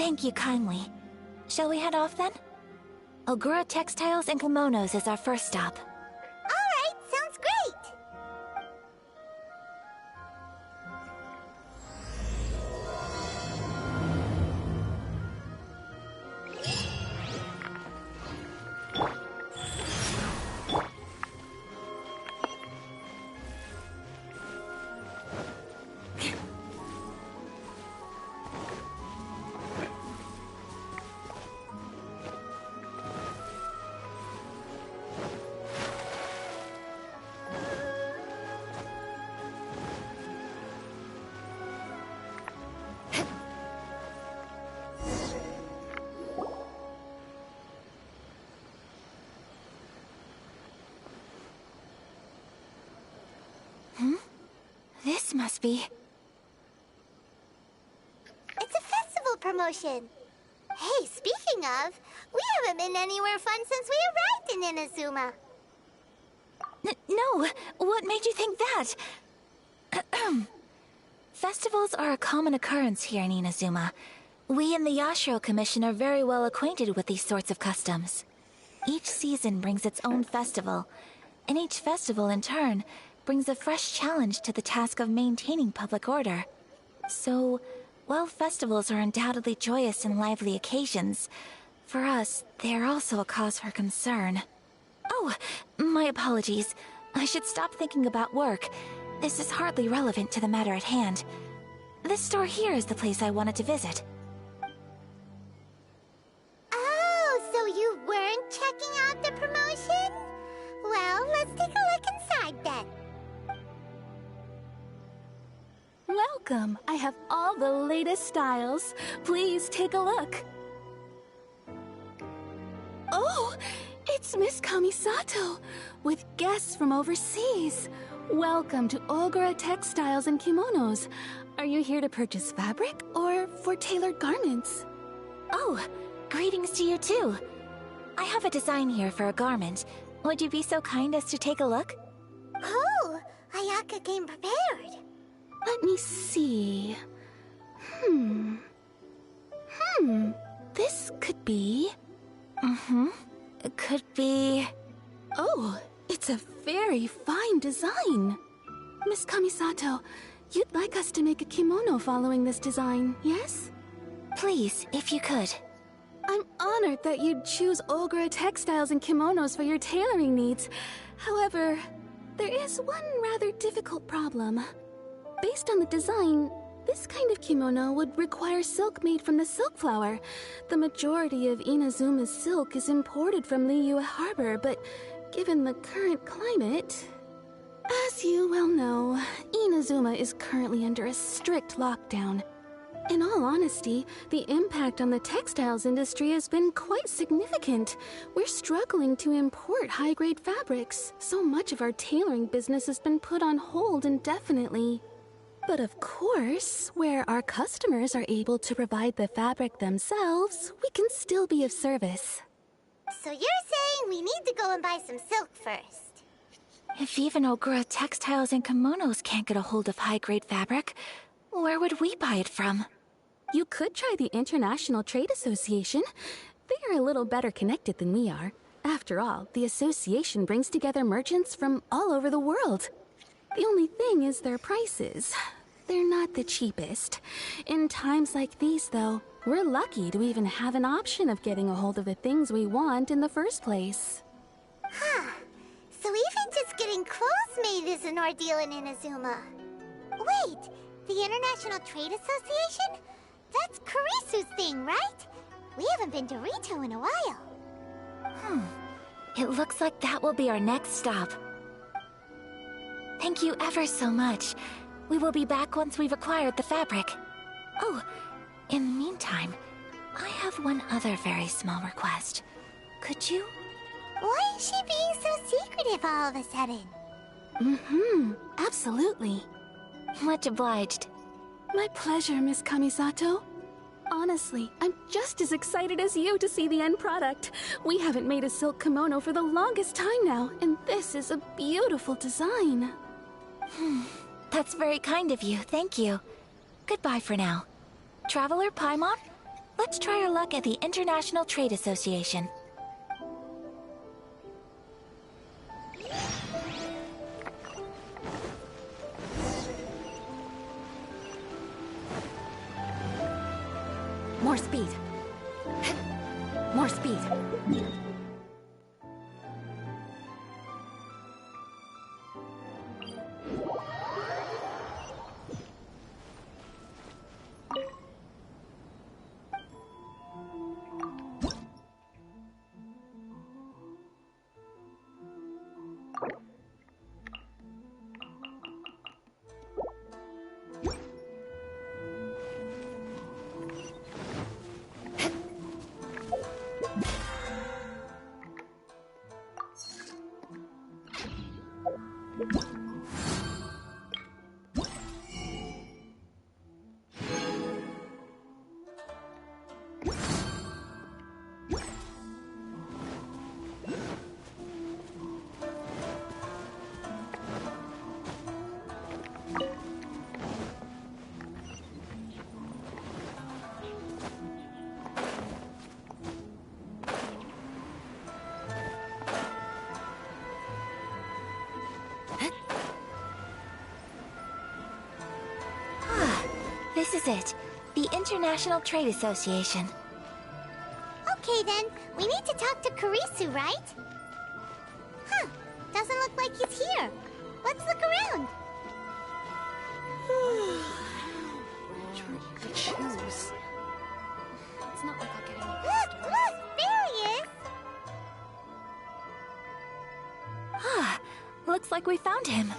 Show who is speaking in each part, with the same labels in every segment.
Speaker 1: Thank you kindly. Shall we head off then? Ogura Textiles and Kimonos is our first stop.
Speaker 2: Alright, sounds great!
Speaker 1: This must be...
Speaker 2: It's a festival promotion. Hey, speaking of, we haven't been anywhere fun since we arrived in Inazuma.
Speaker 1: No, what made you think that? Festivals are a common occurrence here in Inazuma. We in the Yashiro Commission are very well acquainted with these sorts of customs. Each season brings its own festival, and each festival in turn brings a fresh challenge to the task of maintaining public order. So, while festivals are undoubtedly joyous and lively occasions, for us, they are also a cause for concern. Oh, my apologies. I should stop thinking about work. This is hardly relevant to the matter at hand. This store here is the place I wanted to visit.
Speaker 2: Oh, so you weren't checking out the promotion? Well, let's take a look inside then.
Speaker 3: Welcome! I have all the latest styles. Please take a look. Oh, it's Miss Kamisato, with guests from overseas. Welcome to Ogura Textiles and Kimonos. Are you here to purchase fabric or for tailored garments?
Speaker 1: Oh, greetings to you too. I have a design here for a garment. Would you be so kind as to take a look?
Speaker 2: Oh, Ayaka came prepared.
Speaker 3: Let me see. This could be...
Speaker 1: It could be...
Speaker 3: Oh, it's a very fine design. Miss Kamisato, you'd like us to make a kimono following this design, yes?
Speaker 1: Please, if you could.
Speaker 3: I'm honored that you'd choose Ogura Textiles and Kimonos for your tailoring needs. However, there is one rather difficult problem. Based on the design, this kind of kimono would require silk made from the silk flower. The majority of Inazuma's silk is imported from Liyue Harbor, but given the current climate... As you well know, Inazuma is currently under a strict lockdown. In all honesty, the impact on the textiles industry has been quite significant. We're struggling to import high-grade fabrics. So much of our tailoring business has been put on hold indefinitely. But of course, where our customers are able to provide the fabric themselves, we can still be of service.
Speaker 2: So you're saying we need to go and buy some silk first?
Speaker 1: If even Ogura Textiles and Kimonos can't get a hold of high-grade fabric, where would we buy it from?
Speaker 3: You could try the International Trade Association. They are a little better connected than we are. After all, the association brings together merchants from all over the world. The only thing is their prices. They're not the cheapest. In times like these, though, we're lucky to even have an option of getting a hold of the things we want in the first place.
Speaker 2: Huh. So even just getting clothes made is an ordeal in Inazuma. Wait, the International Trade Association? That's Kurisu's thing, right? We haven't been to Rito in a while.
Speaker 1: It looks like that will be our next stop. Thank you ever so much. We will be back once we've acquired the fabric. Oh, in the meantime, I have one other very small request. Could you?
Speaker 2: Why is she being so secretive all of a sudden?
Speaker 3: Absolutely.
Speaker 1: Much obliged.
Speaker 3: My pleasure, Miss Kamisato. Honestly, I'm just as excited as you to see the end product. We haven't made a silk kimono for the longest time now, and this is a beautiful design.
Speaker 1: That's very kind of you, thank you. Goodbye for now. Traveler Paimon, Let's try our luck at the International Trade Association. More speed. More speed. This is it. The International Trade Association.
Speaker 2: Okay then, we need to talk to Kurisu, right? Huh, doesn't look like he's here. Let's look around.
Speaker 3: Choose. It's not like I'll get any
Speaker 2: Look, there he is!
Speaker 1: Ah, looks like we found him.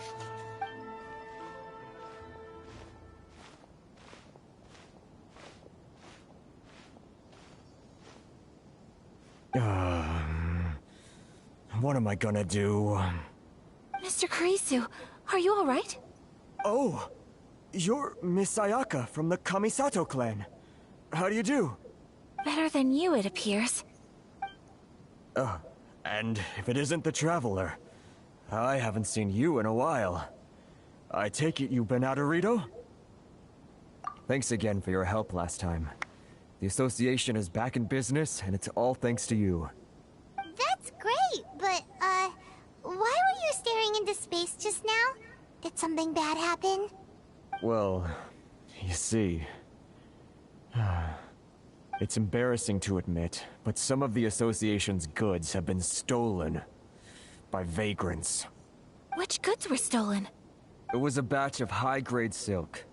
Speaker 4: What am I gonna do?
Speaker 1: Mr. Kurisu, are you alright?
Speaker 4: Oh, you're Miss Sayaka from the Kamisato clan. How do you do?
Speaker 1: Better than you, it appears.
Speaker 4: And if it isn't the Traveler, I haven't seen you in a while. I take it you've been out of Rito? Thanks again for your help last time. The association is back in business, and it's all thanks to you.
Speaker 2: That's great, but, why were you staring into space just now? Did something bad happen?
Speaker 4: Well, you see... It's embarrassing to admit, but some of the association's goods have been stolen by vagrants.
Speaker 1: Which goods were stolen?
Speaker 4: It was a batch of high-grade silk.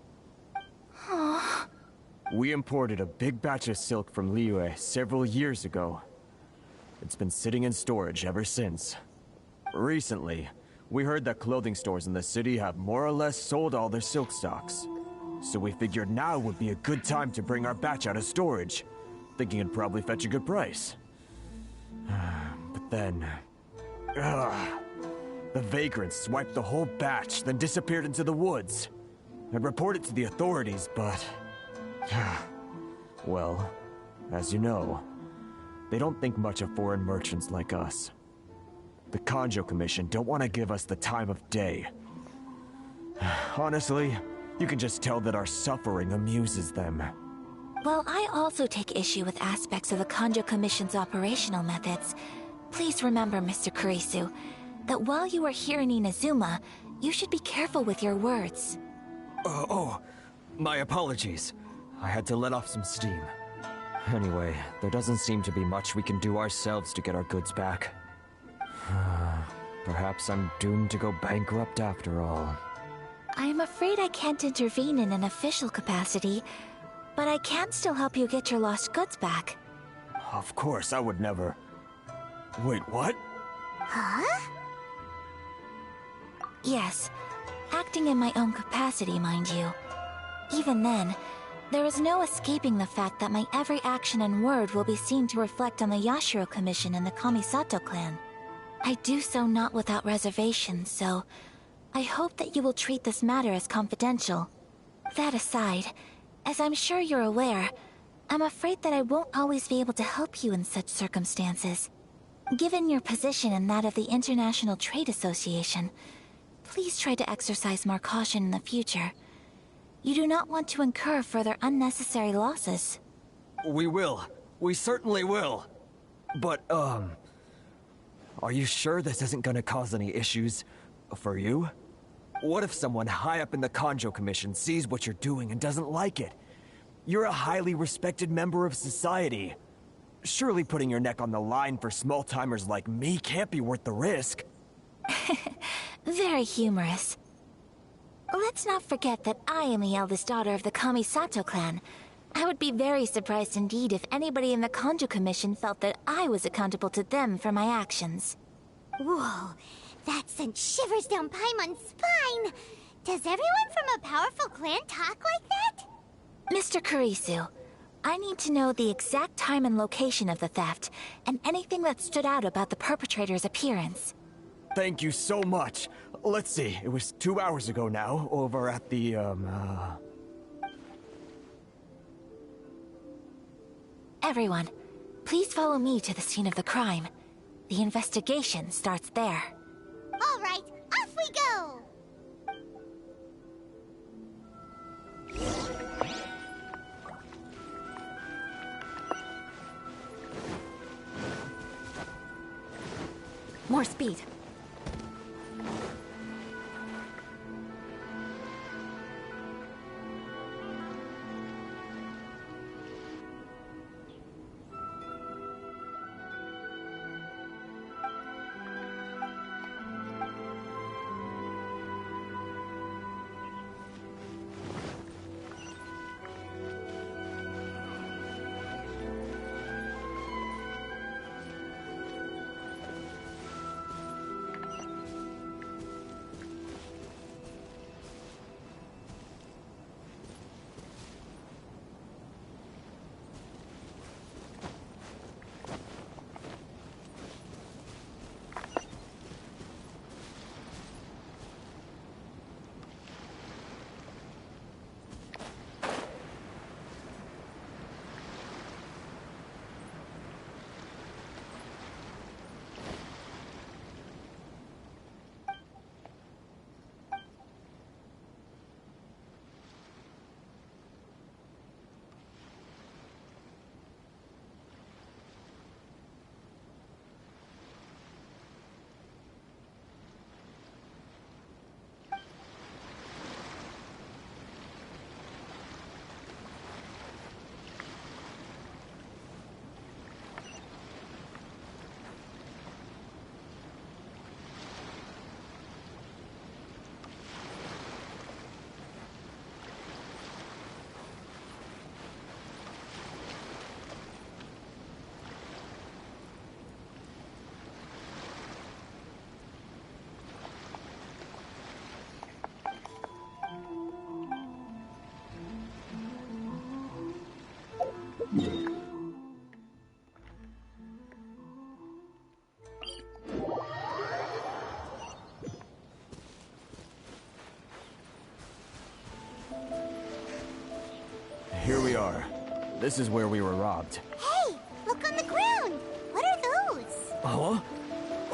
Speaker 1: Aww.
Speaker 4: We imported a big batch of silk from Liyue several years ago. It's been sitting in storage ever since. Recently, we heard that clothing stores in the city have more or less sold all their silk stocks. So we figured now would be a good time to bring our batch out of storage, thinking it'd probably fetch a good price. But then... the vagrants swiped the whole batch, then disappeared into the woods. I'd reported to the authorities, but... well, as you know, they don't think much of foreign merchants like us. The Kanjo Commission don't want to give us the time of day. Honestly, you can just tell that our suffering amuses them.
Speaker 1: Well, I also take issue with aspects of the Kanjo Commission's operational methods. Please remember, Mr. Kurisu, that while you are here in Inazuma, you should be careful with your words.
Speaker 4: My apologies. I had to let off some steam. Anyway, there doesn't seem to be much we can do ourselves to get our goods back. Perhaps I'm doomed to go bankrupt after all.
Speaker 1: I'm afraid I can't intervene in an official capacity, but I can still help you get your lost goods back.
Speaker 4: Of course, I would never... Wait, what?
Speaker 2: Huh?
Speaker 1: Yes, acting in my own capacity, mind you. Even then, there is no escaping the fact that my every action and word will be seen to reflect on the Yashiro Commission and the Kamisato clan. I do so not without reservation, so I hope that you will treat this matter as confidential. That aside, as I'm sure you're aware, I'm afraid that I won't always be able to help you in such circumstances. Given your position and that of the International Trade Association, please try to exercise more caution in the future. You do not want to incur further unnecessary losses.
Speaker 4: We will. We certainly will. But, are you sure this isn't gonna cause any issues for you? What if someone high up in the Conjo Commission sees what you're doing and doesn't like it? You're a highly respected member of society. Surely putting your neck on the line for small-timers like me can't be worth the risk.
Speaker 1: Very humorous. Let's not forget that I am the eldest daughter of the Kamisato clan. I would be very surprised indeed if anybody in the Conjo Commission felt that I was accountable to them for my actions.
Speaker 2: Whoa, that sent shivers down Paimon's spine! Does everyone from a powerful clan talk like that?
Speaker 1: Mr. Kurisu, I need to know the exact time and location of the theft, and anything that stood out about the perpetrator's appearance.
Speaker 4: Thank you so much. Let's see, it was 2 hours ago now, over at the,
Speaker 1: Everyone, please follow me to the scene of the crime. The investigation starts there.
Speaker 2: All right, off we go!
Speaker 1: More speed.
Speaker 4: Here we are. This is where we were robbed.
Speaker 2: Hey, look on the ground! What are those?
Speaker 4: Huh?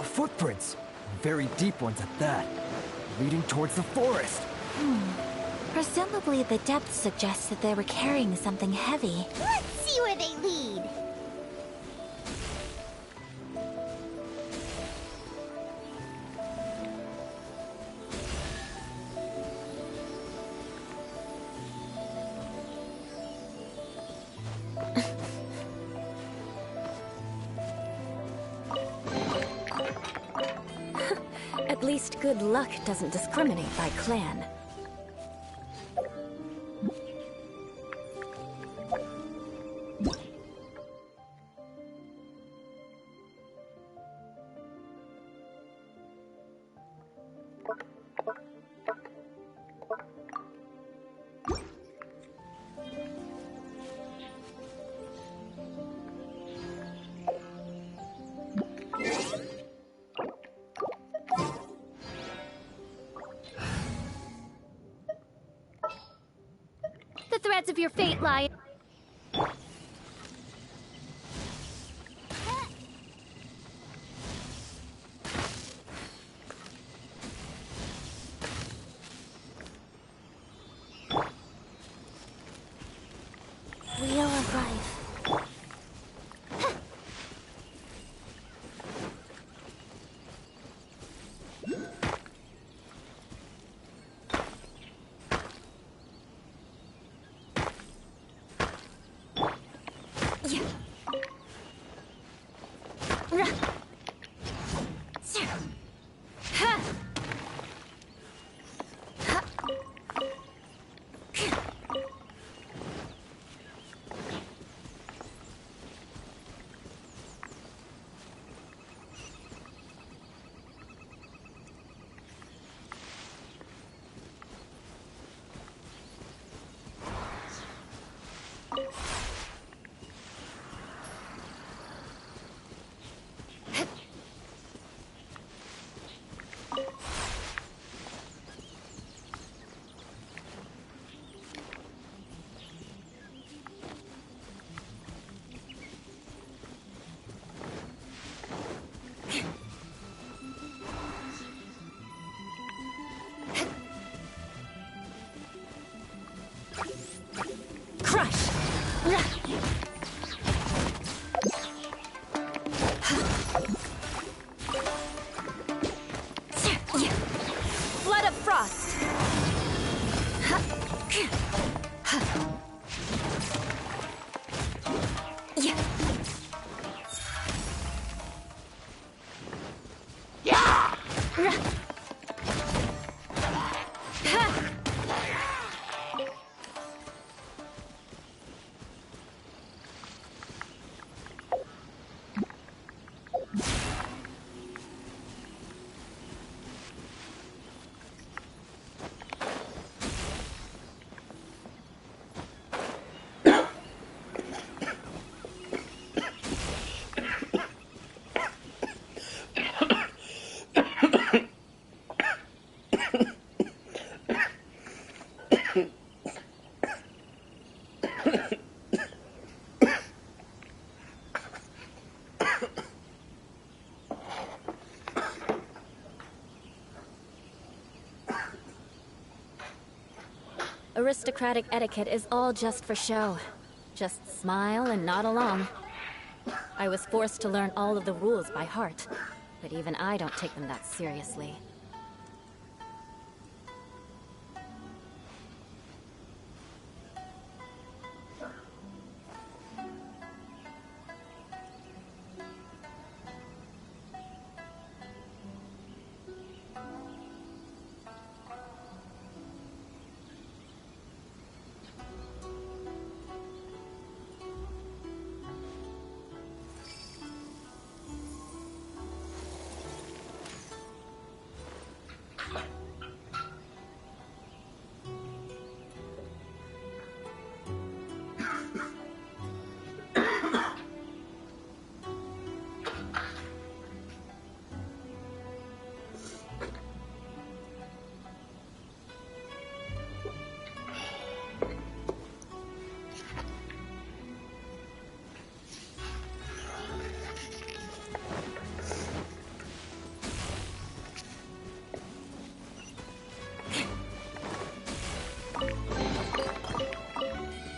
Speaker 4: Footprints. Very deep ones at that. Leading towards the forest.
Speaker 1: Presumably the depth suggests that they were carrying something heavy.
Speaker 2: Let's see where they lead.
Speaker 3: At least good luck doesn't discriminate by clan.
Speaker 5: The threads of your fate lie.
Speaker 1: We'll arrive. Flood of frost! Aristocratic etiquette is all just for show. Just smile and nod along. I was forced to learn all of the rules by heart, but even I don't take them that seriously.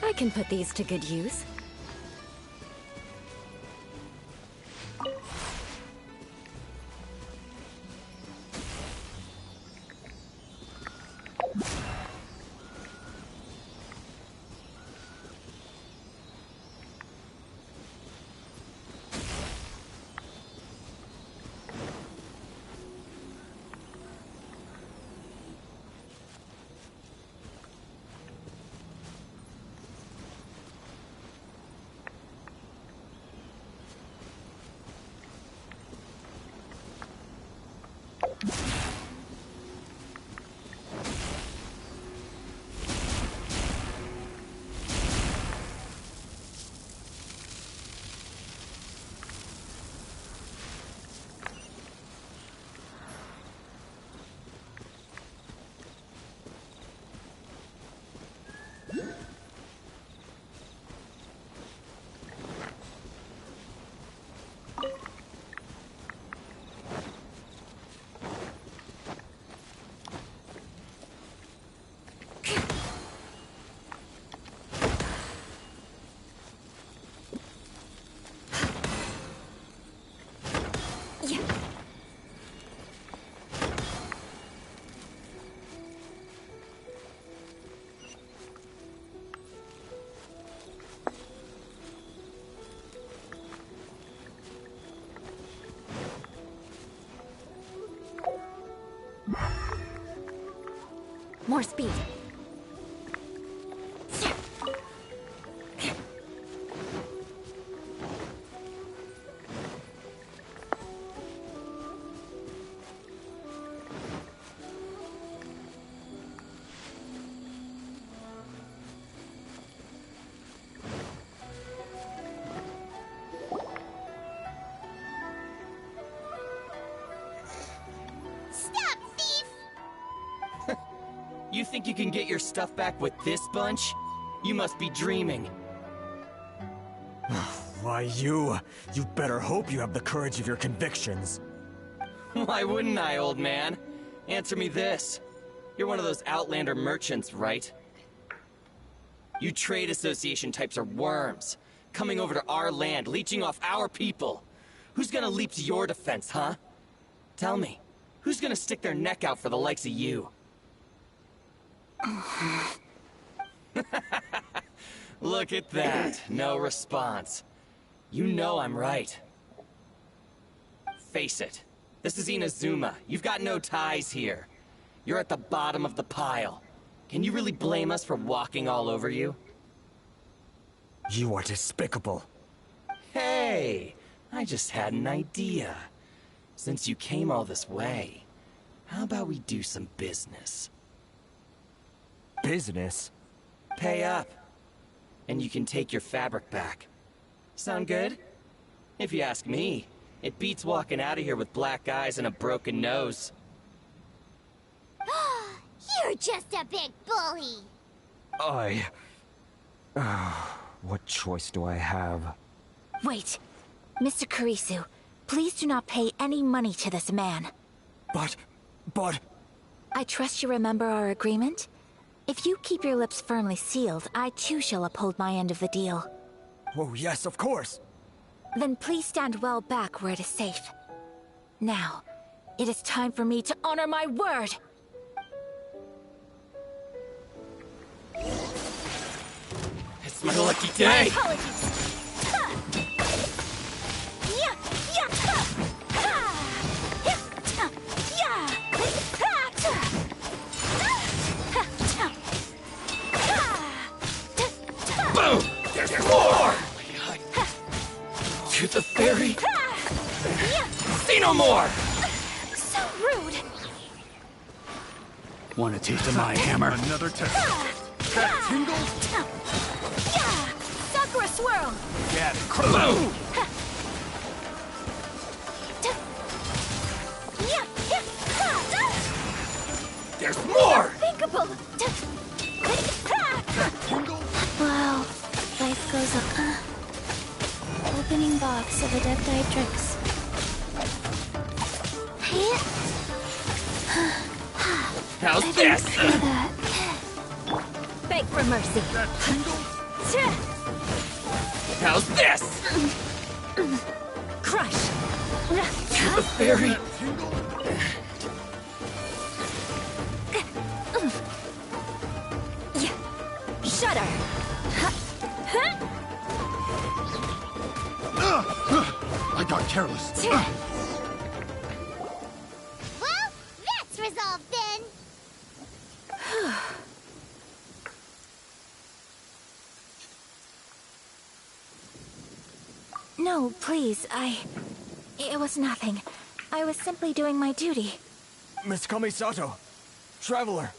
Speaker 1: I can put these to good use. More speed.
Speaker 6: You think you can get your stuff back with this bunch? You must be dreaming.
Speaker 4: Why, you better hope you have the courage of your convictions.
Speaker 6: Why wouldn't I, old man? Answer me this. You're one of those Outlander merchants, right? You trade association types are worms, coming over to our land, leeching off our people. Who's gonna leap to your defense, huh? Tell me, who's gonna stick their neck out for the likes of you? Look at that, no response. You know I'm right. Face it, this is Inazuma. You've got no ties here. You're at the bottom of the pile. Can you really blame us for walking all over you?
Speaker 4: You are despicable.
Speaker 6: Hey, I just had an idea. Since you came all this way, how about we do some business?
Speaker 4: Business?
Speaker 6: Pay up, and you can take your fabric back. Sound good? If you ask me, it beats walking out of here with black eyes and a broken nose.
Speaker 2: You're just a big bully!
Speaker 4: What choice do I have?
Speaker 1: Wait. Mr. Kurisu, please do not pay any money to this man.
Speaker 4: But...
Speaker 1: I trust you remember our agreement? If you keep your lips firmly sealed, I too shall uphold my end of the deal.
Speaker 4: Oh, yes, of course.
Speaker 1: Then please stand well back where it is safe. Now, it is time for me to honor my word!
Speaker 6: It's my lucky day!
Speaker 1: Apologies!
Speaker 6: Boom! There's more! To the ferry! See no more!
Speaker 1: So rude!
Speaker 7: Want a taste of my hammer?
Speaker 8: Another test. That tingles?
Speaker 1: Sakura swirl!
Speaker 8: Got it.
Speaker 6: Boom! There's more!
Speaker 1: Unthinkable! Wow, life goes on. Opening box of Adepti tricks.
Speaker 6: How's
Speaker 1: I didn't
Speaker 6: this?
Speaker 1: see that. Beg for mercy.
Speaker 8: That tingles?
Speaker 6: How's this?
Speaker 1: Crush!
Speaker 6: To the ferry!
Speaker 8: That tingle?
Speaker 1: Shudder!
Speaker 8: I got careless.
Speaker 2: Well, that's resolved then!
Speaker 1: No, please, It was nothing. I was simply doing my duty.
Speaker 4: Miss Kamisato! Traveler!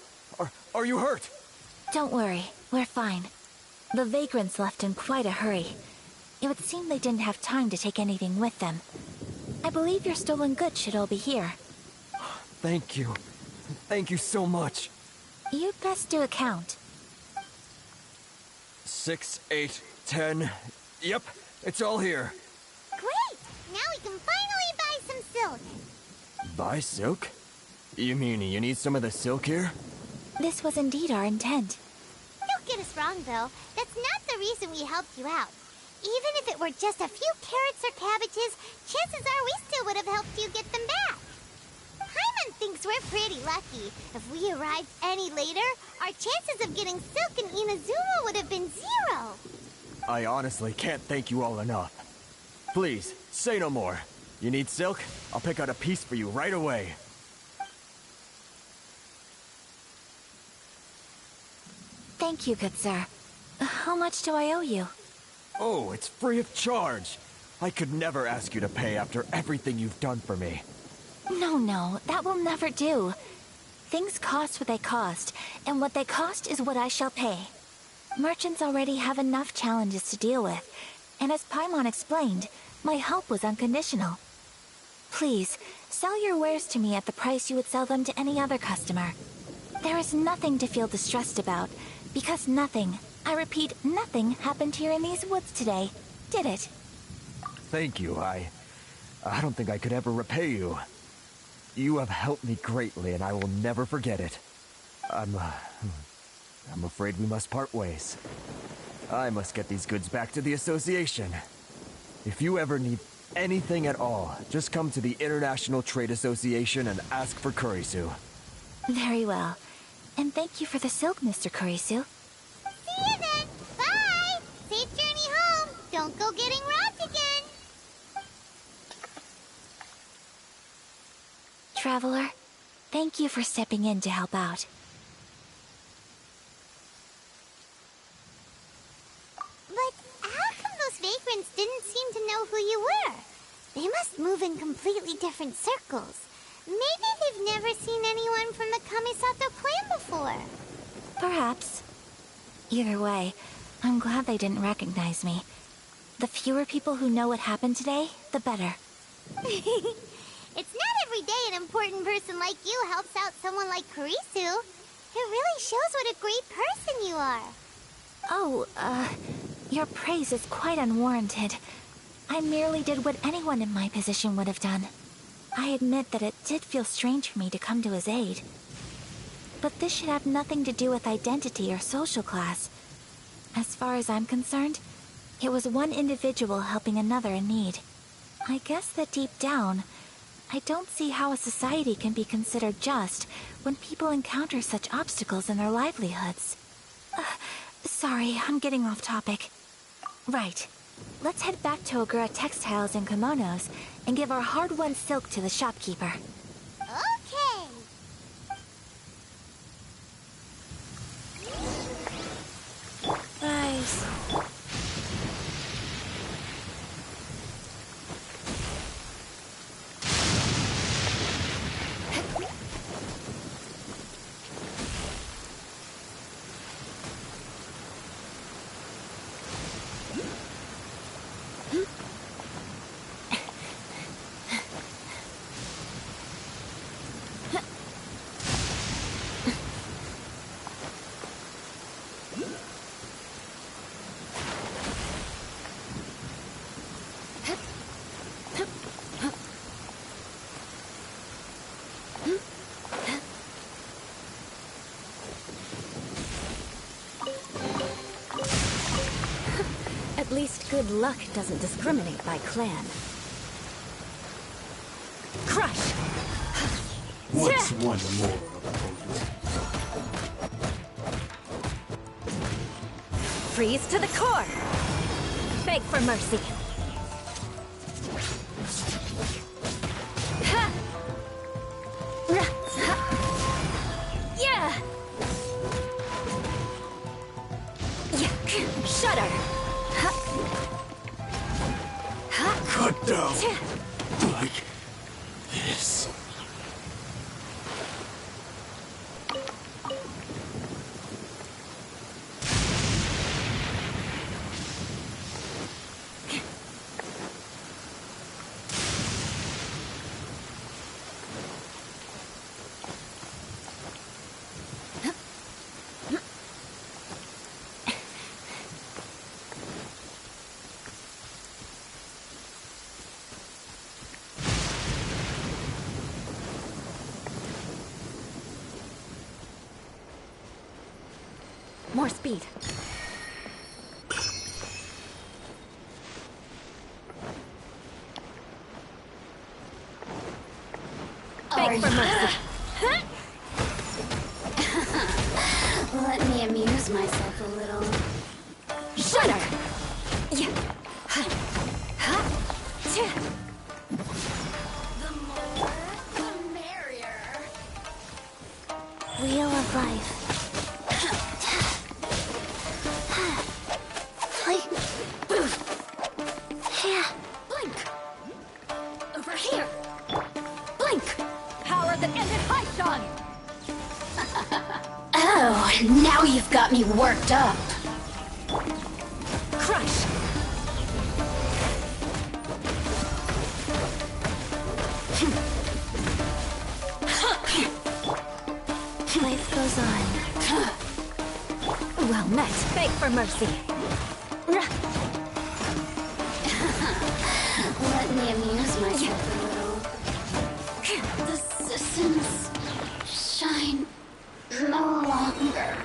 Speaker 4: Are you hurt?
Speaker 1: Don't worry, we're fine. The vagrants left in quite a hurry. It would seem they didn't have time to take anything with them. I believe your stolen goods should all be here.
Speaker 4: Thank you. Thank you so much.
Speaker 1: You'd best do a count.
Speaker 4: 6, 8, 10... Yep, it's all here.
Speaker 2: Great! Now we can finally buy some silk!
Speaker 4: Buy silk? You mean you need some of the silk here?
Speaker 1: This was indeed our intent.
Speaker 2: Don't get us wrong, though. That's not the reason we helped you out. Even if it were just a few carrots or cabbages, chances are we still would have helped you get them back. Paimon thinks we're pretty lucky. If we arrived any later, our chances of getting silk in Inazuma would have been 0.
Speaker 4: I honestly can't thank you all enough. Please, say no more. You need silk? I'll pick out a piece for you right away.
Speaker 1: Thank you, good sir. How much do I owe you?
Speaker 4: Oh, it's free of charge. I could never ask you to pay after everything you've done for me.
Speaker 1: No, that will never do. Things cost what they cost, and what they cost is what I shall pay. Merchants already have enough challenges to deal with, and as Paimon explained, my help was unconditional. Please, sell your wares to me at the price you would sell them to any other customer. There is nothing to feel distressed about, because nothing, I repeat, nothing happened here in these woods today, did it?
Speaker 4: Thank you. I don't think I could ever repay you. You have helped me greatly, and I will never forget it. I'm afraid we must part ways. I must get these goods back to the Association. If you ever need anything at all, just come to the International Trade Association and ask for Kurisu.
Speaker 1: Very well. And thank you for the silk, Mr. Kurisu.
Speaker 2: See you then! Bye! Safe journey home! Don't go getting robbed again!
Speaker 1: Traveler, thank you for stepping in to help out.
Speaker 2: But how come those vagrants didn't seem to know who you were? They must move in completely different circles. Maybe they've never seen anyone from the Kamisato clan before.
Speaker 1: Perhaps. Either way, I'm glad they didn't recognize me. The fewer people who know what happened today, the better.
Speaker 2: It's not every day an important person like you helps out someone like Kurisu. It really shows what a great person you are.
Speaker 1: Oh, your praise is quite unwarranted. I merely did what anyone in my position would have done. I admit that it did feel strange for me to come to his aid. But this should have nothing to do with identity or social class. As far as I'm concerned, it was one individual helping another in need. I guess that deep down, I don't see how a society can be considered just when people encounter such obstacles in their livelihoods. Sorry, I'm getting off topic. Right. Let's head back to Ogura Textiles and Kimonos and give our hard-won silk to the shopkeeper.
Speaker 2: Okay.
Speaker 1: Nice.
Speaker 7: At least good luck doesn't discriminate by clan. Crush!
Speaker 8: What's one more opponent?
Speaker 7: Freeze to the core! Beg for mercy. Ha! Yeah! Shudder!
Speaker 8: Cut down. Like this.
Speaker 7: More speed. Beg for mercy.
Speaker 9: Let me amuse myself a little.
Speaker 7: Shudder! Yeah.
Speaker 9: The more, the merrier.
Speaker 2: Wheel of life.
Speaker 9: Blink! Over here!
Speaker 7: Blink! Power that ended Haishan!
Speaker 9: Oh, now you've got me worked up.
Speaker 7: Crush!
Speaker 2: Life goes
Speaker 7: for mercy.
Speaker 9: Let me amuse myself a little. The systems shine no longer.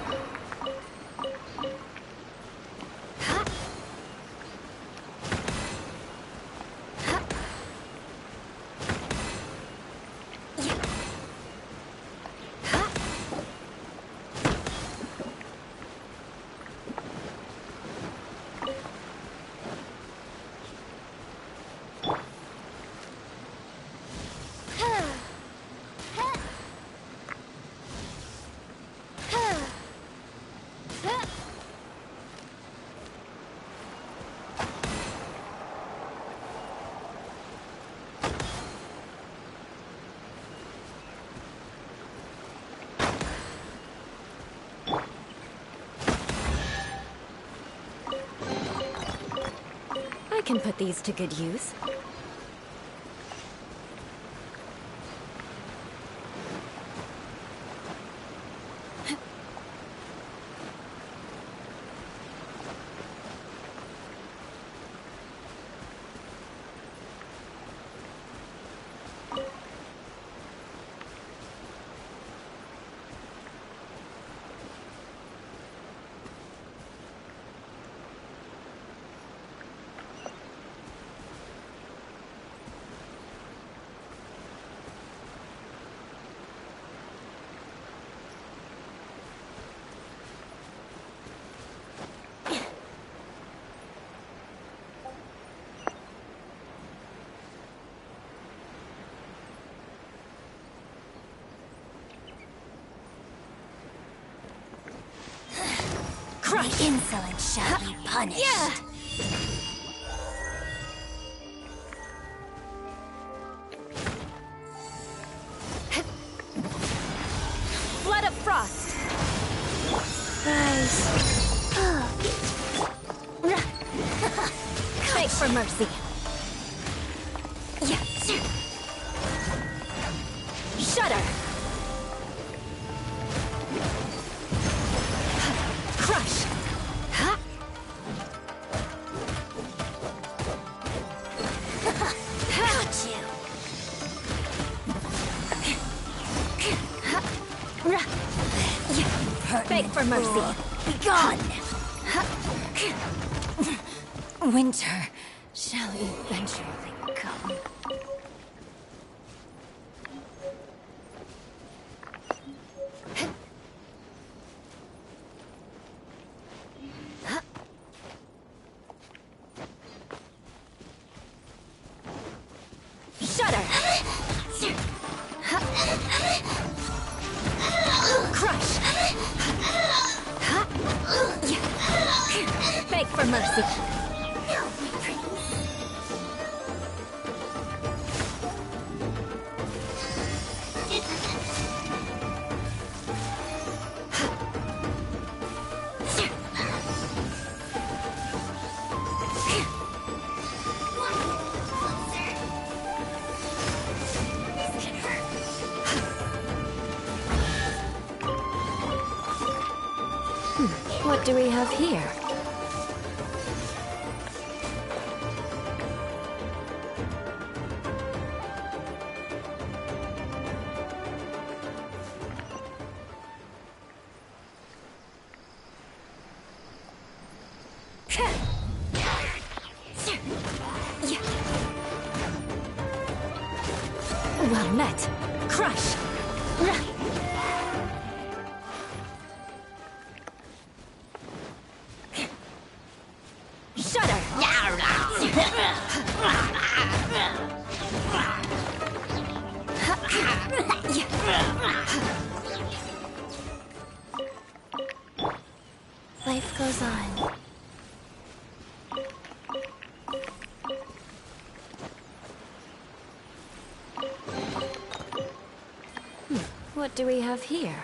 Speaker 7: I can put these to good use.
Speaker 1: The insolent shall be punished.
Speaker 7: Yeah! Blood of frost!
Speaker 1: Rise.
Speaker 7: Beg for mercy. Shudder! Crush!
Speaker 1: Got you.
Speaker 7: Beg for mercy.
Speaker 1: Be gone. Winter shall eventually come.
Speaker 7: Shudder! Crush! Beg for mercy. What do we have here? Well met. Crush! Shudder!
Speaker 1: Life goes on.
Speaker 7: What do we have here?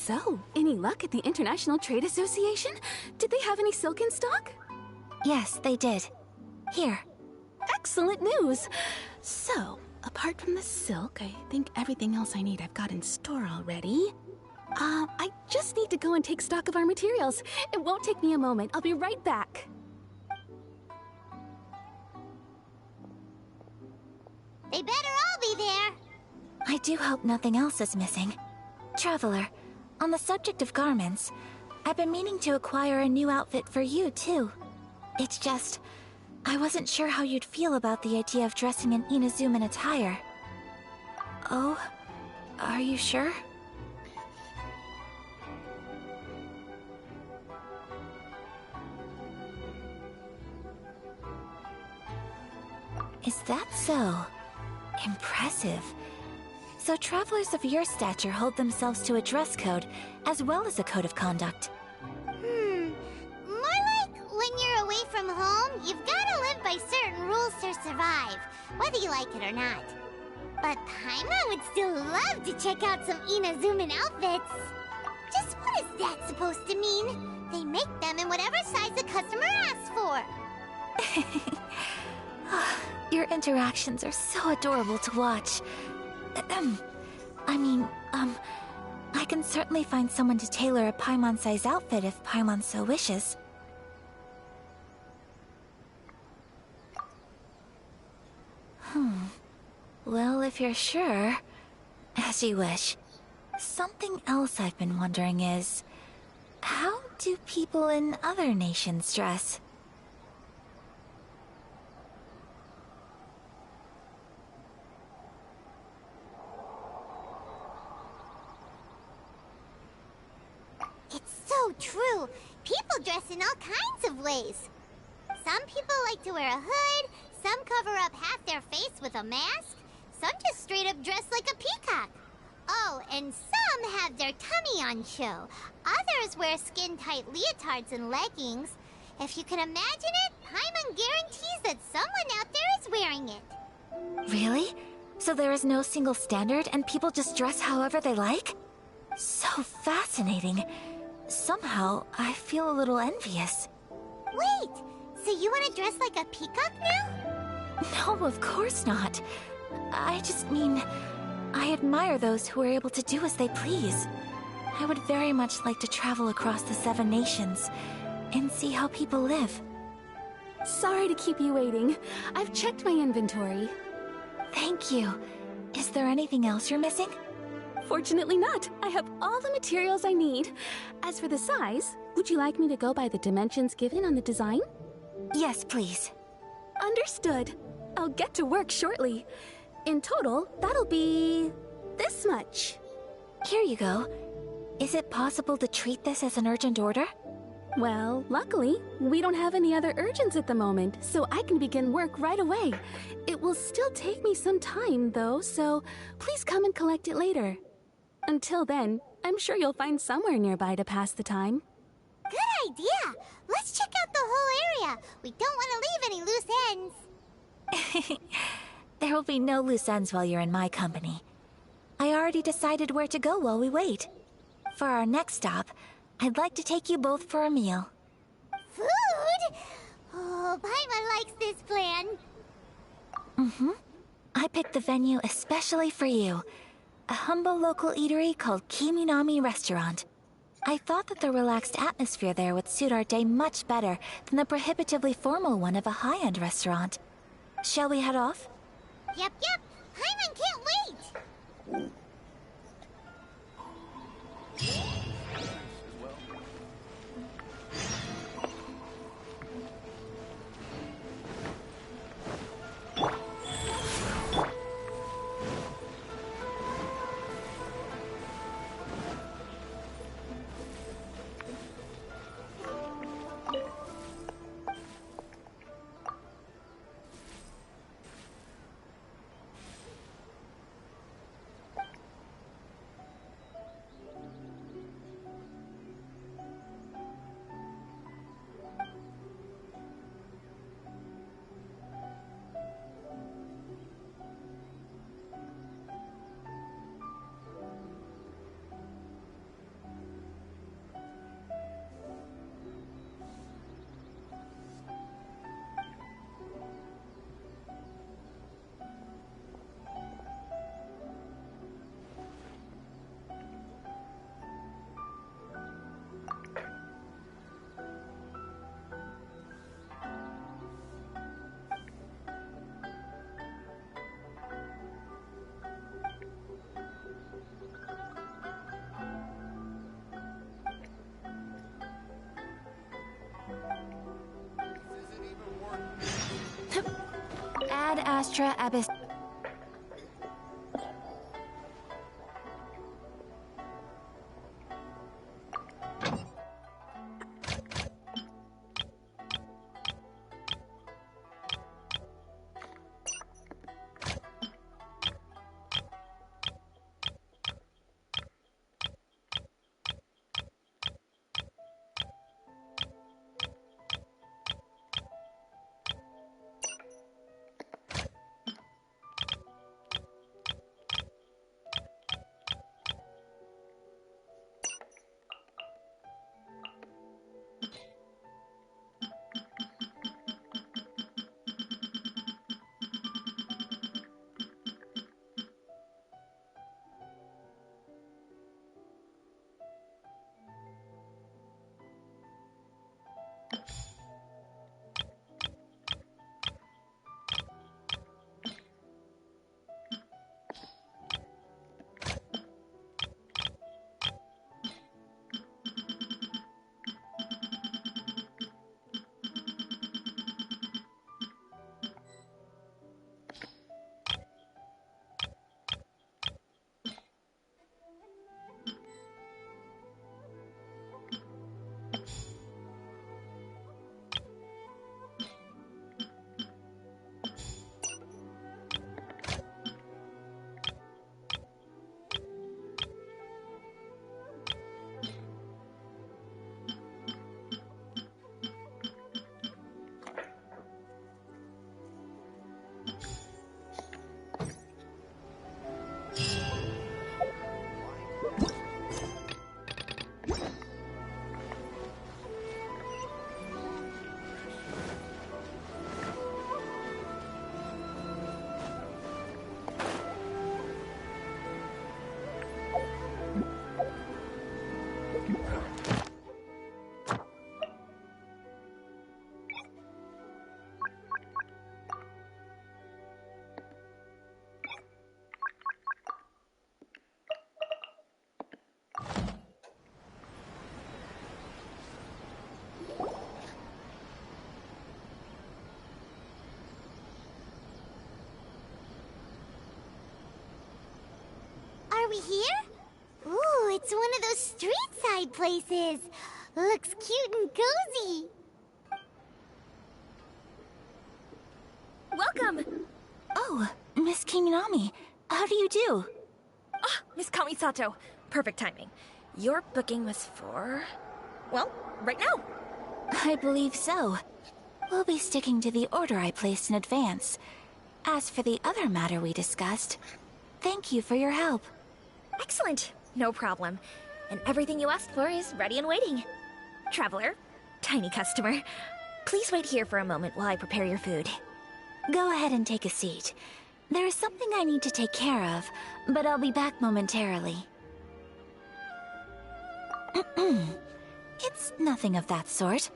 Speaker 3: So, any luck at the International Trade Association? Did they have any silk in stock?
Speaker 1: Yes, they did. Here.
Speaker 3: Excellent news! So, apart from the silk, I think everything else I need I've got in store already. I just need to go and take stock of our materials. It won't take me a moment. I'll be right back.
Speaker 2: They better all be there.
Speaker 1: I do hope nothing else is missing. Traveler, on the subject of garments, I've been meaning to acquire a new outfit for you, too. It's just, I wasn't sure how you'd feel about the idea of dressing in Inazuman attire. Oh? Are you sure? Is that so? Impressive. So travelers of your stature hold themselves to a dress code, as well as a code of conduct.
Speaker 2: More like when you're away from home, you've gotta live by certain rules to survive, whether you like it or not. But Paimon would still love to check out some Inazuman outfits. Just what is that supposed to mean? They make them in whatever size the customer asks for.
Speaker 1: Your interactions are so adorable to watch. I can certainly find someone to tailor a Paimon-size outfit if Paimon so wishes. Well, if you're sure, as you wish. Something else I've been wondering is, how do people in other nations dress?
Speaker 2: It's so true. People dress in all kinds of ways. Some people like to wear a hood, some cover up half their face with a mask, some just straight up dress like a peacock. Oh, and some have their tummy on show. Others wear skin-tight leotards and leggings. If you can imagine it, Paimon guarantees that someone out there is wearing it.
Speaker 1: Really? So there is no single standard and people just dress however they like? So fascinating. Somehow, I feel a little envious.
Speaker 2: Wait, so you want to dress like a peacock now?
Speaker 1: No, of course not. I just mean, I admire those who are able to do as they please. I would very much like to travel across the 7 nations and see how people live.
Speaker 3: Sorry to keep you waiting. I've checked my inventory.
Speaker 1: Thank you. Is there anything else you're missing?
Speaker 3: Fortunately not. I have all the materials I need. As for the size, would you like me to go by the dimensions given on the design?
Speaker 1: Yes, please.
Speaker 3: Understood. I'll get to work shortly. In total, that'll be this much.
Speaker 1: Here you go. Is it possible to treat this as an urgent order?
Speaker 3: Well, luckily, we don't have any other urgents at the moment, so I can begin work right away. It will still take me some time, though, so please come and collect it later. Until then, I'm sure you'll find somewhere nearby to pass the time.
Speaker 2: Good idea! Let's check out the whole area. We don't want to leave any loose ends.
Speaker 1: There will be no loose ends while you're in my company. I already decided where to go while we wait. For our next stop, I'd like to take you both for a meal.
Speaker 2: Food? Oh, Paimon likes this plan.
Speaker 1: I picked the venue especially for you. A humble local eatery called Kiminami Restaurant. I thought that the relaxed atmosphere there would suit our day much better than the prohibitively formal one of a high-end restaurant. Shall we head off?
Speaker 2: Yep. Paimon can't wait.
Speaker 1: Ad Astra Abyss.
Speaker 2: Are we here? Ooh, it's one of those street-side places. Looks cute and cozy.
Speaker 5: Welcome!
Speaker 1: Oh, Miss Kiminami, how do you do?
Speaker 5: Ah, Miss Kamisato. Perfect timing. Your booking was for... well, right now.
Speaker 1: I believe so. We'll be sticking to the order I placed in advance. As for the other matter we discussed, thank you for your help.
Speaker 5: Excellent. No problem. And everything you asked for is ready and waiting. Traveler, tiny customer, please wait here for a moment while I prepare your food.
Speaker 1: Go ahead and take a seat. There is something I need to take care of, but I'll be back momentarily. It's nothing of that sort.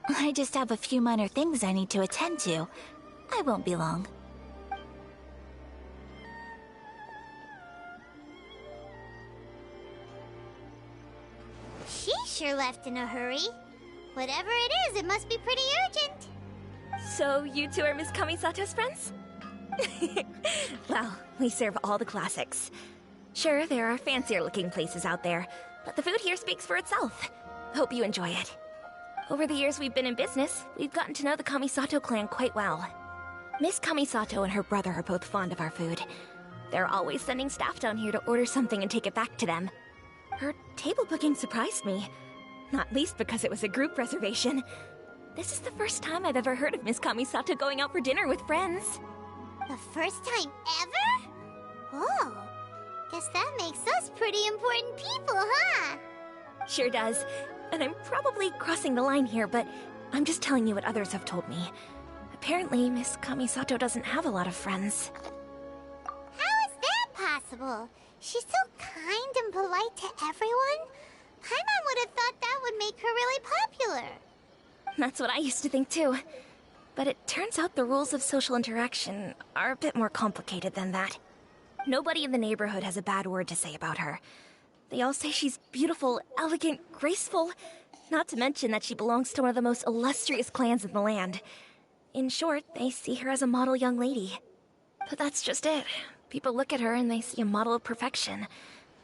Speaker 1: I just have a few minor things I need to attend to. I won't be long.
Speaker 2: She sure left in a hurry. Whatever it is, it must be pretty urgent.
Speaker 5: So you two are Miss Kamisato's friends? Well, we serve all the classics. Sure, there are fancier-looking places out there, but the food here speaks for itself. Hope you enjoy it. Over the years we've been in business, we've gotten to know the Kamisato clan quite well. Miss Kamisato and her brother are both fond of our food. They're always sending staff down here to order something and take it back to them. Her table booking surprised me, not least because it was a group reservation. This is the first time I've ever heard of Miss Kamisato going out for dinner with friends.
Speaker 2: The first time ever? Oh, guess that makes us pretty important people, huh?
Speaker 5: Sure does. And I'm probably crossing the line here, but I'm just telling you what others have told me. Apparently, Miss Kamisato doesn't have a lot of friends.
Speaker 2: How is that possible? She's so kind and polite to everyone. Paimon would have thought that would make her really popular.
Speaker 5: That's what I used to think too. But it turns out the rules of social interaction are a bit more complicated than that. Nobody in the neighborhood has a bad word to say about her. They all say she's beautiful, elegant, graceful, not to mention that she belongs to one of the most illustrious clans in the land. In short, they see her as a model young lady. But that's just it. People look at her and they see a model of perfection,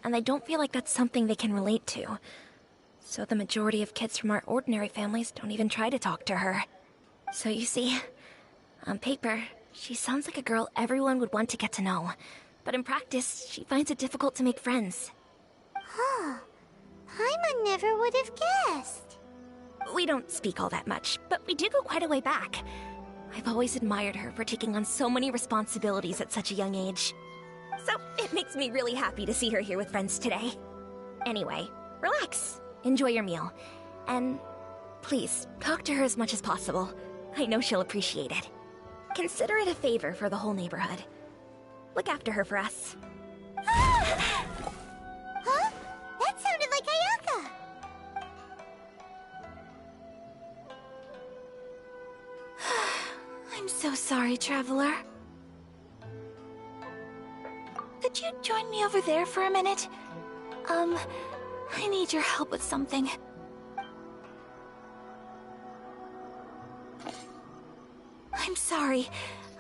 Speaker 5: and they don't feel like that's something they can relate to. So the majority of kids from our ordinary families don't even try to talk to her. So you see, on paper, she sounds like a girl everyone would want to get to know. But in practice, she finds it difficult to make friends.
Speaker 2: Huh. Paimon never would have guessed.
Speaker 5: We don't speak all that much, but we do go quite a way back. I've always admired her for taking on so many responsibilities at such a young age. So it makes me really happy to see her here with friends today. Anyway, relax, enjoy your meal, and please, talk to her as much as possible. I know she'll appreciate it. Consider it a favor for the whole neighborhood. Look after her for us.
Speaker 2: Huh? That sounded like Ayaka!
Speaker 1: I'm so sorry, Traveler. Could you join me over there for a minute? I need your help with something. I'm sorry.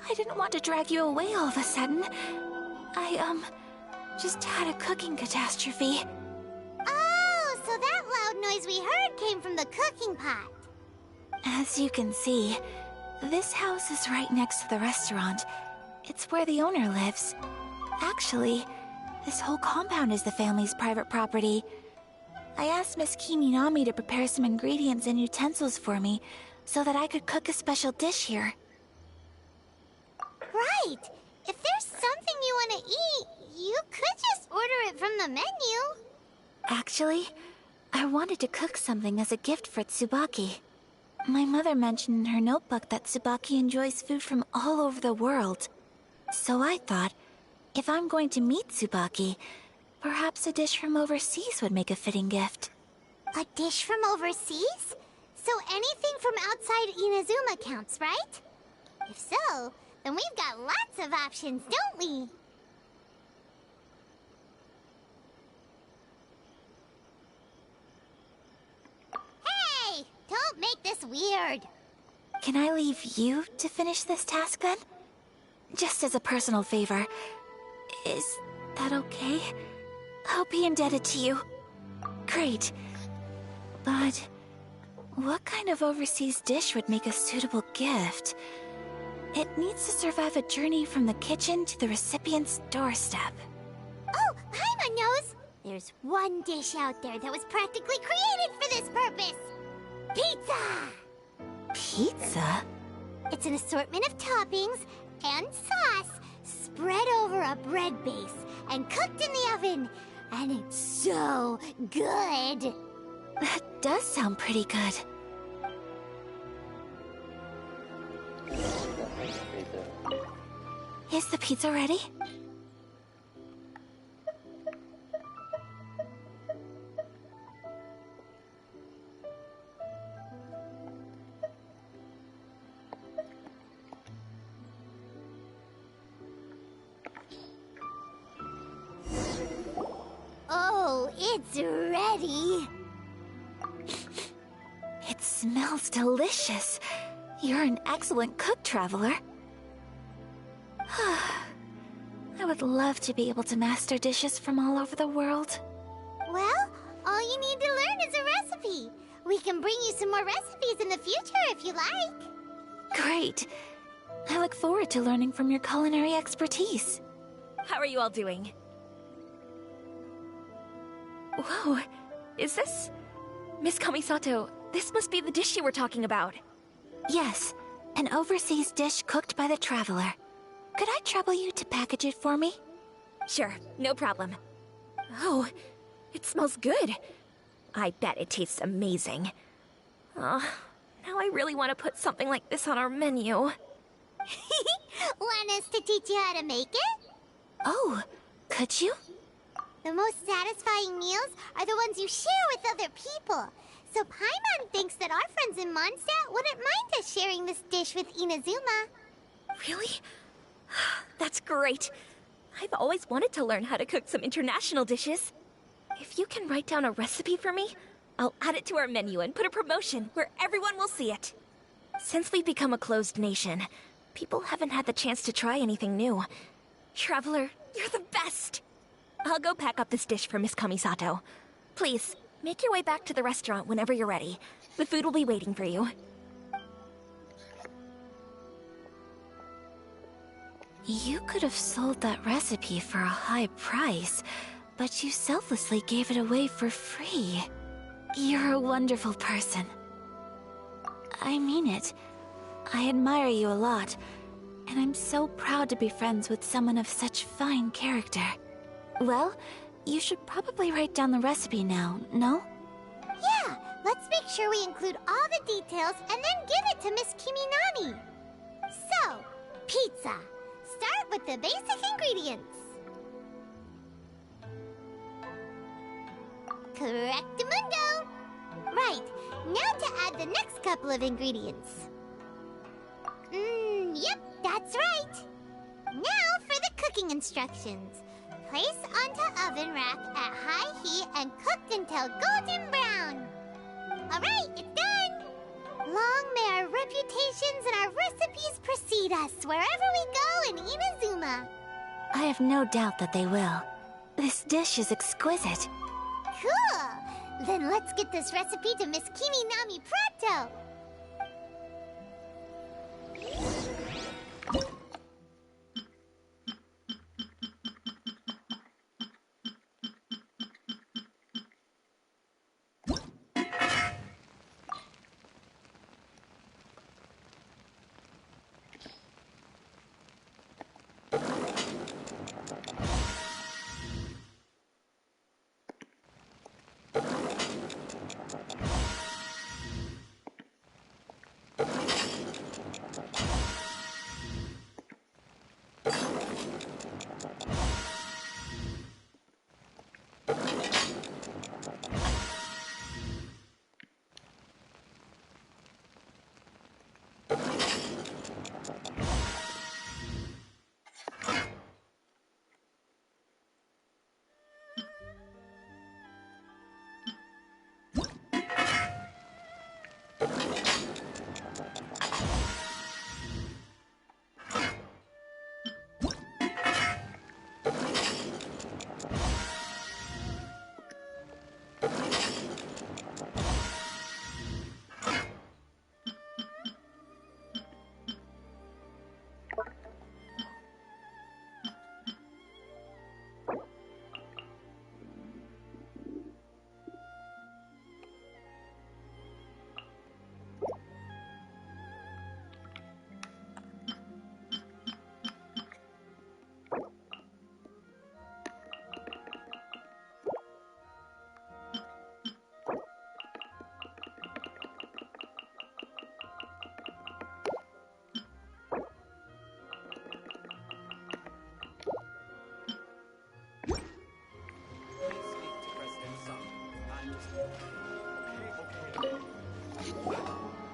Speaker 1: I didn't want to drag you away all of a sudden. I, just had a cooking catastrophe.
Speaker 2: Oh, so that loud noise we heard came from the cooking pot.
Speaker 1: As you can see, this house is right next to the restaurant. It's where the owner lives. Actually, this whole compound is the family's private property. I asked Miss Kiminami to prepare some ingredients and utensils for me so that I could cook a special dish here.
Speaker 2: Right! If there's something you want to eat, you could just order it from the menu.
Speaker 1: Actually, I wanted to cook something as a gift for Tsubaki. My mother mentioned in her notebook that Tsubaki enjoys food from all over the world. So I thought, if I'm going to meet Tsubaki, perhaps a dish from overseas would make a fitting gift.
Speaker 2: A dish from overseas? So anything from outside Inazuma counts, right? If so, then we've got lots of options, don't we? Hey! Don't make this weird.
Speaker 1: Can I leave you to finish this task then? Just as a personal favor. Is that okay? I'll be indebted to you. Great. But what kind of overseas dish would make a suitable gift? It needs to survive a journey from the kitchen to the recipient's doorstep.
Speaker 2: Oh, Paimon knows! There's one dish out there that was practically created for this purpose! Pizza!
Speaker 1: Pizza?
Speaker 2: It's an assortment of toppings and sauce spread over a bread base and cooked in the oven. And it's so good!
Speaker 1: That does sound pretty good. Is the pizza ready?
Speaker 2: Oh, it's ready!
Speaker 1: It smells delicious. You're an excellent cook, Traveler. I would love to be able to master dishes from all over the world.
Speaker 2: Well, all you need to learn is a recipe. We can bring you some more recipes in the future if you like.
Speaker 1: Great. I look forward to learning from your culinary expertise.
Speaker 5: How are you all doing? Whoa, is this... Miss Kamisato, this must be the dish you were talking about.
Speaker 1: Yes, an overseas dish cooked by the Traveler. Could I trouble you to package it for me?
Speaker 5: Sure, no problem. Oh, it smells good. I bet it tastes amazing. Now I really want to put something like this on our menu.
Speaker 2: Want us to teach you how to make it?
Speaker 1: Oh, could you?
Speaker 2: The most satisfying meals are the ones you share with other people. So Paimon thinks that our friends in Mondstadt wouldn't mind us sharing this dish with Inazuma.
Speaker 5: Really? That's great. I've always wanted to learn how to cook some international dishes. If you can write down a recipe for me, I'll add it to our menu and put a promotion where everyone will see it. Since we've become a closed nation, people haven't had the chance to try anything new. Traveler, you're the best! I'll go pack up this dish for Miss Kamisato. Please, make your way back to the restaurant whenever you're ready. The food will be waiting for you.
Speaker 1: You could have sold that recipe for a high price, but you selflessly gave it away for free. You're a wonderful person. I mean it. I admire you a lot, and I'm so proud to be friends with someone of such fine character. Well, you should probably write down the recipe now, no?
Speaker 2: Yeah, let's make sure we include all the details and then give it to Miss Kiminami. So, pizza. Start with the basic ingredients. Correctamundo! Right, now to add the next couple of ingredients. Yep, that's right. Now for the cooking instructions. Place onto oven rack at high heat and cooked until golden brown. Alright, it's done! Long may our reputations and our recipes precede us wherever we go in Inazuma.
Speaker 1: I have no doubt that they will. This dish is exquisite.
Speaker 2: Cool! Then let's get this recipe to Miss Kiminami pronto!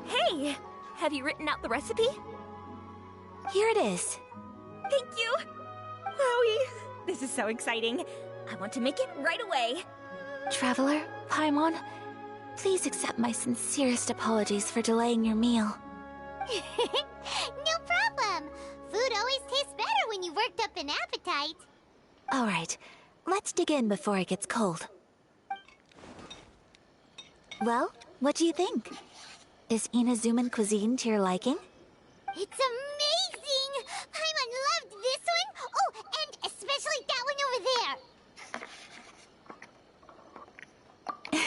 Speaker 5: Hey! Have you written out the recipe?
Speaker 1: Here it is.
Speaker 5: Thank you! Wowie! This is so exciting. I want to make it right away.
Speaker 1: Traveler, Paimon, please accept my sincerest apologies for delaying your meal.
Speaker 2: No problem! Food always tastes better when you've worked up an appetite.
Speaker 1: Alright, let's dig in before it gets cold. Well, what do you think? Is Inazuman cuisine to your liking?
Speaker 2: It's amazing! Paimon loved this one! Oh, and especially that one over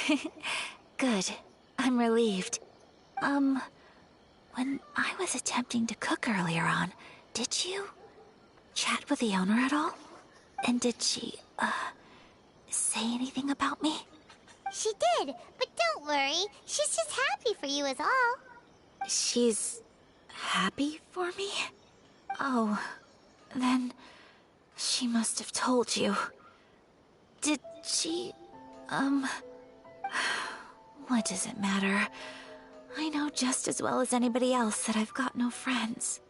Speaker 2: there!
Speaker 1: Good. I'm relieved. When I was attempting to cook earlier on, did you chat with the owner at all? And did she, say anything about me?
Speaker 2: She did, but don't worry. She's just happy for you is all.
Speaker 1: She's happy for me? Oh, then she must have told you. Did she, what does it matter? I know just as well as anybody else that I've got no friends.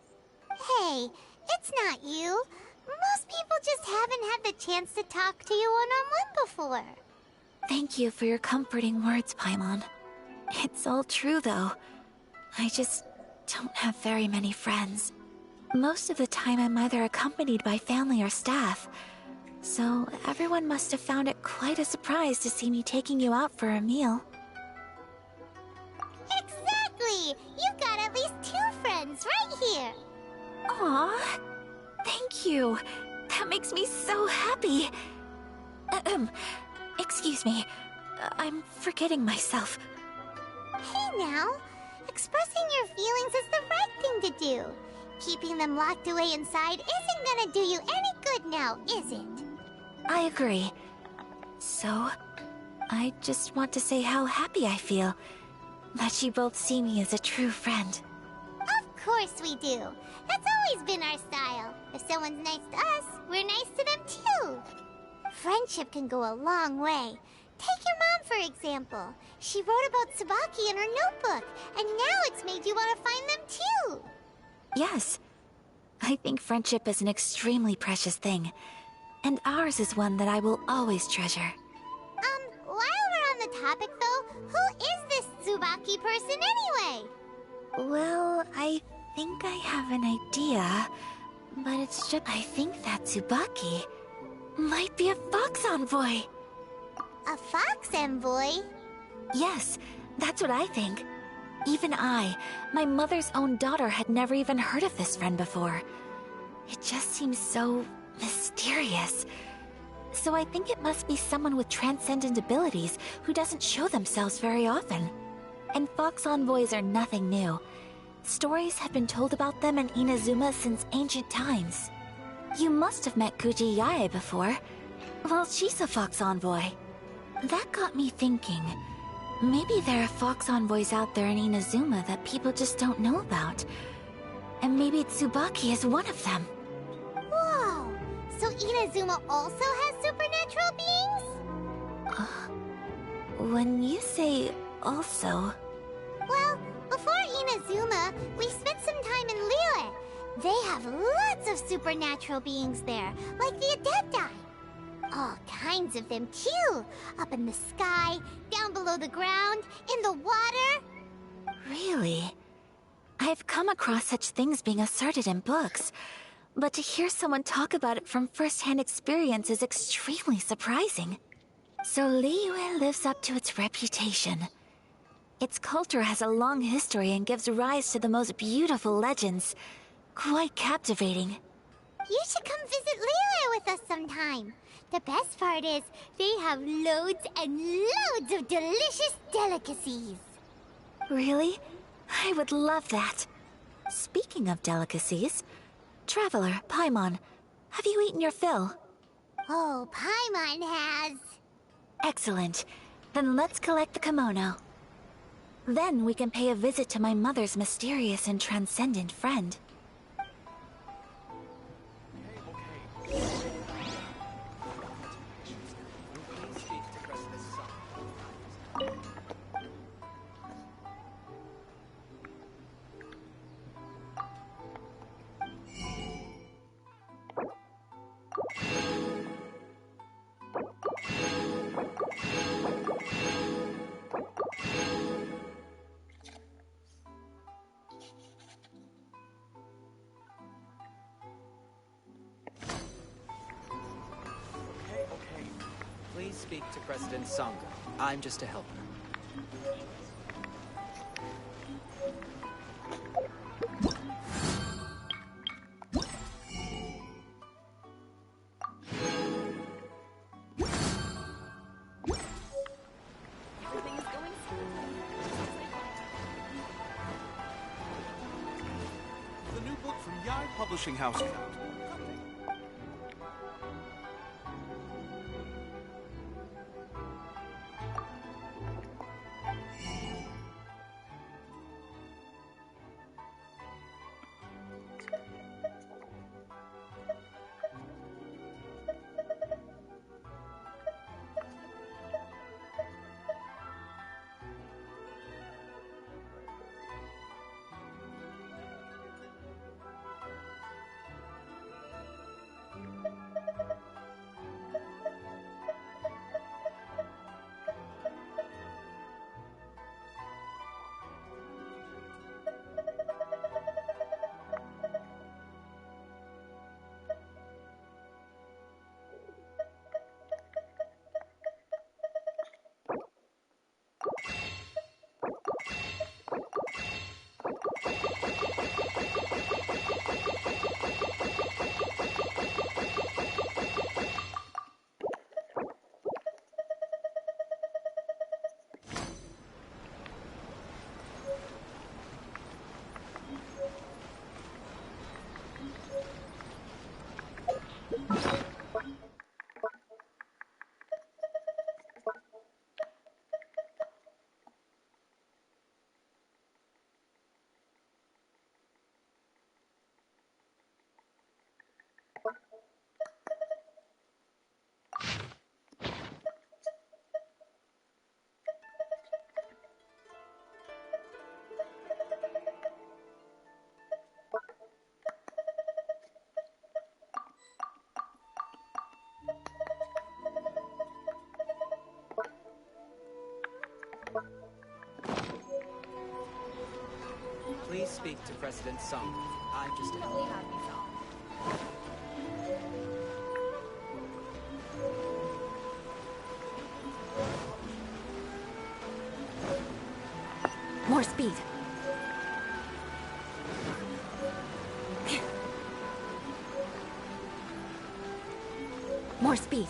Speaker 2: Hey, it's not you. Most people just haven't had the chance to talk to you one-on-one before.
Speaker 1: Thank you for your comforting words, Paimon. It's all true, though. I just don't have very many friends. Most of the time I'm either accompanied by family or staff. So everyone must have found it quite a surprise to see me taking you out for a meal.
Speaker 2: Exactly! You've got at least 2 friends right here!
Speaker 1: Aw, thank you. That makes me so happy. Excuse me. I'm forgetting myself.
Speaker 2: Hey now! Expressing your feelings is the right thing to do. Keeping them locked away inside isn't gonna do you any good now, is it?
Speaker 1: I agree. So, I just want to say how happy I feel that you both see me as a true friend.
Speaker 2: Of course we do. That's always been our style. If someone's nice to us, we're nice to them too. Friendship can go a long way. Take your mom, for example. She wrote about Tsubaki in her notebook, and now it's made you want to find them too.
Speaker 1: Yes. I think friendship is an extremely precious thing. And ours is one that I will always treasure.
Speaker 2: While we're on the topic though, who is this Tsubaki person anyway?
Speaker 1: Well, I think I have an idea. But it's just... I think that Tsubaki might be a fox envoy.
Speaker 2: A fox envoy?
Speaker 1: Yes, that's what I think. Even I, my mother's own daughter, had never even heard of this friend before. It just seems so mysterious. So I think it must be someone with transcendent abilities who doesn't show themselves very often. And fox envoys are nothing new. Stories have been told about them in Inazuma since ancient times. You must have met Kuji Yae before. Well, she's a fox envoy. That got me thinking. Maybe there are fox envoys out there in Inazuma that people just don't know about. And maybe Tsubaki is one of them.
Speaker 2: Whoa! So Inazuma also has supernatural beings?
Speaker 1: When you say also...
Speaker 2: Well, before Inazuma, we spent some time in Liyue. They have lots of supernatural beings there, like the Adepti. All kinds of them too. Up in the sky, down below the ground, in the water.
Speaker 1: Really? I've come across such things being asserted in books, but to hear someone talk about it from first-hand experience is extremely surprising. So Liyue lives up to its reputation. Its culture has a long history and gives rise to the most beautiful legends. Quite captivating.
Speaker 2: You should come visit Liyue with us sometime. The best part is, they have loads and loads of delicious delicacies.
Speaker 1: Really? I would love that. Speaking of delicacies, Traveler, Paimon, have you eaten your fill?
Speaker 2: Oh, Paimon has.
Speaker 1: Excellent. Then let's collect the kimono. Then we can pay a visit to my mother's mysterious and transcendent friend.
Speaker 10: Please speak to President Sangha. I'm just a helper.
Speaker 11: The new book from Yae Publishing House.
Speaker 10: Please speak to President Sung. I'm just a helper.
Speaker 7: More speed. More speed.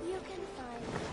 Speaker 2: You can find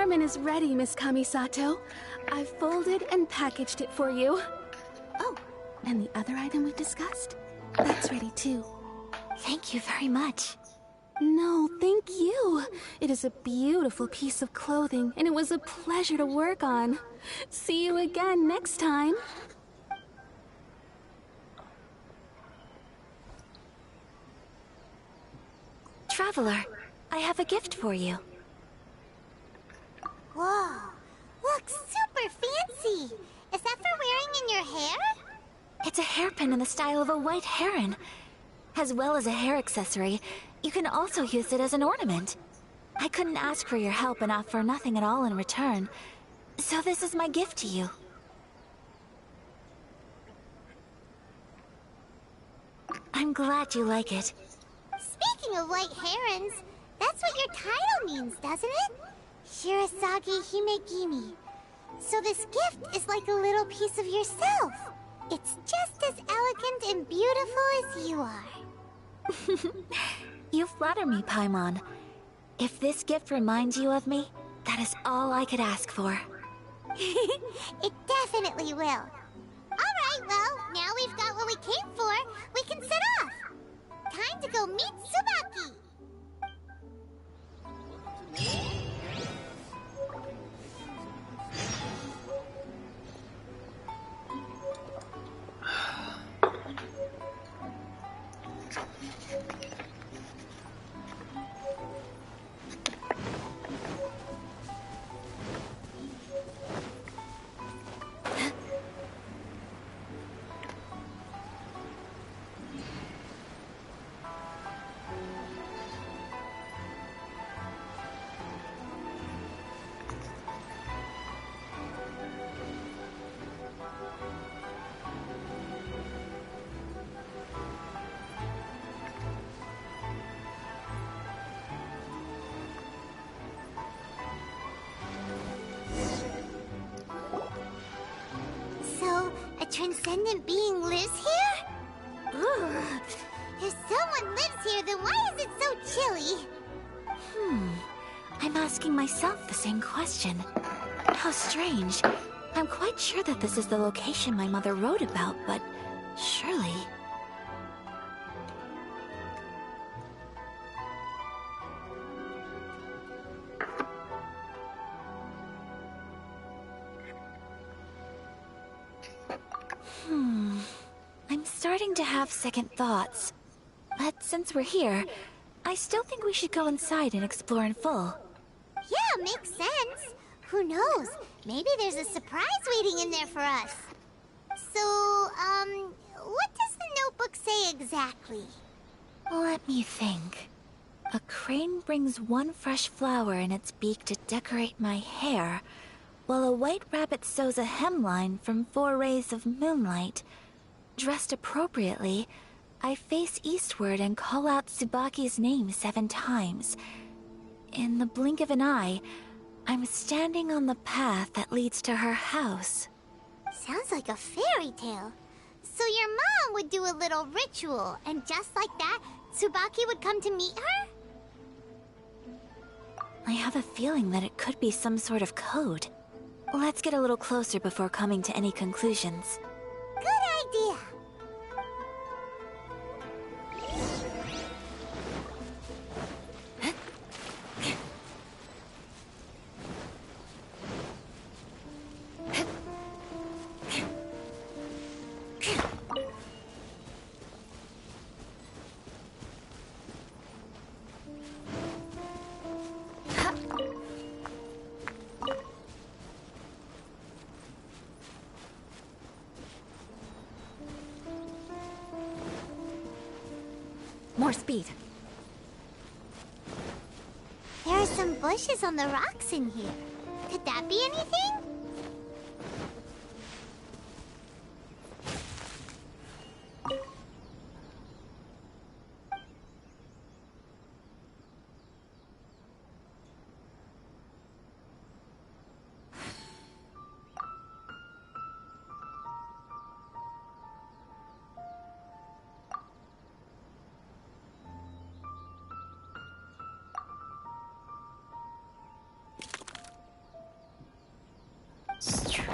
Speaker 3: ramen is ready, Miss Kamisato. I've folded and packaged it for you. Oh, and the other item we discussed? That's ready too.
Speaker 1: Thank you very much.
Speaker 3: No, thank you. It is a beautiful piece of clothing, and it was a pleasure to work on. See you again next time.
Speaker 1: Traveler, I have a gift for you.
Speaker 2: Whoa, looks super fancy. Is that for wearing in your hair?
Speaker 1: It's a hairpin in the style of a white heron. As well as a hair accessory, you can also use it as an ornament. I couldn't ask for your help and offer nothing at all in return, so this is my gift to you. I'm glad you like it.
Speaker 2: Speaking of white herons, that's what your title means, doesn't it? Shirasagi Himegimi. So this gift is like a little piece of yourself. It's just as elegant and beautiful as you are.
Speaker 1: You flatter me, Paimon. If this gift reminds you of me, that is all I could ask for.
Speaker 2: It definitely will. Alright, well, now we've got what we came for. We can set off. Time to go meet Tsubaki. Transcendent being lives here? Ugh. If someone lives here, then why is it so chilly?
Speaker 1: I'm asking myself the same question. How strange. I'm quite sure that this is the location my mother wrote about, but surely... I'm starting to have second thoughts. But since we're here, I still think we should go inside and explore in full.
Speaker 2: Yeah, makes sense. Who knows? Maybe there's a surprise waiting in there for us. So, what does the notebook say exactly?
Speaker 1: Let me think. A crane brings one fresh flower in its beak to decorate my hair, while a white rabbit sews a hemline from 4 rays of moonlight. Dressed appropriately, I face eastward and call out Tsubaki's name 7 times. In the blink of an eye, I'm standing on the path that leads to her house.
Speaker 2: Sounds like a fairy tale. So your mom would do a little ritual, and just like that, Tsubaki would come to meet her?
Speaker 1: I have a feeling that it could be some sort of code. Let's get a little closer before coming to any conclusions.
Speaker 2: Good idea.
Speaker 5: More speed.
Speaker 2: There are some bushes on the rocks in here. Could that be anything?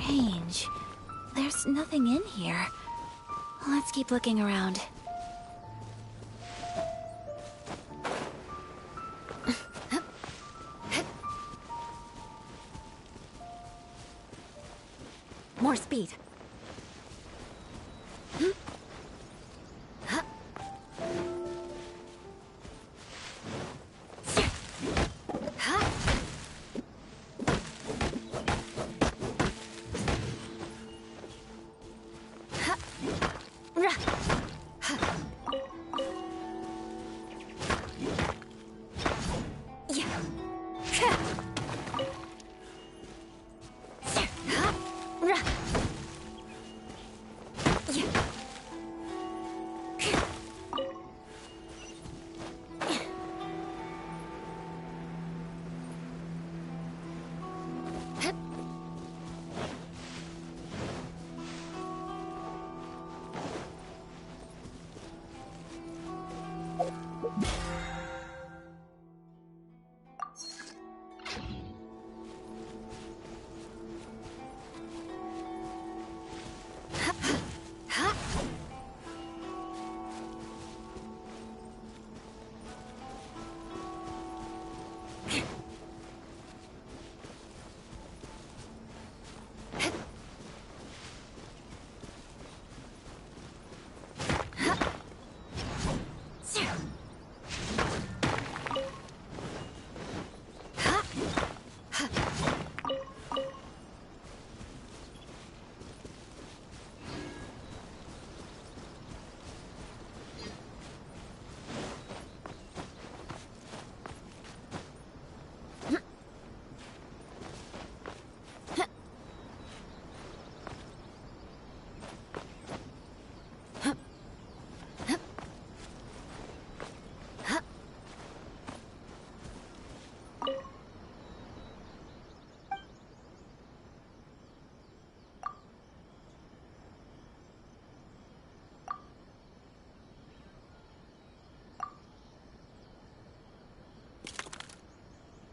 Speaker 1: Strange. There's nothing in here. Let's keep looking around.
Speaker 5: More speed.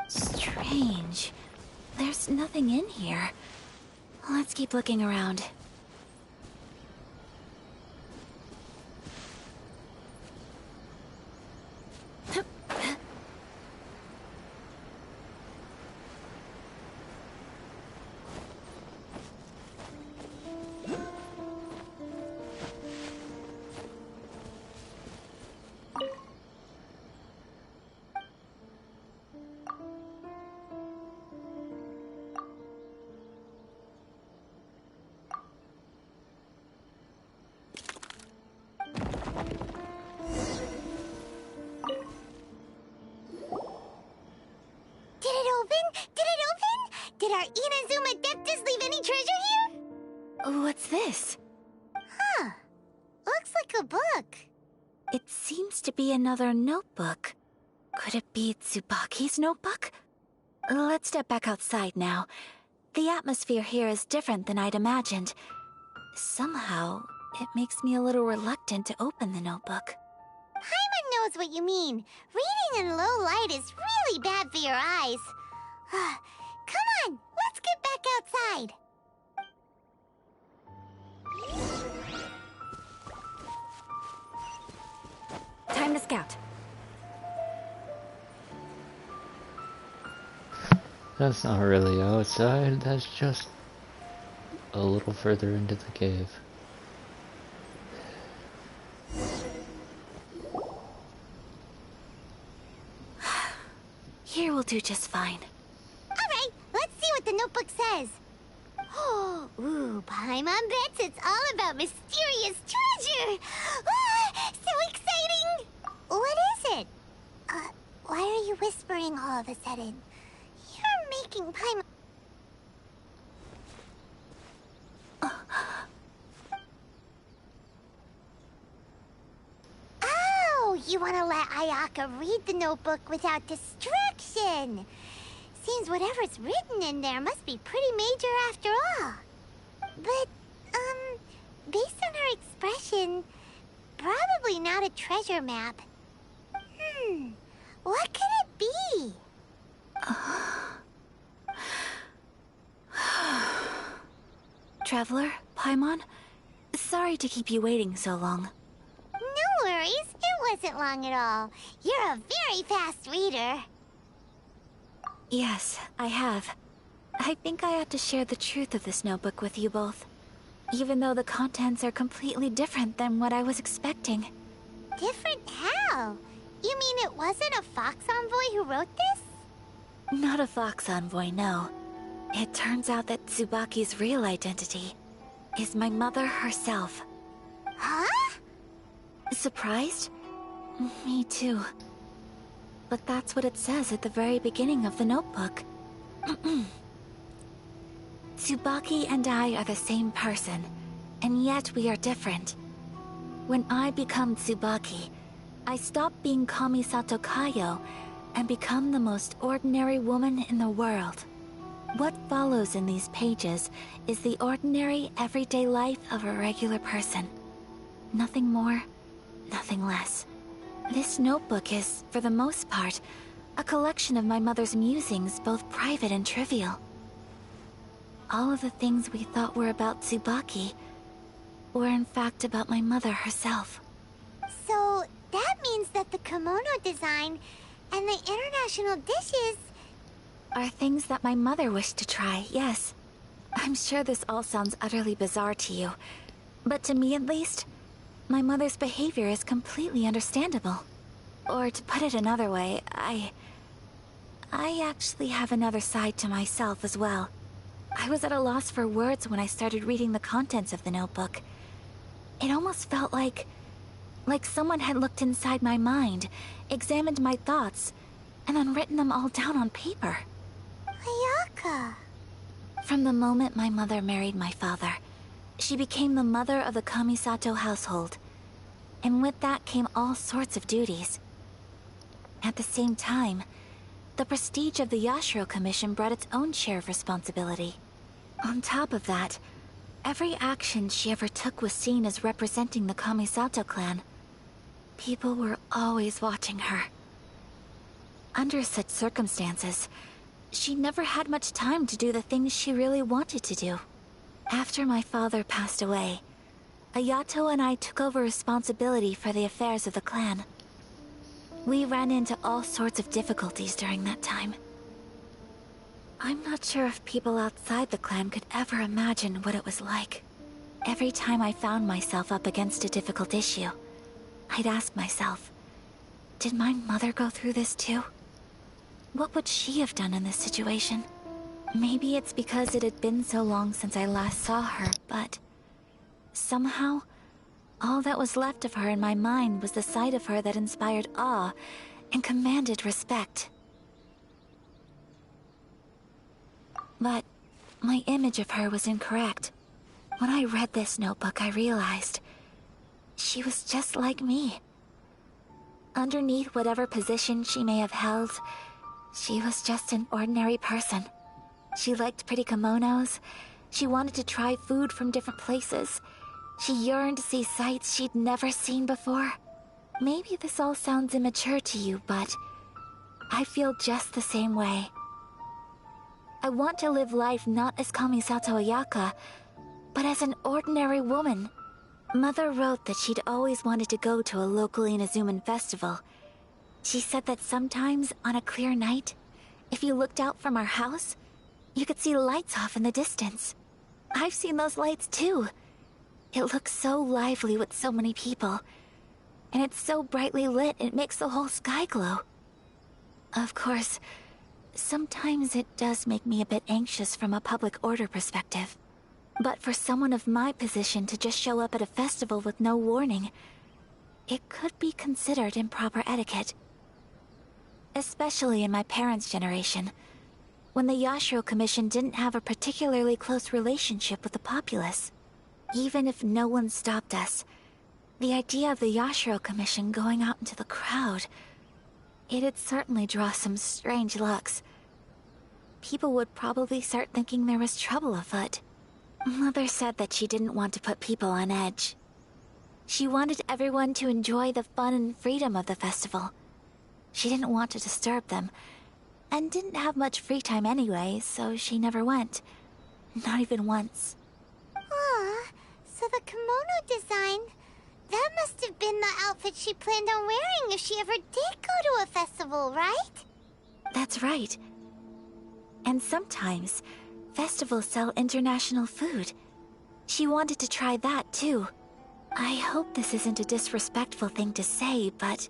Speaker 1: Strange. There's nothing in here. Let's keep looking around.
Speaker 2: Did our Inazuma Adeptus leave any treasure here?
Speaker 1: What's this?
Speaker 2: Huh. Looks like a book.
Speaker 1: It seems to be another notebook. Could it be Tsubaki's notebook? Let's step back outside now. The atmosphere here is different than I'd imagined. Somehow, it makes me a little reluctant to open the notebook.
Speaker 2: Paimon knows what you mean. Reading in low light is really bad for your eyes. Come on, let's get back outside.
Speaker 5: Time to scout.
Speaker 12: That's not really outside, that's just a little further into the cave.
Speaker 1: Here will do just fine.
Speaker 2: Alright, let's see what the notebook says. Ooh, Paimon bets it's all about mysterious treasure! So exciting! What is it? Why are you whispering all of a sudden? You're making Paimon... Oh, you want to let Ayaka read the notebook without distraction. Seems whatever's written in there must be pretty major after all. But, based on her expression, probably not a treasure map. What could it be?
Speaker 1: Traveler, Paimon. Sorry to keep you waiting so long.
Speaker 2: No worries, it wasn't long at all. You're a very fast reader.
Speaker 1: Yes, I have. I think I ought to share the truth of this notebook with you both. Even though the contents are completely different than what I was expecting.
Speaker 2: Different how? You mean it wasn't a Fox Envoy who wrote this?
Speaker 1: Not a Fox Envoy, no. It turns out that Tsubaki's real identity is my mother herself.
Speaker 2: Huh?
Speaker 1: Surprised? Me too. But that's what it says at the very beginning of the notebook. Tsubaki and I are the same person, and yet we are different. When I become Tsubaki, I stop being Kamisato Kayo and become the most ordinary woman in the world. What follows in these pages is the ordinary, everyday life of a regular person. Nothing more, nothing less. This notebook is, for the most part, a collection of my mother's musings, both private and trivial. All of the things we thought were about Tsubaki were in fact about my mother herself.
Speaker 2: So, that means that the kimono design and the international dishes
Speaker 1: are things that my mother wished to try, yes. I'm sure this all sounds utterly bizarre to you, but to me at least, my mother's behavior is completely understandable. Or to put it another way, I actually have another side to myself as well. I was at a loss for words when I started reading the contents of the notebook. It almost felt like someone had looked inside my mind, examined my thoughts, and then written them all down on paper.
Speaker 2: Ayaka.
Speaker 1: From the moment my mother married my father, she became the mother of the Kamisato household. And with that came all sorts of duties. At the same time, the prestige of the Yashiro Commission brought its own share of responsibility. On top of that, every action she ever took was seen as representing the Kamisato clan. People were always watching her. Under such circumstances, she never had much time to do the things she really wanted to do. After my father passed away, Ayato and I took over responsibility for the affairs of the clan. We ran into all sorts of difficulties during that time. I'm not sure if people outside the clan could ever imagine what it was like. Every time I found myself up against a difficult issue, I'd ask myself, did my mother go through this too? What would she have done in this situation? Maybe it's because it had been so long since I last saw her, but somehow, all that was left of her in my mind was the side of her that inspired awe and commanded respect. But my image of her was incorrect. When I read this notebook, I realized she was just like me. Underneath whatever position she may have held, she was just an ordinary person. She liked pretty kimonos. She wanted to try food from different places. She yearned to see sights she'd never seen before. Maybe this all sounds immature to you, but I feel just the same way. I want to live life not as Kamisato Ayaka, but as an ordinary woman. Mother wrote that she'd always wanted to go to a local Inazuman festival. She said that sometimes, on a clear night, if you looked out from our house, you could see lights off in the distance. I've seen those lights too. It looks so lively with so many people. And it's so brightly lit, it makes the whole sky glow. Of course, sometimes it does make me a bit anxious from a public order perspective. But for someone of my position to just show up at a festival with no warning, it could be considered improper etiquette. Especially in my parents' generation, when the Yashiro Commission didn't have a particularly close relationship with the populace. Even if no one stopped us, the idea of the Yashiro Commission going out into the crowd, it'd certainly draw some strange looks. People would probably start thinking there was trouble afoot. Mother said that she didn't want to put people on edge. She wanted everyone to enjoy the fun and freedom of the festival. She didn't want to disturb them, and didn't have much free time anyway, so she never went. Not even once.
Speaker 2: So the kimono design, that must have been the outfit she planned on wearing if she ever did go to a festival, right?
Speaker 1: That's right. And sometimes, festivals sell international food. She wanted to try that too. I hope this isn't a disrespectful thing to say, but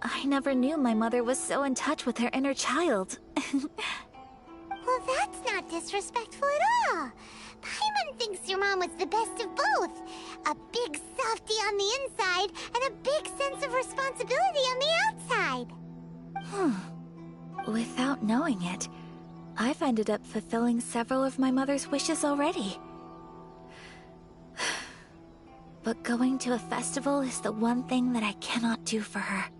Speaker 1: I never knew my mother was so in touch with her inner child.
Speaker 2: Well, that's not disrespectful at all. Paimon thinks your mom was the best of both. A big softie on the inside and a big sense of responsibility on the outside.
Speaker 1: Without knowing it, I've ended up fulfilling several of my mother's wishes already. But going to a festival is the one thing that I cannot do for her.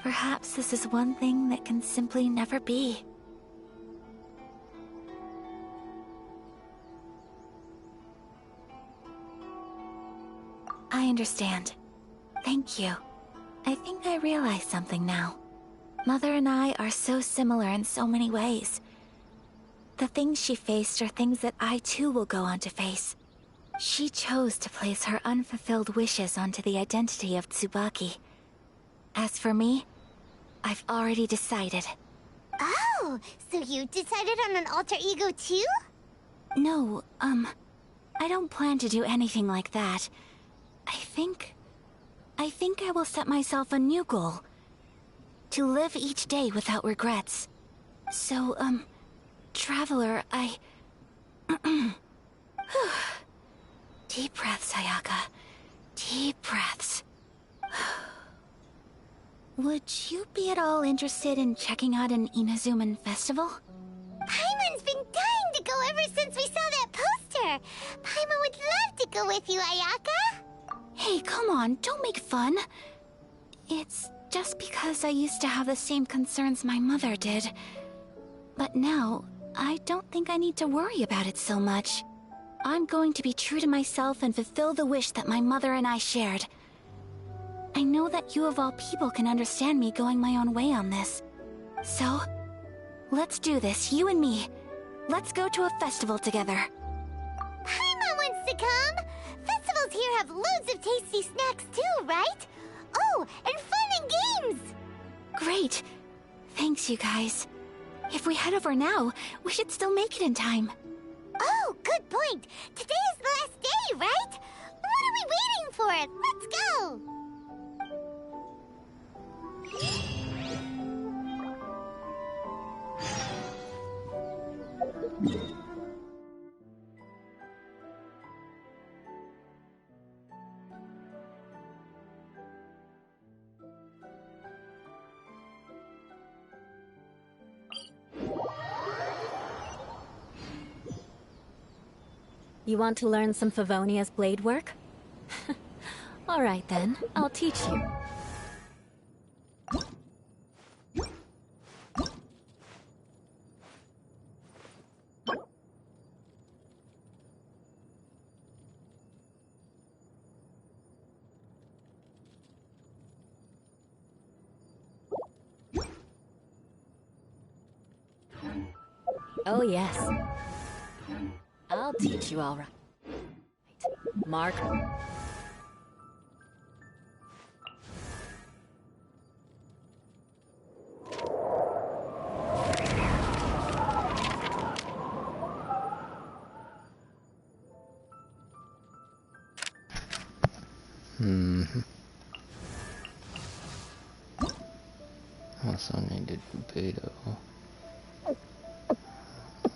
Speaker 1: Perhaps this is one thing that can simply never be. I understand. Thank you. I think I realize something now. Mother and I are so similar in so many ways. The things she faced are things that I too will go on to face. She chose to place her unfulfilled wishes onto the identity of Tsubaki. As for me, I've already decided.
Speaker 2: Oh, so you decided on an alter ego too?
Speaker 1: No, I don't plan to do anything like that. I think I will set myself a new goal. To live each day without regrets. So, Traveler, Deep breaths, Ayaka. Deep breaths. Would you be at all interested in checking out an Inazuman festival?
Speaker 2: Paimon's been dying to go ever since we saw that poster. Paimon would love to go with you, Ayaka.
Speaker 1: Hey, come on, don't make fun. It's just because I used to have the same concerns my mother did. But now, I don't think I need to worry about it so much. I'm going to be true to myself and fulfill the wish that my mother and I shared. I know that you of all people can understand me going my own way on this. So, let's do this, you and me. Let's go to a festival together.
Speaker 2: Paimon wants to come! Festivals here have loads of tasty snacks too, right? Oh, and fun and games!
Speaker 1: Great. Thanks, you guys. If we head over now, we should still make it in time.
Speaker 2: Oh, good point. Today is the last day, right? What are we waiting for? Let's go!
Speaker 7: You want to learn some Favonia's blade work? Alright then, I'll teach you. Oh yes. I'll teach you all right. Mark.
Speaker 12: Also needed beta.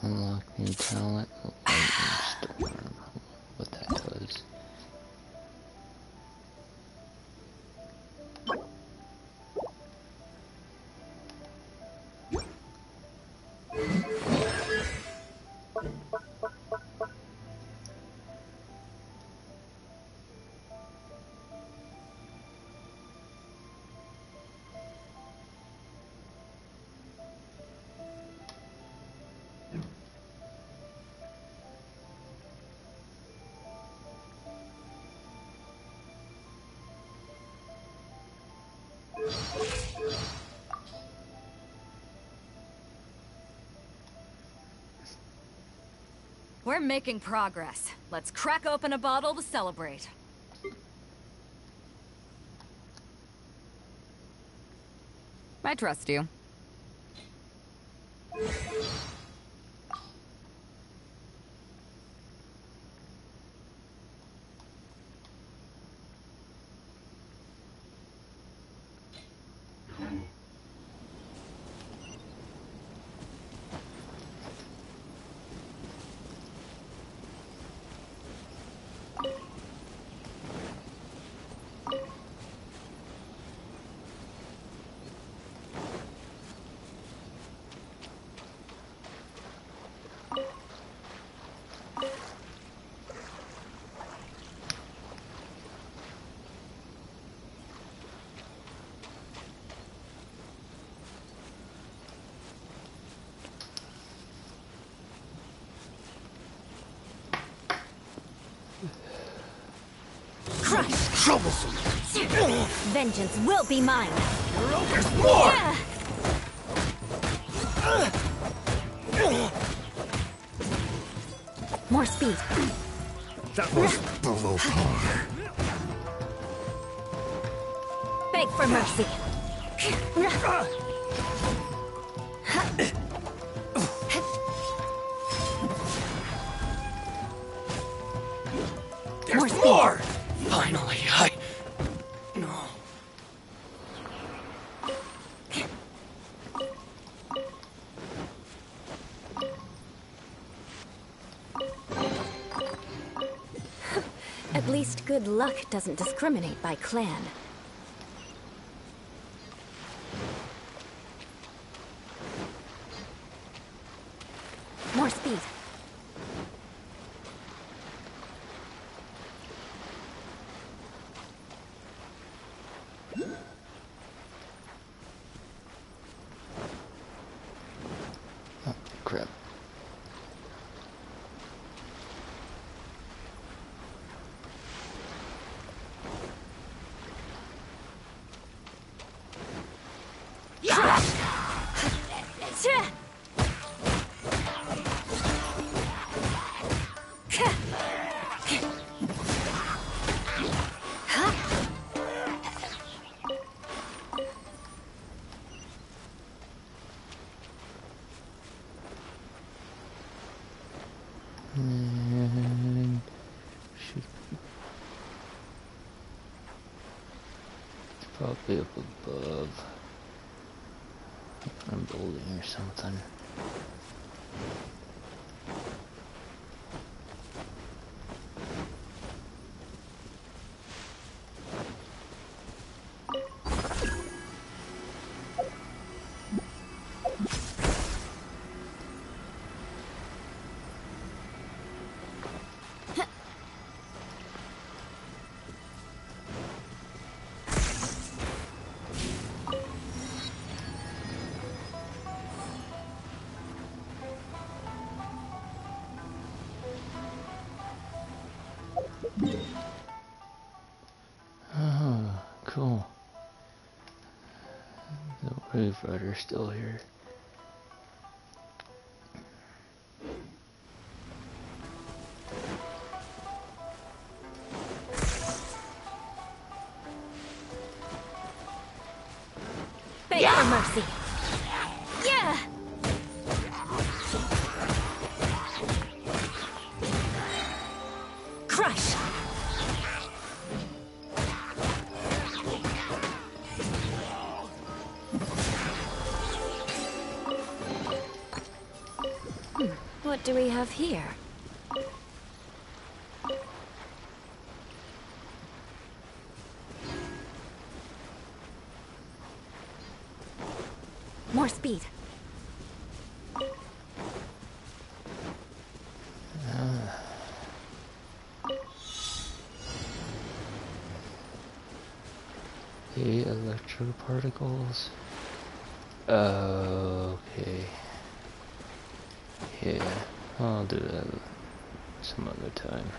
Speaker 12: Unlock new talent. Lightning storm. What that does.
Speaker 13: We're making progress. Let's crack open a bottle to celebrate. I trust you.
Speaker 8: Troublesome!
Speaker 7: Vengeance will be mine!
Speaker 8: There's more!
Speaker 7: More speed.
Speaker 8: That was below par.
Speaker 7: Beg for mercy.
Speaker 8: There's more!
Speaker 6: Finally, No.
Speaker 7: At least good luck doesn't discriminate by clan. More speed.
Speaker 12: Crap. And should it's probably up above a building or something. Oh, cool. The Wave Rider's still here.
Speaker 7: Beg for mercy. Yeah! Crush! What do we have here? More speed.
Speaker 12: The electro particles. Okay. Yeah, I'll do that some other time.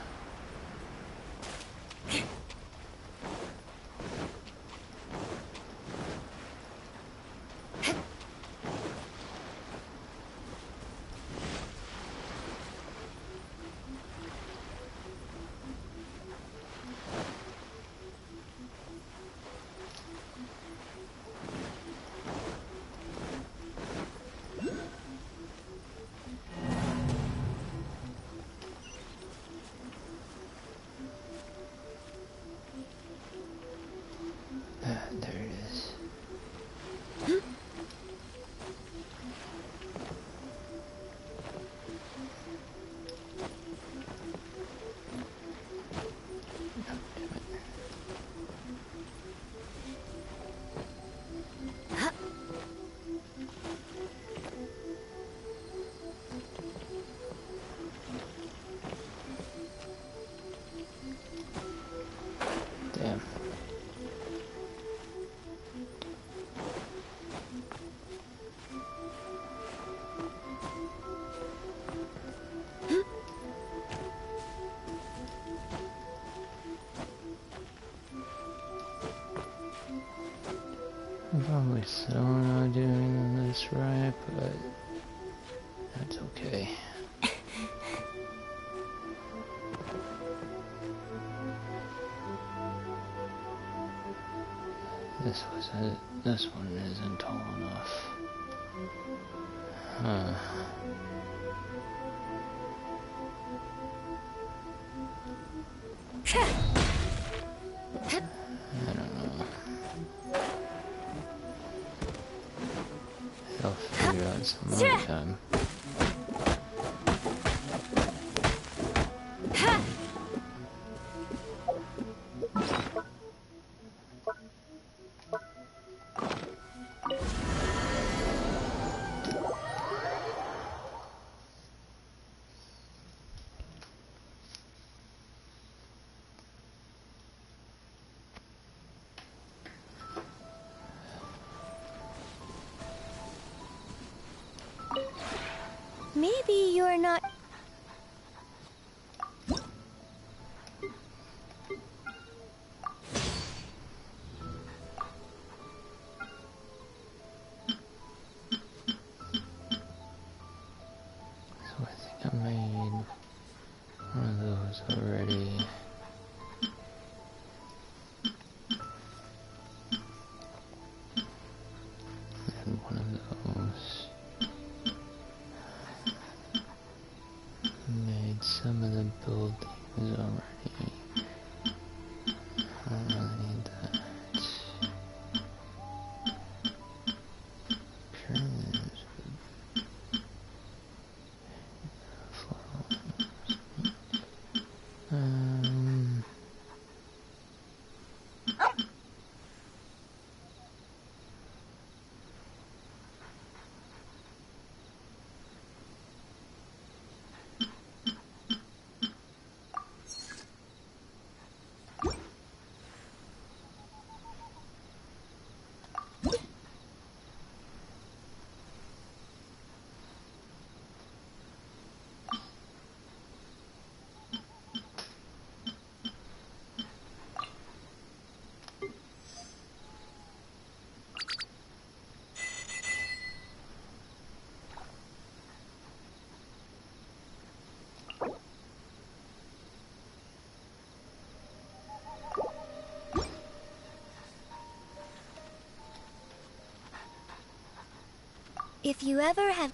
Speaker 12: Probably still not doing this right, but that's okay. This one isn't tall enough. Huh. I don't know. I'll figure it out some other time.
Speaker 5: Maybe you're not...
Speaker 12: So I think I made one of those already. And one of those. Made some of the buildings already. I don't really need that. Pyramids.
Speaker 5: If you ever have...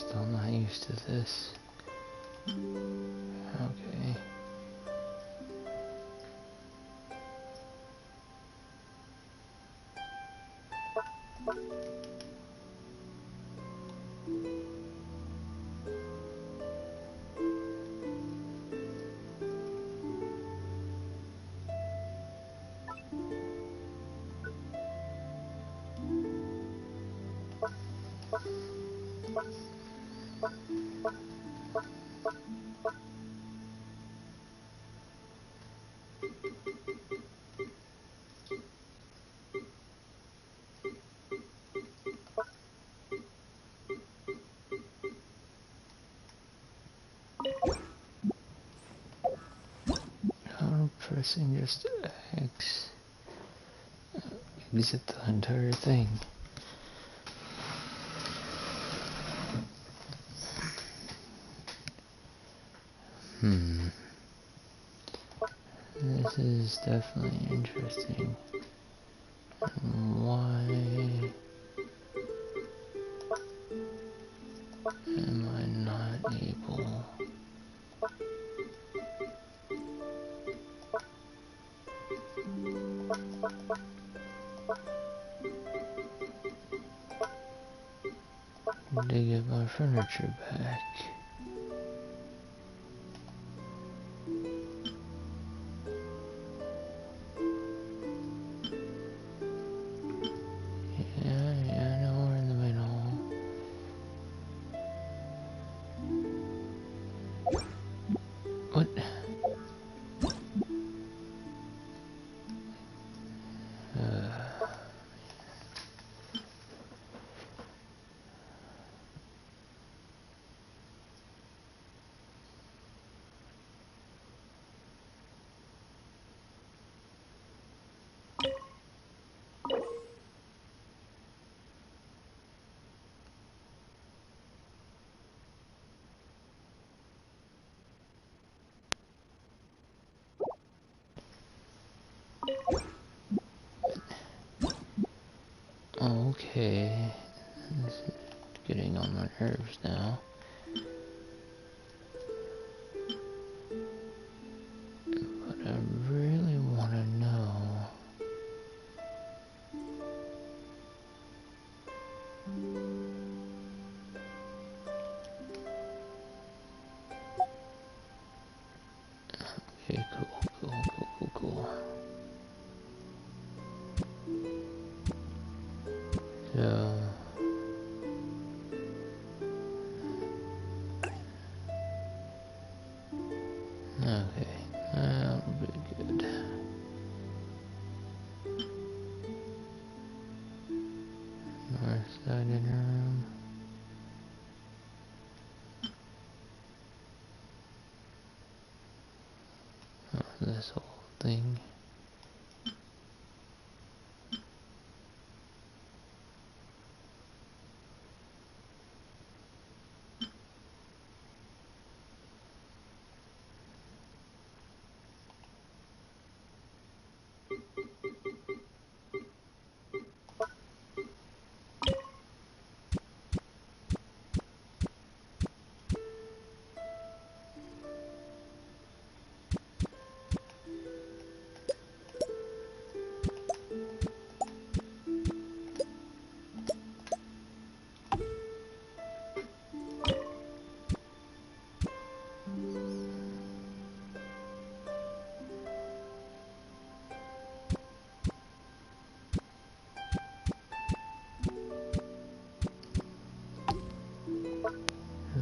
Speaker 12: Still not used to this. Okay. Pressing just X. Exit the entire thing. This is definitely interesting. Why am I not able? To get my furniture back. Yeah, no, we're in the middle. What? Okay, this is getting on my nerves now. But I really want to know. Okay, cool. So, okay, that'll be good. North side in your room. Oh, this whole thing.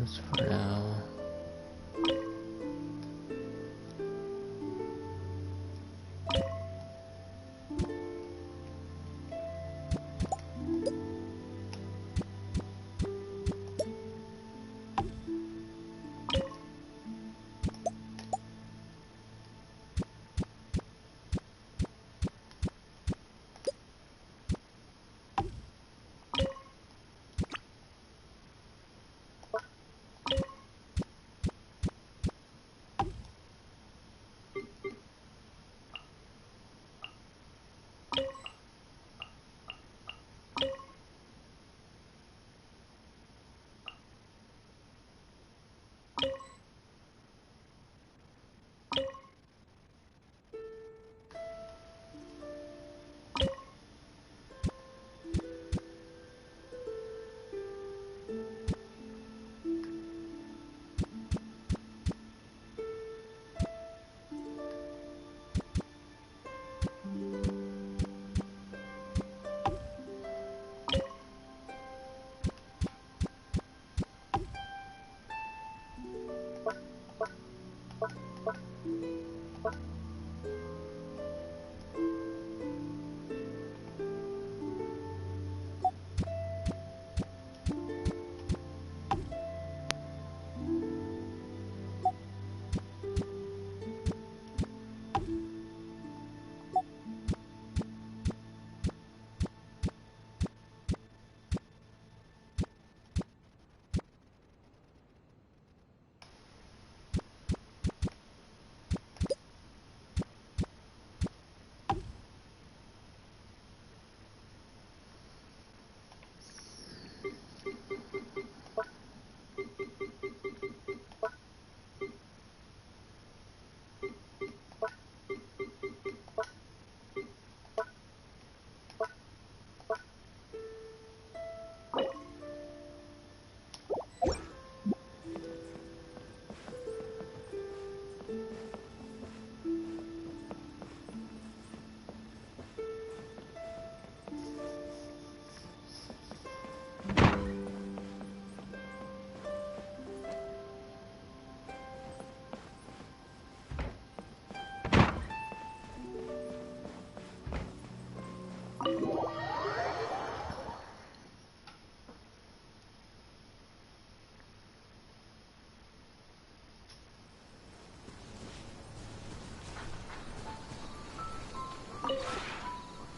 Speaker 12: Just for now.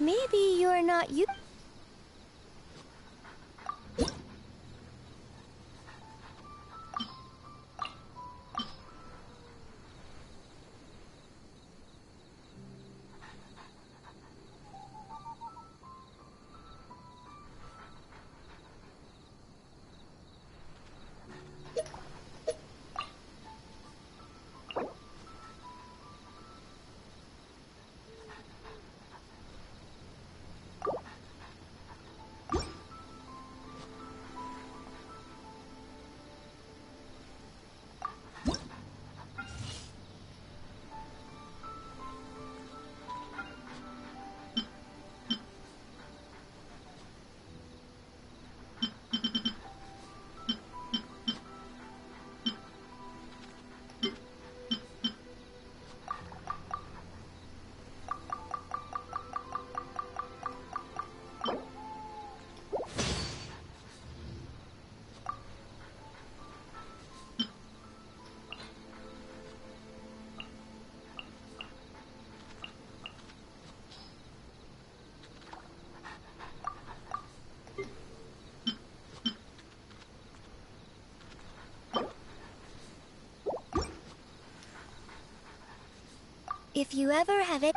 Speaker 5: Maybe you're not you. If you ever have it.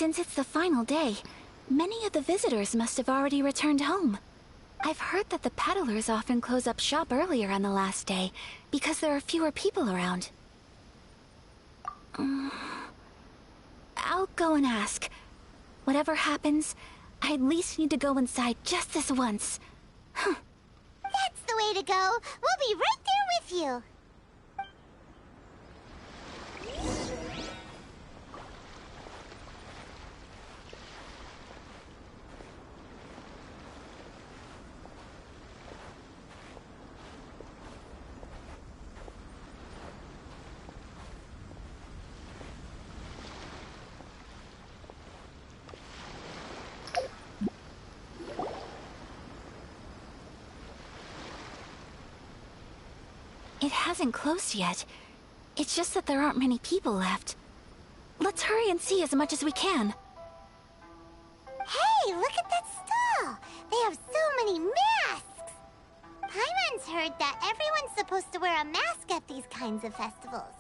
Speaker 1: Since it's the final day, many of the visitors must have already returned home. I've heard that the peddlers often close up shop earlier on the last day because there are fewer people around. I'll go and ask. Whatever happens, I at least need to go inside just this once.
Speaker 2: That's the way to go. We'll be right there with you.
Speaker 1: It hasn't closed yet. It's just that there aren't many people left. Let's hurry and see as much as we can.
Speaker 2: Hey, look at that stall! They have so many masks! Paimon's heard that everyone's supposed to wear a mask at these kinds of festivals.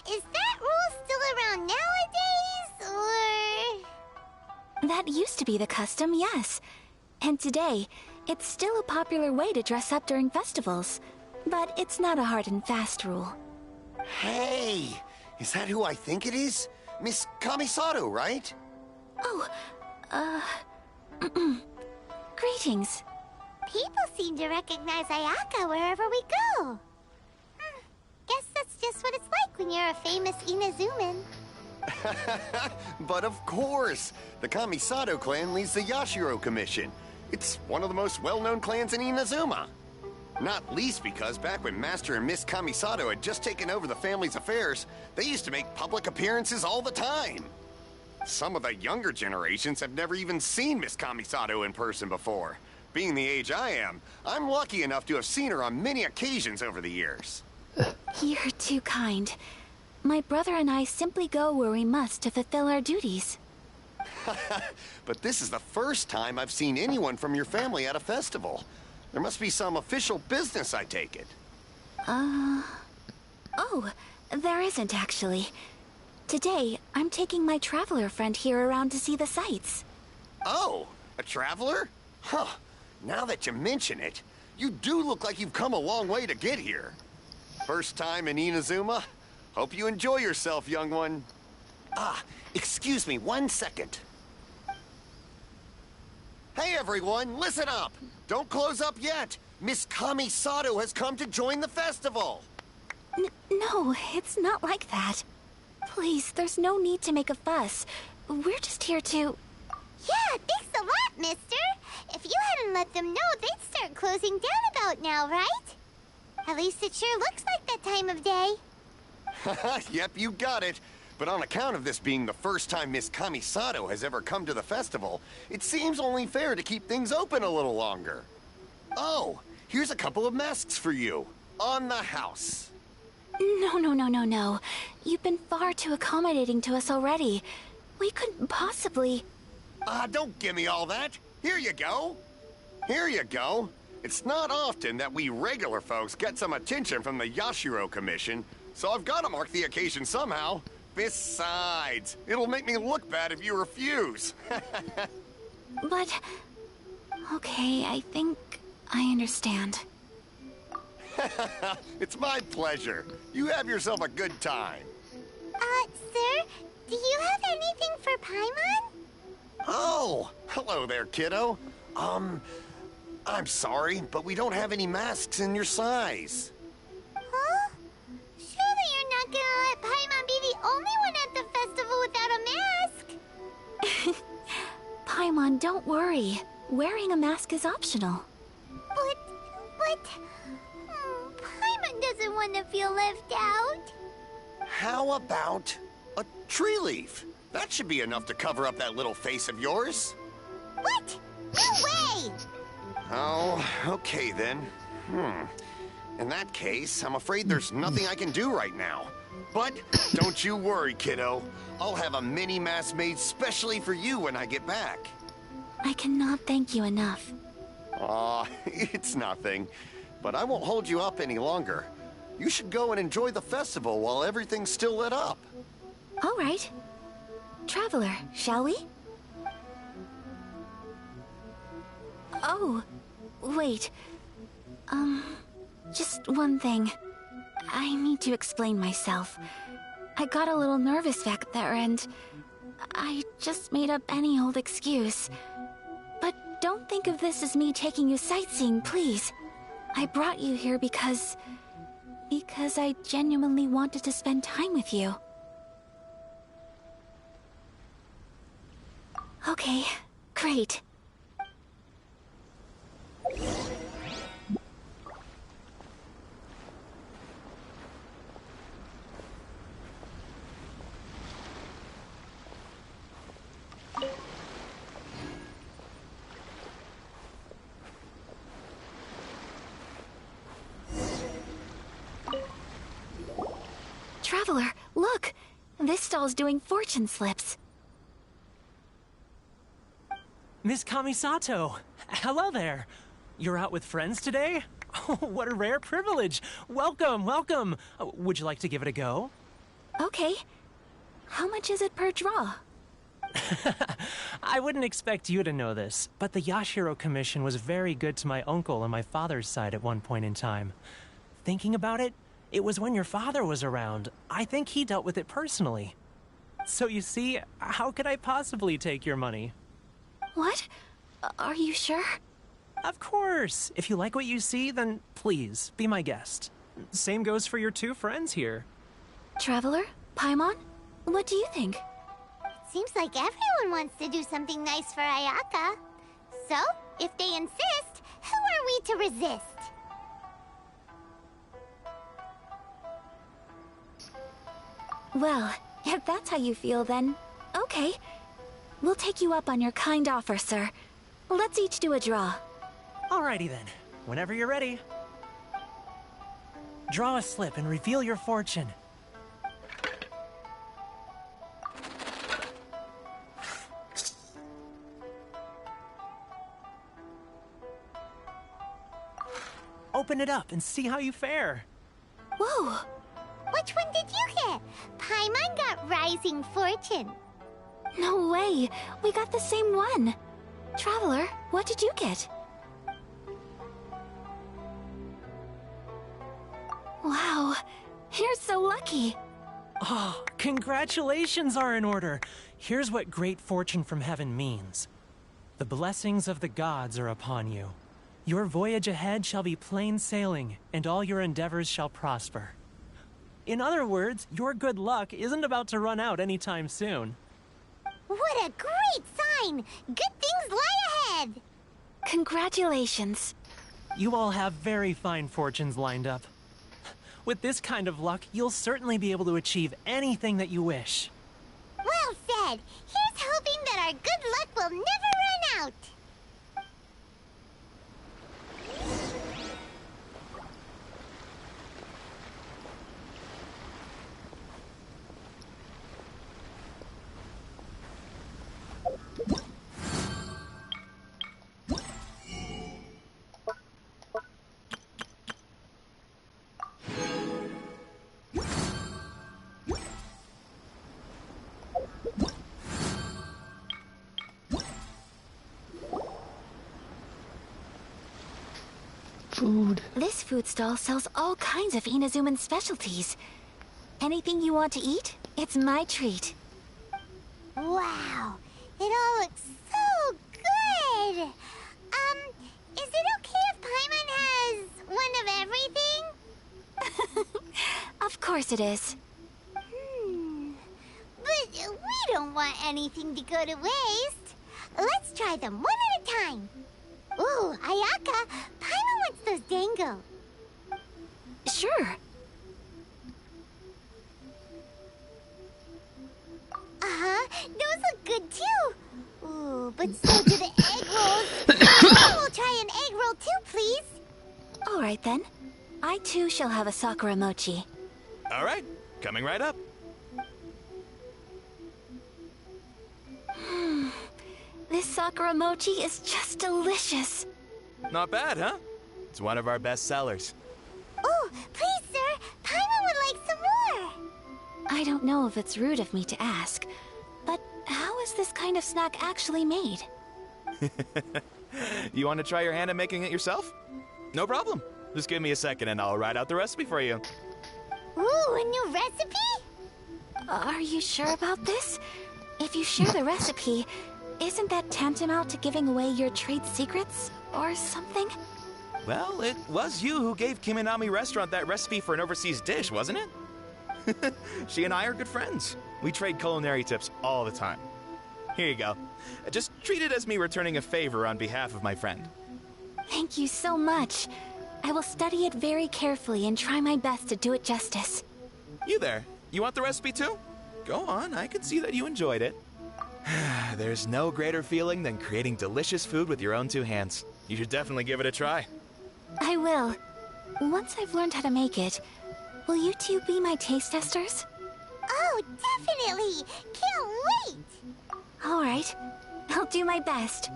Speaker 2: Is that rule still around nowadays, or...?
Speaker 1: That used to be the custom, yes. And today, it's still a popular way to dress up during festivals. But it's not a hard and fast rule.
Speaker 8: Hey! Is that who I think it is? Miss Kamisato, right?
Speaker 1: Oh, greetings.
Speaker 2: People seem to recognize Ayaka wherever we go. Guess that's just what it's like when you're a famous Inazuman.
Speaker 8: But of course! The Kamisato clan leads the Yashiro Commission. It's one of the most well-known clans in Inazuma. Not least because back when Master and Miss Kamisato had just taken over the family's affairs, they used to make public appearances all the time. Some of the younger generations have never even seen Miss Kamisato in person before. Being the age I am, I'm lucky enough to have seen her on many occasions over the years.
Speaker 1: You're too kind. My brother and I simply go where we must to fulfill our duties.
Speaker 8: But this is the first time I've seen anyone from your family at a festival. There must be some official business, I take it.
Speaker 1: Oh, there isn't actually. Today, I'm taking my traveler friend here around to see the sights.
Speaker 8: Oh, a traveler? Huh. Now that you mention it, you do look like you've come a long way to get here. First time in Inazuma? Hope you enjoy yourself, young one. Ah, excuse me 1 second. Hey everyone, listen up! Don't close up yet! Miss Kamisato has come to join the festival!
Speaker 1: No, it's not like that. Please, there's no need to make a fuss. We're just here to...
Speaker 2: Yeah, thanks a lot, mister! If you hadn't let them know, they'd start closing down about now, right? At least it sure looks like that time of day.
Speaker 8: Yep, you got it. But on account of this being the first time Miss Kamisato has ever come to the festival, it seems only fair to keep things open a little longer. Oh, here's a couple of masks for you. On the house.
Speaker 1: No. You've been far too accommodating to us already. We couldn't possibly...
Speaker 8: Don't give me all that. Here you go. Here you go. It's not often that we regular folks get some attention from the Yashiro Commission, so I've got to mark the occasion somehow. Besides, it'll make me look bad if you refuse.
Speaker 1: But... Okay, I think I understand.
Speaker 8: It's my pleasure. You have yourself a good time.
Speaker 2: Sir, do you have anything for Paimon?
Speaker 8: Oh, hello there, kiddo. I'm sorry, but we don't have any masks in your size.
Speaker 2: Huh? Surely you're not gonna let Paimon be the only one at the festival without a mask?
Speaker 1: Paimon, don't worry. Wearing a mask is optional.
Speaker 2: But... Paimon doesn't want to feel left out.
Speaker 8: How about a tree leaf? That should be enough to cover up that little face of yours.
Speaker 2: What? No way!
Speaker 8: Oh, okay then. In that case, I'm afraid there's nothing I can do right now. But don't you worry, kiddo. I'll have a mini mask made specially for you when I get back.
Speaker 1: I cannot thank you enough.
Speaker 8: Aw, it's nothing. But I won't hold you up any longer. You should go and enjoy the festival while everything's still lit up.
Speaker 1: All right. Traveler, shall we? Oh, wait. Just one thing. I need to explain myself. I got a little nervous back there and I just made up any old excuse. But don't think of this as me taking you sightseeing, please. I brought you here because I genuinely wanted to spend time with you. Okay, great. Traveler, look! This stall's doing fortune slips.
Speaker 14: Miss Kamisato! Hello there! You're out with friends today? Oh, what a rare privilege! Welcome, welcome! Would you like to give it a go?
Speaker 1: Okay. How much is it per draw?
Speaker 14: I wouldn't expect you to know this, but the Yashiro Commission was very good to my uncle on my father's side at one point in time. Thinking about it, it was when your father was around. I think he dealt with it personally. So you see, how could I possibly take your money?
Speaker 1: What? Are you sure?
Speaker 14: Of course! If you like what you see, then please, be my guest. Same goes for your two friends here.
Speaker 1: Traveler? Paimon? What do you think?
Speaker 2: Seems like everyone wants to do something nice for Ayaka. So, if they insist, who are we to resist?
Speaker 1: Well, if that's how you feel, then okay. We'll take you up on your kind offer, sir. Let's each do a draw.
Speaker 14: Alrighty then. Whenever you're ready. Draw a slip and reveal your fortune. Open it up and see how you fare.
Speaker 2: Whoa! Which one did you get? Paimon got Rising Fortune.
Speaker 1: No way! We got the same one! Traveler, what did you get? Wow, you're so lucky!
Speaker 14: Oh, congratulations are in order! Here's what great fortune from heaven means. The blessings of the gods are upon you. Your voyage ahead shall be plain sailing, and all your endeavors shall prosper. In other words, your good luck isn't about to run out anytime soon.
Speaker 2: What a great sign! Good things lie ahead!
Speaker 1: Congratulations.
Speaker 14: You all have very fine fortunes lined up. With this kind of luck, you'll certainly be able to achieve anything that you wish.
Speaker 2: Well said! Here's hoping that our good luck will never run out!
Speaker 12: Food.
Speaker 1: This food stall sells all kinds of Inazuman specialties. Anything you want to eat, it's my treat.
Speaker 2: Wow! It all looks so good! Is it okay if Paimon has one of everything?
Speaker 1: Of course it is.
Speaker 2: But we don't want anything to go to waste. Let's try them one at a time. Ooh, Ayaka, Paimon wants those dango.
Speaker 1: Sure.
Speaker 2: Uh-huh, those look good too. Ooh, but so do the egg rolls. We'll try an egg roll too, please.
Speaker 1: All right then. I too shall have a Sakura mochi.
Speaker 15: All right, coming right up.
Speaker 1: This Sakura mochi is just delicious.
Speaker 15: Not bad, huh? It's one of our best sellers.
Speaker 2: Ooh, please, sir. Paimon would like some more.
Speaker 1: I don't know if it's rude of me to ask, but is this kind of snack actually made?
Speaker 15: You want to try your hand at making it yourself? No problem. Just give me a second and I'll write out the recipe for you.
Speaker 2: Ooh, a new recipe?
Speaker 1: Are you sure about this? If you share the recipe, isn't that tantamount to giving away your trade secrets or something?
Speaker 15: Well, it was you who gave Kiminami Restaurant that recipe for an overseas dish, wasn't it? She and I are good friends. We trade culinary tips all the time. Here you go. Just treat it as me returning a favor on behalf of my friend.
Speaker 1: Thank you so much. I will study it very carefully and try my best to do it justice.
Speaker 15: You there. You want the recipe too? Go on, I can see that you enjoyed it. There's no greater feeling than creating delicious food with your own two hands. You should definitely give it a try.
Speaker 1: I will. Once I've learned how to make it, will you two be my taste testers?
Speaker 2: Oh, definitely! Can't wait!
Speaker 1: Alright, I'll do my best.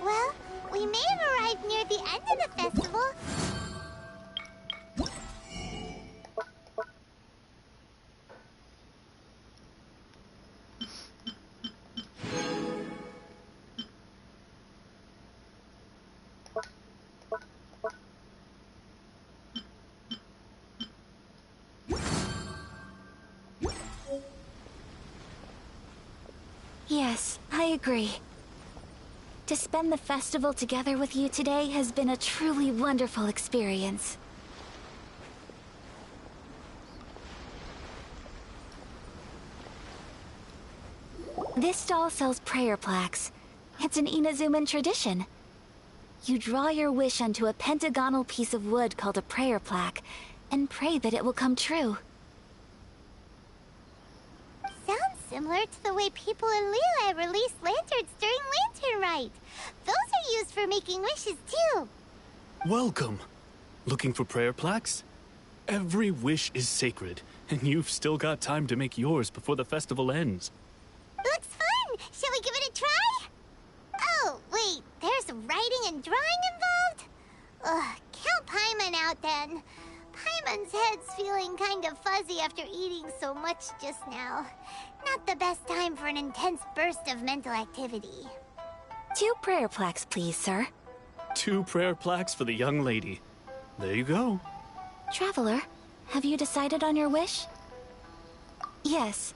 Speaker 2: Well, we may have arrived near the end of the festival.
Speaker 1: Yes, I agree. To spend the festival together with you today has been a truly wonderful experience. This stall sells prayer plaques. It's an Inazuman tradition. You draw your wish onto a pentagonal piece of wood called a prayer plaque, and pray that it will come true.
Speaker 2: Sounds similar to the way people in Liyue release lanterns during Lantern Rite. Those are used for making wishes too.
Speaker 16: Welcome. Looking for prayer plaques? Every wish is sacred, and you've still got time to make yours before the festival ends.
Speaker 2: Looks fun! Shall we give it a try? Oh, wait, there's writing and drawing involved? Ugh, count Paimon out then. Paimon's head's feeling kind of fuzzy after eating so much just now. Not the best time for an intense burst of mental activity.
Speaker 1: 2 prayer plaques, please, sir.
Speaker 16: 2 prayer plaques for the young lady. There you go.
Speaker 1: Traveler, have you decided on your wish? Yes.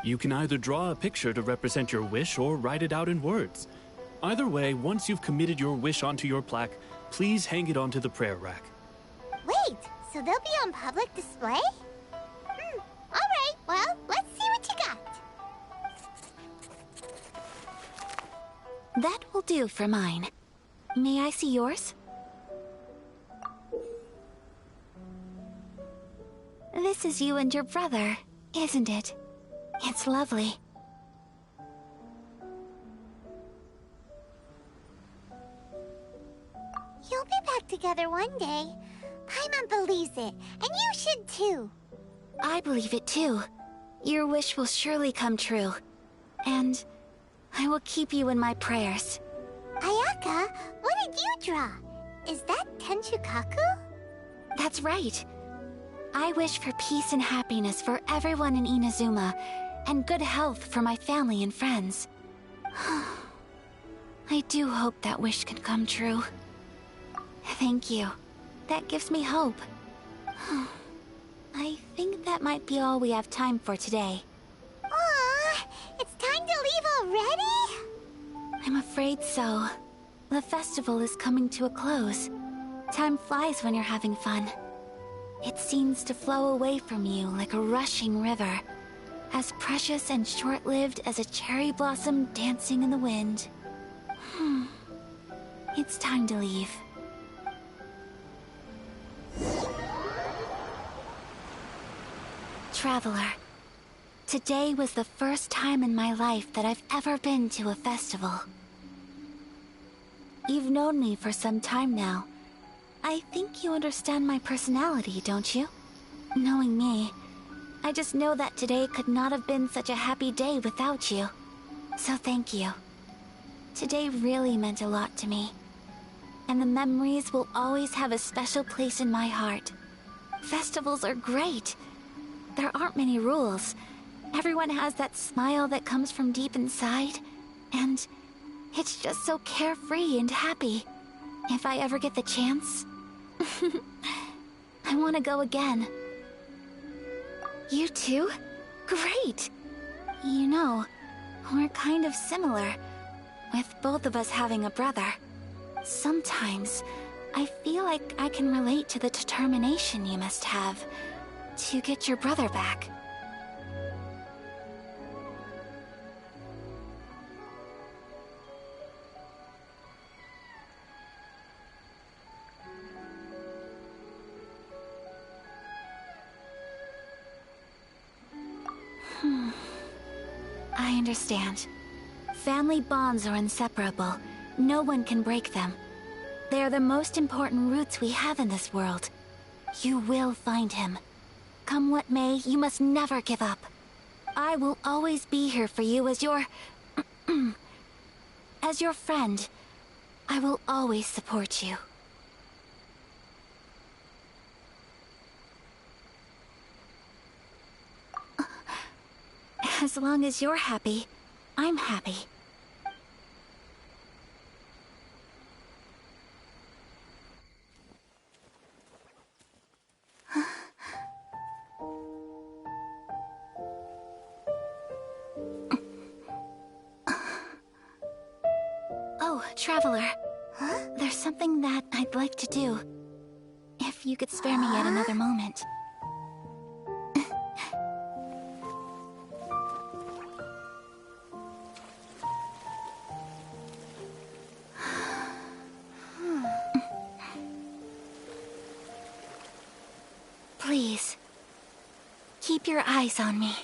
Speaker 16: You can either draw a picture to represent your wish or write it out in words. Either way, once you've committed your wish onto your plaque, please hang it onto the prayer rack.
Speaker 2: Wait, so they'll be on public display? Alright, well, let's see what you got.
Speaker 1: That will do for mine. May I see yours? This is you and your brother, isn't it? It's lovely.
Speaker 2: You'll be back together one day. Paimon believes it, and you should too.
Speaker 1: I believe it too. Your wish will surely come true. And I will keep you in my prayers.
Speaker 2: Ayaka, what did you draw? Is that Tenchukaku?
Speaker 1: That's right. I wish for peace and happiness for everyone in Inazuma, and good health for my family and friends. I do hope that wish can come true. Thank you. That gives me hope. I think that might be all we have time for today.
Speaker 2: Aw, it's time to leave already?
Speaker 1: I'm afraid so. The festival is coming to a close. Time flies when you're having fun. It seems to flow away from you like a rushing river, as precious and short-lived as a cherry blossom dancing in the wind. It's time to leave. Traveler, today was the first time in my life that I've ever been to a festival. You've known me for some time now. I think you understand my personality, don't you? Knowing me, I just know that today could not have been such a happy day without you. So thank you. Today really meant a lot to me. And the memories will always have a special place in my heart. Festivals are great. There aren't many rules, Everyone has that smile that comes from deep inside, and it's just so carefree and happy. If I ever get the chance, I want to go again. You too? Great! You know, we're kind of similar, with both of us having a brother. Sometimes, I feel like I can relate to the determination you must have to get your brother back. I understand. Family bonds are inseparable. No one can break them. They are the most important roots we have in this world. You will find him. Come what may, you must never give up. I will always be here for you as your... as your friend. I will always support you. As long as you're happy, I'm happy. Oh, Traveler. Huh? There's something that I'd like to do. If you could spare me yet another moment. Please, keep your eyes on me.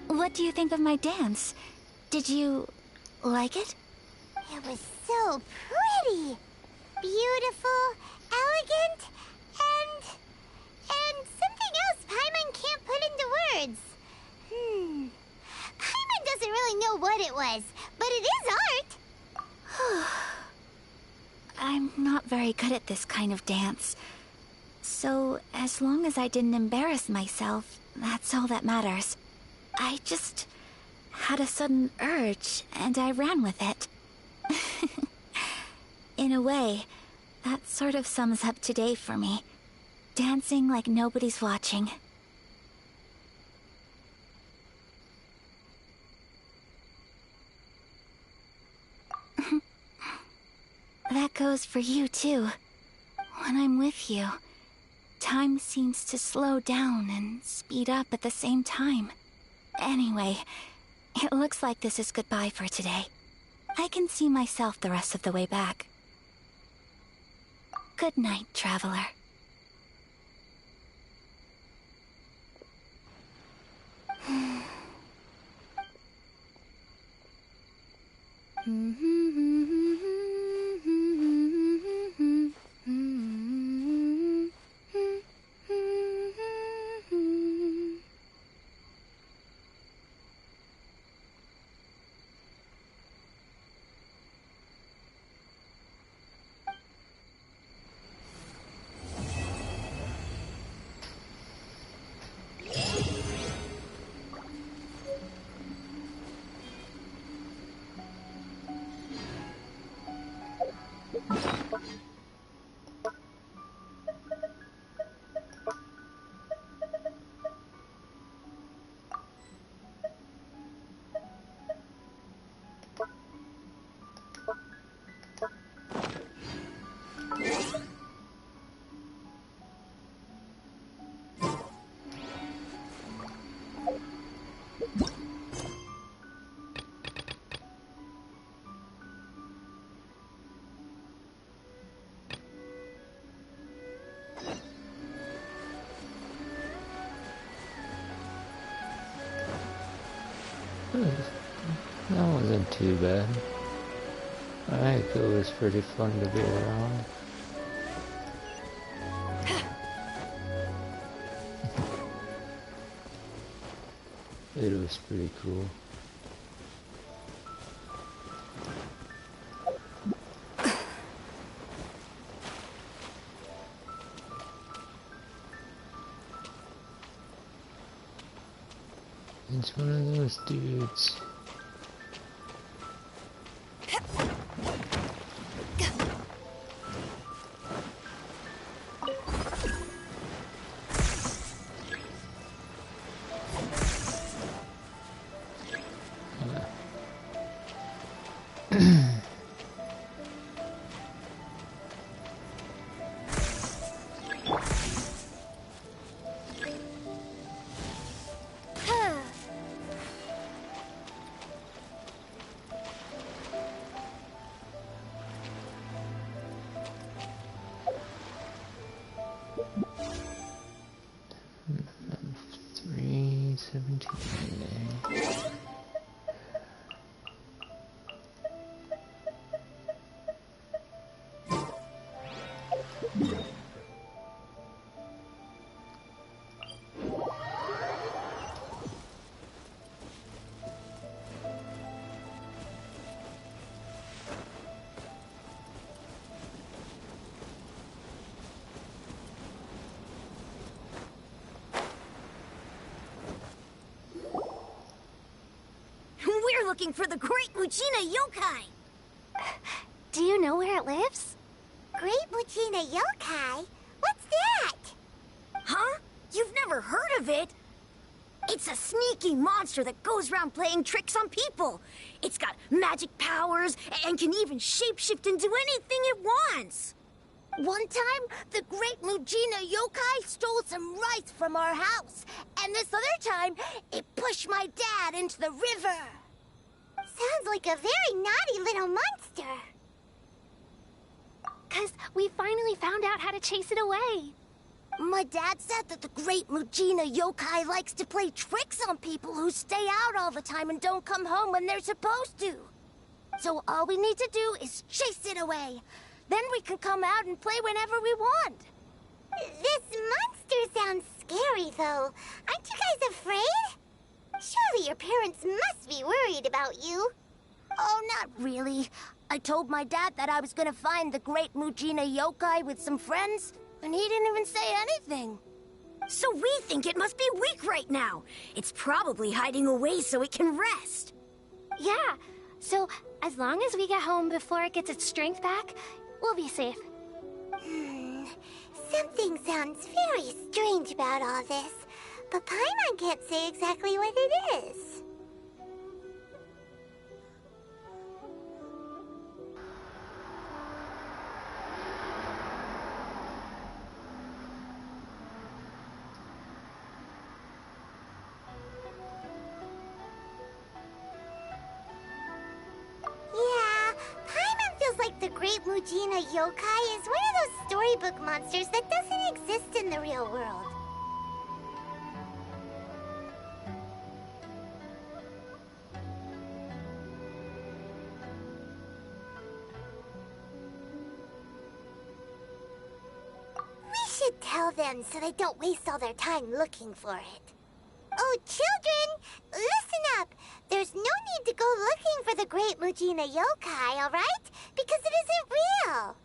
Speaker 1: What do you think of my dance? Did you like it?
Speaker 2: It was so pretty! Beautiful, elegant, and something else Paimon can't put into words. Paimon doesn't really know what it was, but it is art!
Speaker 1: I'm not very good at this kind of dance. So, as long as I didn't embarrass myself, that's all that matters. I just had a sudden urge, and I ran with it. In a way, that sort of sums up today for me. Dancing like nobody's watching. That goes for you, too. When I'm with you, time seems to slow down and speed up at the same time. Anyway, it looks like this is goodbye for today. I can see myself the rest of the way back. Good night, Traveler.
Speaker 12: That wasn't too bad. It was pretty fun to be around. It was pretty cool. It's one of those dudes.
Speaker 5: We're looking for the Great Muchina Yokai!
Speaker 2: Do you know where it lives? Great Muchina Yokai? What's that?
Speaker 5: Huh? You've never heard of it? It's a sneaky monster that goes around playing tricks on people. It's got magic powers and can even shapeshift into anything it wants. One time, the Great Muchina Yokai stole some rice from our house. And this other time, it pushed my dad into the river.
Speaker 2: Sounds like a very naughty little monster.
Speaker 3: 'Cause we finally found out how to chase it away.
Speaker 5: My dad said that the Great Muchina Yokai likes to play tricks on people who stay out all the time and don't come home when they're supposed to. So all we need to do is chase it away. Then we can come out and play whenever we want.
Speaker 2: This monster sounds scary, though. Aren't you guys afraid? Surely your parents must be worried about you.
Speaker 5: Oh, not really. I told my dad that I was gonna find the Great Muchina Yokai with some friends, and he didn't even say anything. So we think it must be weak right now. It's probably hiding away so it can rest.
Speaker 3: Yeah, so as long as we get home before it gets its strength back, we'll be safe.
Speaker 2: Something sounds very strange about all this, but Paimon can't say exactly what it is. The Great Muchina Yokai is one of those storybook monsters that doesn't exist in the real world. We should tell them so they don't waste all their time looking for it. Oh, children, listen up. There's no need to go looking for the Great Muchina Yokai, all right? Because it isn't real.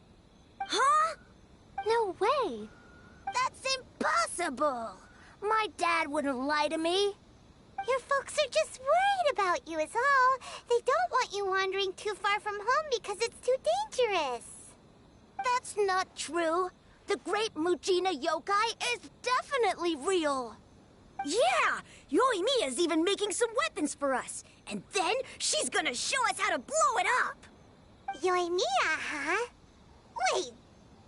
Speaker 5: Huh?
Speaker 3: No way.
Speaker 5: That's impossible. My dad wouldn't lie to me.
Speaker 2: Your folks are just worried about you is all. They don't want you wandering too far from home because it's too dangerous.
Speaker 17: That's not true. The Great Mujina Yokai is definitely real. Yeah! Yoimiya's even making some weapons for us. And then she's gonna show us how to blow it up!
Speaker 2: Yoimiya, huh? Wait,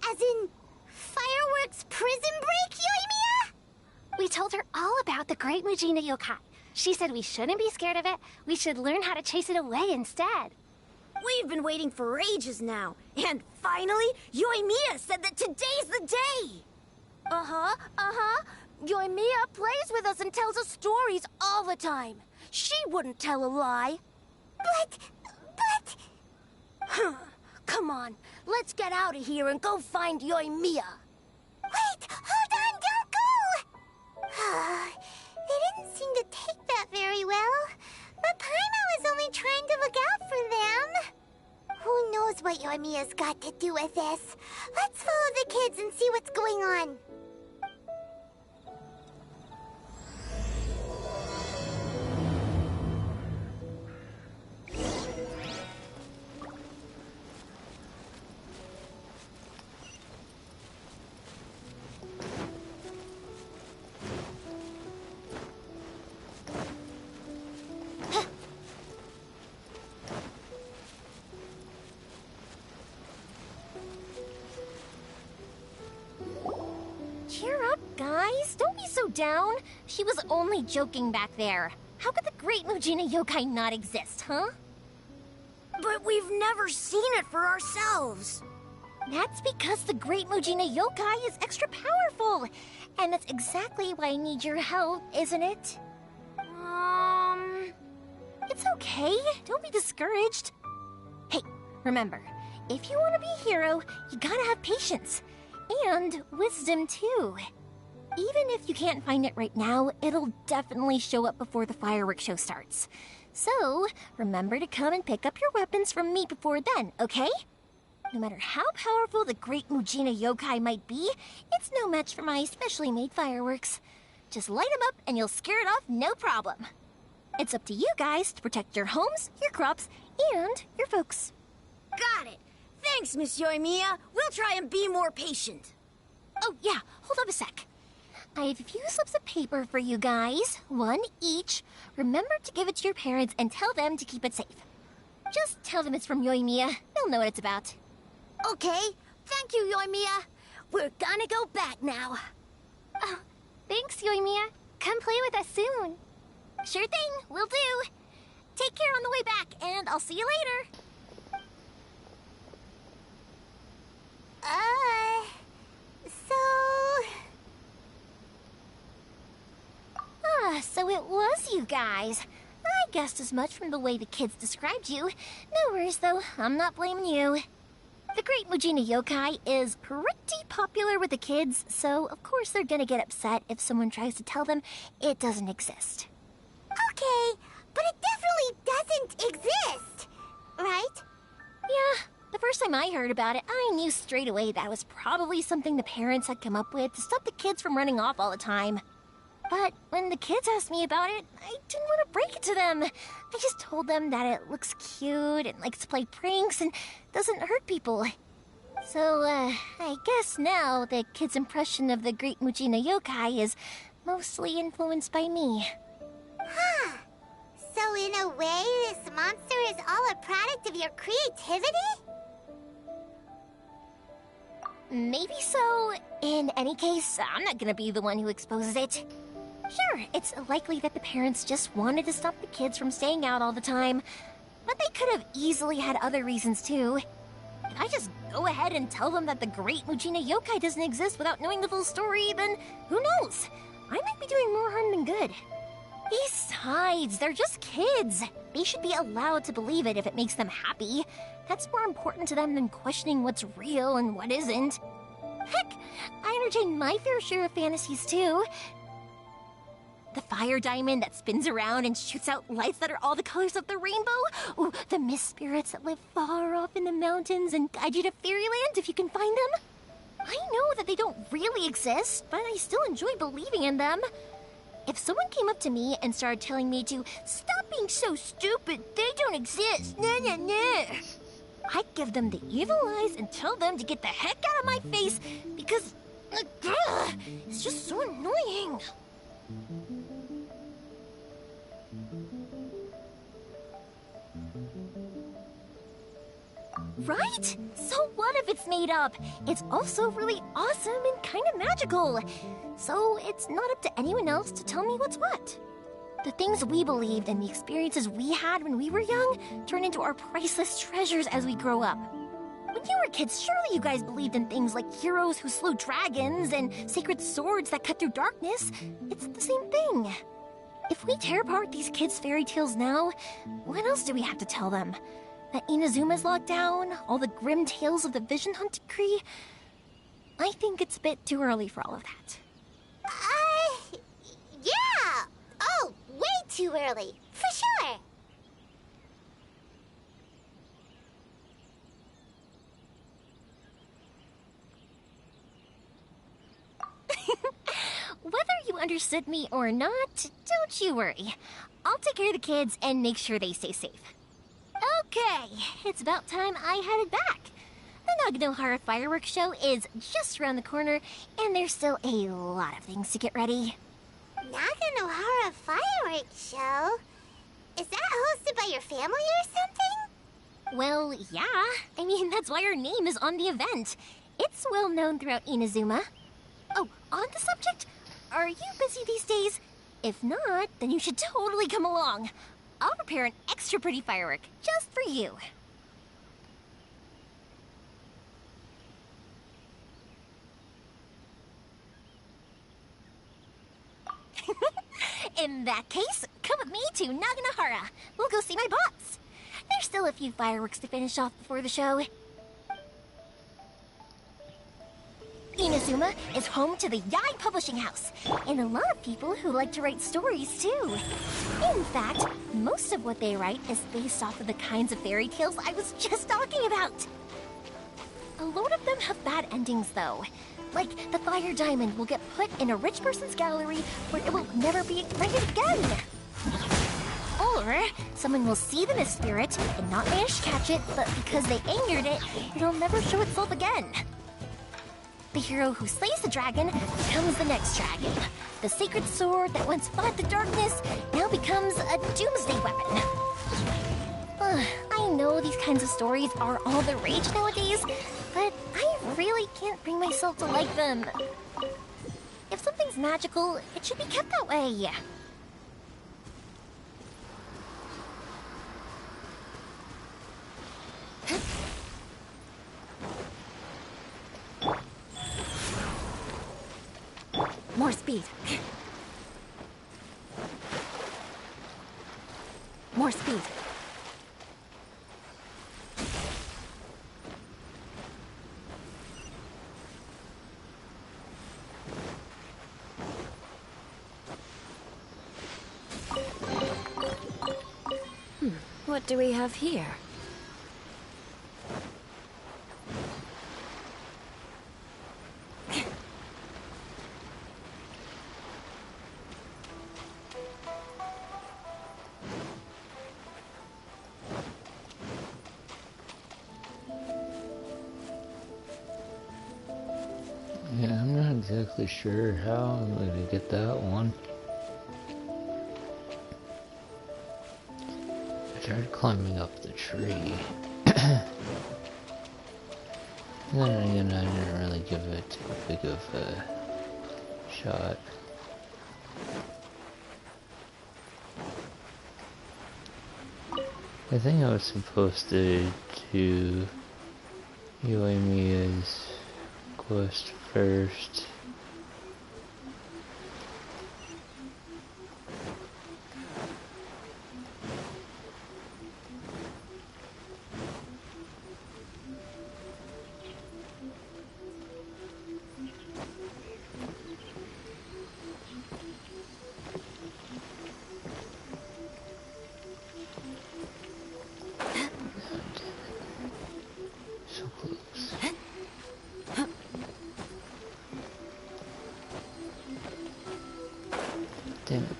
Speaker 2: as in fireworks prison break, Yoimiya?
Speaker 18: We told her all about the Great Mujina Yokai. She said we shouldn't be scared of it. We should learn how to chase it away instead.
Speaker 17: We've been waiting for ages now. And finally, Yoimiya said that today's the day! Yoimiya plays with us and tells us stories all the time. She wouldn't tell a lie.
Speaker 2: But...
Speaker 17: Come on, let's get out of here and go find Yoimiya.
Speaker 2: Wait, hold on, don't go! They didn't seem to take that very well. But Paimon was only trying to look out for them. Who knows what Yoimiya's got to do with this? Let's follow the kids and see what's going on.
Speaker 5: Cheer up, guys. Don't be so down. She was only joking back there. How could the Great Mujina Yokai not exist, huh?
Speaker 17: But we've never seen it for ourselves.
Speaker 5: That's because the Great Mujina Yokai is extra powerful. And that's exactly why I need your help, isn't it? It's okay. Don't be discouraged. Hey, remember, if you want to be a hero, you gotta have patience. And wisdom, too. Even if you can't find it right now, it'll definitely show up before the fireworks show starts. So, remember to come and pick up your weapons from me before then, okay? No matter how powerful the Great Mujina Yokai might be, it's no match for my specially made fireworks. Just light them up and you'll scare it off no problem. It's up to you guys to protect your homes, your crops, and your folks.
Speaker 17: Got it. Thanks, Miss Yoimiya. We'll try and be more patient.
Speaker 5: Oh, yeah. Hold up a sec. I have a few slips of paper for you guys. One each. Remember to give it to your parents and tell them to keep it safe. Just tell them it's from Yoimiya. They'll know what it's about.
Speaker 17: Okay. Thank you, Yoimiya. We're gonna go back now.
Speaker 18: Oh, thanks, Yoimiya. Come play with us soon.
Speaker 5: Sure thing. Will do. Take care on the way back, and I'll see you later. So it was you guys. I guessed as much from the way the kids described you. No worries, though. I'm not blaming you. The Great Mujina Yokai is pretty popular with the kids, so of course they're gonna get upset if someone tries to tell them it doesn't exist.
Speaker 2: Okay, but it definitely doesn't exist, right?
Speaker 5: Yeah, the first time I heard about it, I knew straight away that was probably something the parents had come up with to stop the kids from running off all the time. But when the kids asked me about it, I didn't want to break it to them. I just told them that it looks cute and likes to play pranks and doesn't hurt people. So, I guess now the kids' impression of the Great Mujina Yokai is mostly influenced by me.
Speaker 2: Huh. So in a way, this monster is all a product of your creativity?
Speaker 5: Maybe so. In any case, I'm not gonna be the one who exposes it. Sure, it's likely that the parents just wanted to stop the kids from staying out all the time, but they could have easily had other reasons too. If I just go ahead and tell them that the Great Mujina Yokai doesn't exist without knowing the full story, then who knows? I might be doing more harm than good. Besides, they're just kids. They should be allowed to believe it if it makes them happy. That's more important to them than questioning what's real and what isn't. Heck, I entertain my fair share of fantasies too. The fire diamond that spins around and shoots out lights that are all the colors of the rainbow. Ooh, the mist spirits that live far off in the mountains and guide you to fairyland if you can find them. I know that they don't really exist, but I still enjoy believing in them. If someone came up to me and started telling me to stop being so stupid, they don't exist, nah.
Speaker 17: I'd give them the evil eyes and tell them to get the heck out of my face because it's just so annoying. Right? So what if it's made up? It's also really awesome and kind of magical. So it's not up to anyone else to tell me what's what. The things we believed and the experiences we had when we were young turn into our priceless treasures as we grow up. When you were kids, surely you guys believed in things like heroes who slew dragons and sacred swords that cut through darkness. It's the same thing. If we tear apart these kids' fairy tales now, what else do we have to tell them? That Inazuma's locked down, all the grim tales of the Vision Hunt decree? I think it's a bit too early for all of that.
Speaker 2: Yeah! Oh, way too early, for sure.
Speaker 17: Whether you understood me or not, don't you worry. I'll take care of the kids and make sure they stay safe. Okay, it's about time I headed back. The Naganohara fireworks show is just around the corner, and there's still a lot of things to get ready.
Speaker 2: Naganohara fireworks show? Is that hosted by your family or something?
Speaker 17: Well, yeah. I mean, that's why our name is on the event. It's well known throughout Inazuma. Oh, on the subject, are you busy these days? If not, then you should totally come along. I'll prepare an extra pretty firework just for you. In that case, come with me to Naganohara. We'll go see my boss. There's still a few fireworks to finish off before the show. Inazuma is home to the Yae Publishing House, and a lot of people who like to write stories, too. In fact, most of what they write is based off of the kinds of fairy tales I was just talking about. A lot of them have bad endings, though. Like, the fire diamond will get put in a rich person's gallery where it will never be ignited again. Or, someone will see the mist spirit and not manage to catch it, but because they angered it, it'll never show itself again. The hero who slays the dragon becomes the next dragon. The sacred sword that once fought the darkness now becomes a doomsday weapon. I know these kinds of stories are all the rage nowadays, but I really can't bring myself to like them. If something's magical, it should be kept that way. More speed. More speed.
Speaker 5: What do we have here?
Speaker 12: Yeah, I'm not exactly sure how I'm going to get that one. I tried climbing up the tree. Then again, I didn't really give it too big of a shot. I think I was supposed to do Yoimiya's quest first. So close. Damn it.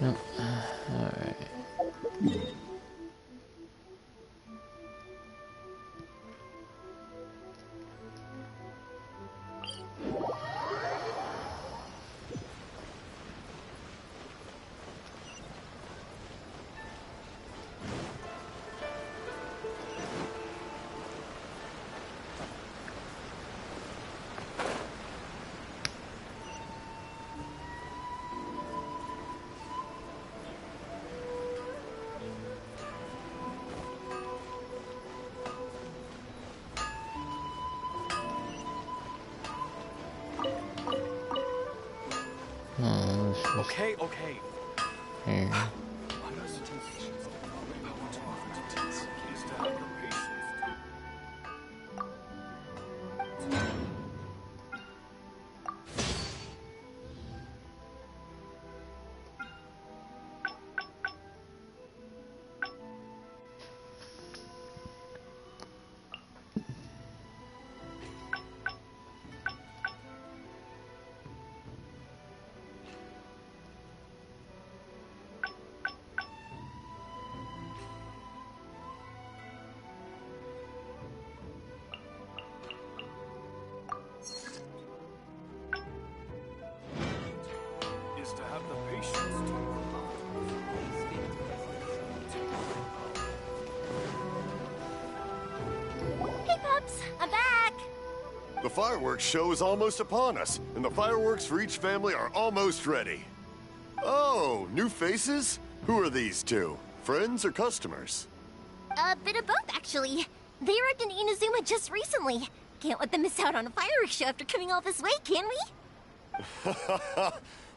Speaker 12: Alright.
Speaker 11: Okay.
Speaker 12: Here.
Speaker 11: Is to have the patience to...
Speaker 17: Hey, Pups! I'm back!
Speaker 8: The fireworks show is almost upon us, and the fireworks for each family are almost ready. Oh, new faces? Who are these two? Friends or customers?
Speaker 17: A bit of both, actually. They arrived in Inazuma just recently. Can't let them miss out on a fireworks show after coming all this way, can we?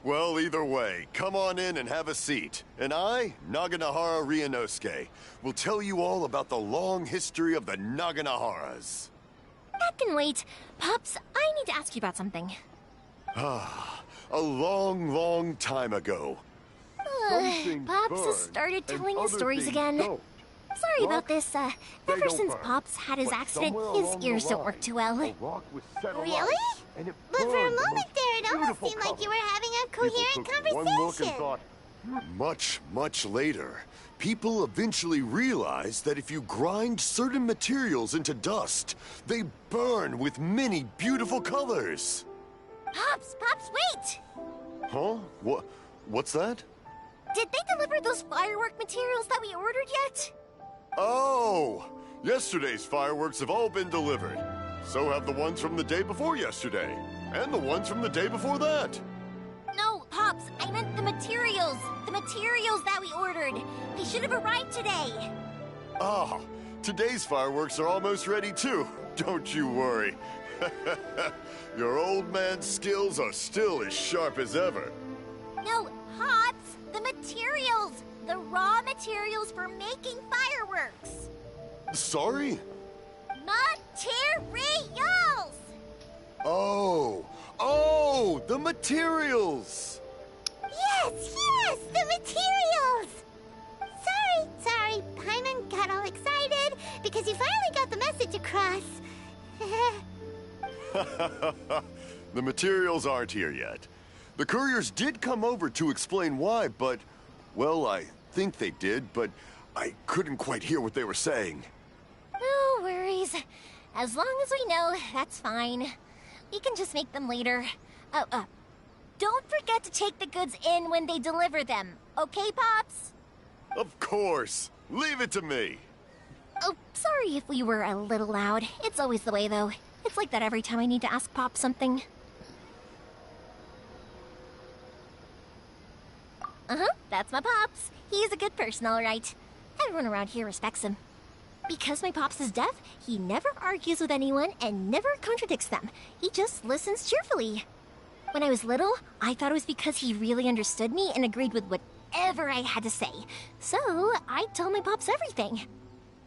Speaker 8: Well, either way, come on in and have a seat. And I, Naganahara Ryunosuke, will tell you all about the long history of the Naganaharas.
Speaker 17: That can wait. Pops, I need to ask you about something.
Speaker 8: Ah, a long, long time ago.
Speaker 17: Pops has started telling his stories again. Sorry about this. Ever since Pops had his accident, his ears don't work too well.
Speaker 2: Really? But for a moment there, it almost seemed like you were having a coherent conversation.
Speaker 8: Much, much later, people eventually realized that if you grind certain materials into dust, they burn with many beautiful colors.
Speaker 17: Pops, wait!
Speaker 8: Huh? What's that?
Speaker 17: Did they deliver those firework materials that we ordered yet?
Speaker 8: Oh! Yesterday's fireworks have all been delivered. So have the ones from the day before yesterday. And the ones from the day before that.
Speaker 17: No, Pops, I meant the materials. The materials that we ordered. They should have arrived today.
Speaker 8: Ah, today's fireworks are almost ready too. Don't you worry. Your old man's skills are still as sharp as ever.
Speaker 17: No, Pops, the materials. The raw materials for making fireworks.
Speaker 8: Sorry?
Speaker 17: Materials!
Speaker 8: Oh, the materials!
Speaker 2: Yes, the materials! Sorry, Paimon got all excited because you finally got the message across.
Speaker 8: The materials aren't here yet. The couriers did come over to explain why, but, well, I think they did, but I couldn't quite hear what they were saying.
Speaker 17: No worries. As long as we know, that's fine. We can just make them later. Don't forget to take the goods in when they deliver them. Okay, Pops?
Speaker 8: Of course. Leave it to me.
Speaker 17: Oh, sorry if we were a little loud. It's always the way, though. It's like that every time I need to ask Pop something. That's my Pops. He's a good person, all right. Everyone around here respects him. Because my Pops is deaf, he never argues with anyone and never contradicts them. He just listens cheerfully. When I was little, I thought it was because he really understood me and agreed with whatever I had to say. So, I told my Pops everything.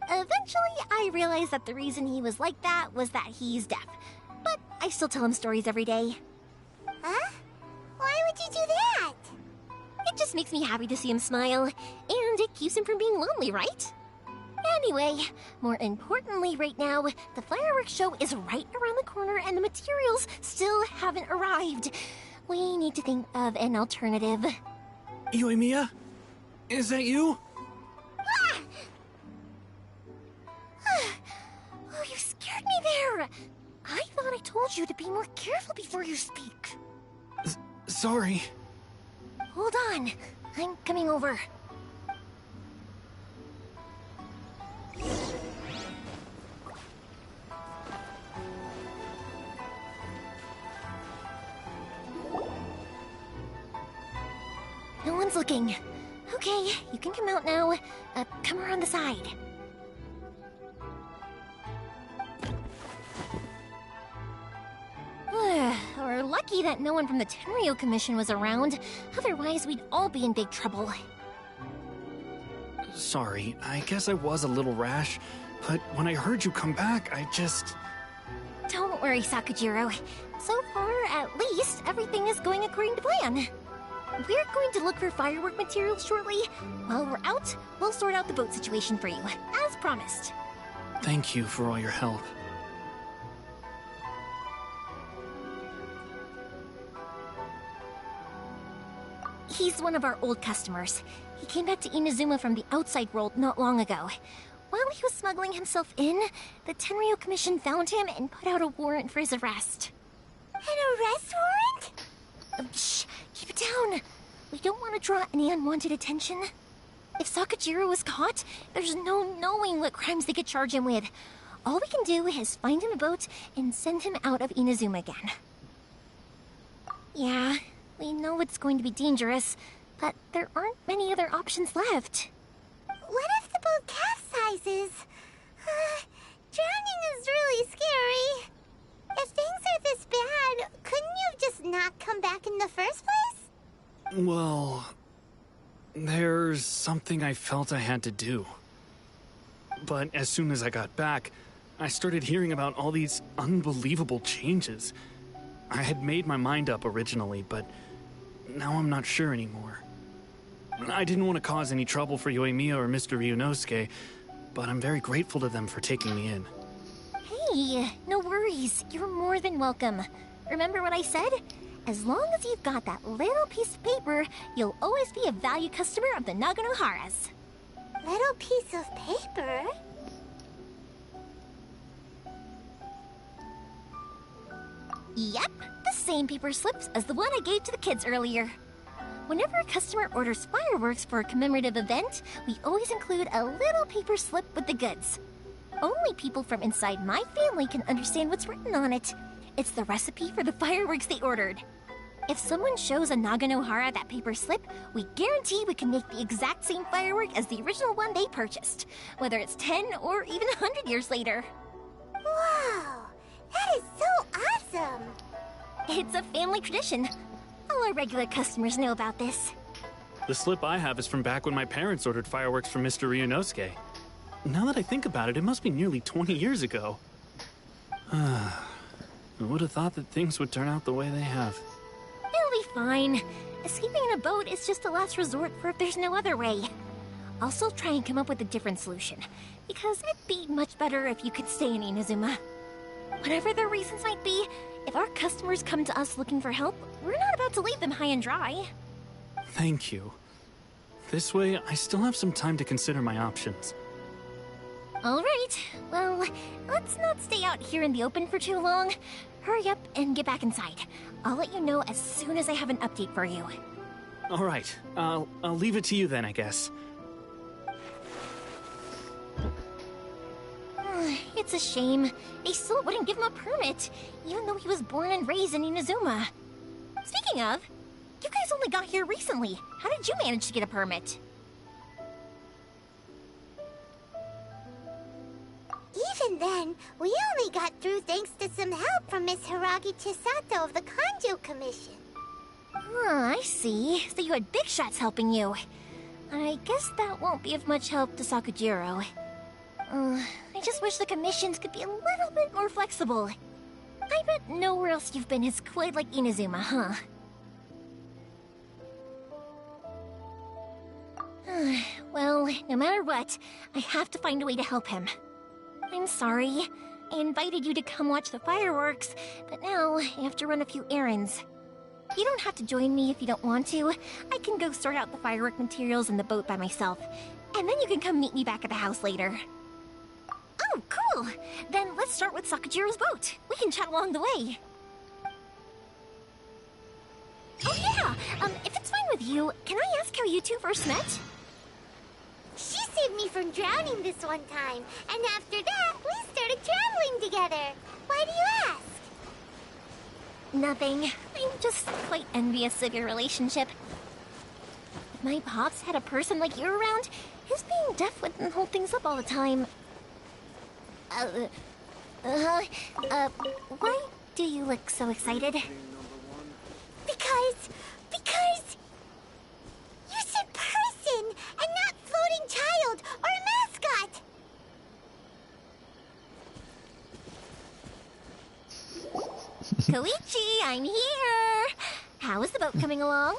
Speaker 17: Eventually, I realized that the reason he was like that was that he's deaf. But I still tell him stories every day.
Speaker 2: Huh? Why would you do that?
Speaker 17: It just makes me happy to see him smile, and it keeps him from being lonely, right? Anyway, more importantly right now, the fireworks show is right around the corner and the materials still haven't arrived. We need to think of an alternative.
Speaker 16: Yoimiya? Is that you?
Speaker 17: Ah! Oh, you scared me there! I thought I told you to be more careful before you speak.
Speaker 16: Sorry.
Speaker 17: Hold on. I'm coming over. No one's looking. Okay, you can come out now. Come around the side. We're lucky that no one from the Tenryo Commission was around. Otherwise, we'd all be in big trouble.
Speaker 16: Sorry, I guess I was a little rash, but when I heard you come back, I just...
Speaker 17: Don't worry, Sakujiro. So far, at least, everything is going according to plan. We're going to look for firework materials shortly. While we're out, we'll sort out the boat situation for you, as promised.
Speaker 16: Thank you for all your help.
Speaker 17: He's one of our old customers. He came back to Inazuma from the outside world not long ago. While he was smuggling himself in, the Tenryo Commission found him and put out a warrant for his arrest. An arrest warrant? Shh, keep it down. We don't want to draw any unwanted attention. If Sakujiro was caught, there's no knowing what crimes they could charge him with. All we can do is find him a boat and send him out of Inazuma again. Yeah, we know it's going to be dangerous, but there aren't many other options left. What if the boat capsizes? Drowning is really scary. If things are this bad, couldn't you have just not come back in the first place?
Speaker 16: Well, there's something I felt I had to do. But as soon as I got back, I started hearing about all these unbelievable changes. I had made my mind up originally, but now I'm not sure anymore. I didn't want to cause any trouble for Yoimiya or Mr. Ryunosuke, but I'm very grateful to them for taking me in.
Speaker 17: Hey, no worries. You're more than welcome. Remember what I said? As long as you've got that little piece of paper, you'll always be a valued customer of the Naganoharas. Little piece of paper? Yep, the same paper slips as the one I gave to the kids earlier. Whenever a customer orders fireworks for a commemorative event, we always include a little paper slip with the goods. Only people from inside my family can understand what's written on it. It's the recipe for the fireworks they ordered. If someone shows a Naganohara that paper slip, we guarantee we can make the exact same firework as the original one they purchased, whether it's 10 or even 100 years later. Wow, that is so awesome! It's a family tradition. All our regular customers know about this.
Speaker 16: The slip I have is from back when my parents ordered fireworks from Mr. Ryunosuke. Now that I think about it, it must be nearly 20 years ago. I would have thought that things would turn out the way they have.
Speaker 17: It'll be fine. Escaping in a boat is just a last resort for if there's no other way. I'll still try and come up with a different solution, because it'd be much better if you could stay in Inazuma. Whatever their reasons might be, if our customers come to us looking for help, we're not about to leave them high and dry.
Speaker 16: Thank you. This way, I still have some time to consider my options.
Speaker 17: All right. Well, let's not stay out here in the open for too long. Hurry up and get back inside. I'll let you know as soon as I have an update for you.
Speaker 16: All right. I'll leave it to you then, I guess.
Speaker 17: It's a shame. They still wouldn't give him a permit, even though he was born and raised in Inazuma. Speaking of, you guys only got here recently. How did you manage to get a permit? Even then, we only got through thanks to some help from Miss Hiragi Chisato of the Kanjo Commission. I see. So you had big shots helping you. I guess that won't be of much help to Sakujiro. I just wish the commissions could be a little bit more flexible. I bet nowhere else you've been is quite like Inazuma, huh? Well, no matter what, I have to find a way to help him. I'm sorry. I invited you to come watch the fireworks, but now I have to run a few errands.
Speaker 5: You don't have to join me if you don't want to. I can go sort out the firework materials in the boat by myself. And then you can come meet me back at the house later. Oh, cool! Then let's start with Sakajiro's boat. We can chat along the way. Oh yeah! If it's fine with you, can I ask how you two first met?
Speaker 2: She saved me from drowning this one time, and after that, we started traveling together. Why do you ask?
Speaker 5: Nothing. I'm just quite envious of your relationship. If my pops had a person like you around, his being deaf wouldn't hold things up all the time. Why do you look so excited?
Speaker 2: Because... You said person, and not floating child, or a mascot!
Speaker 5: Koichi, I'm here! How is the boat coming along?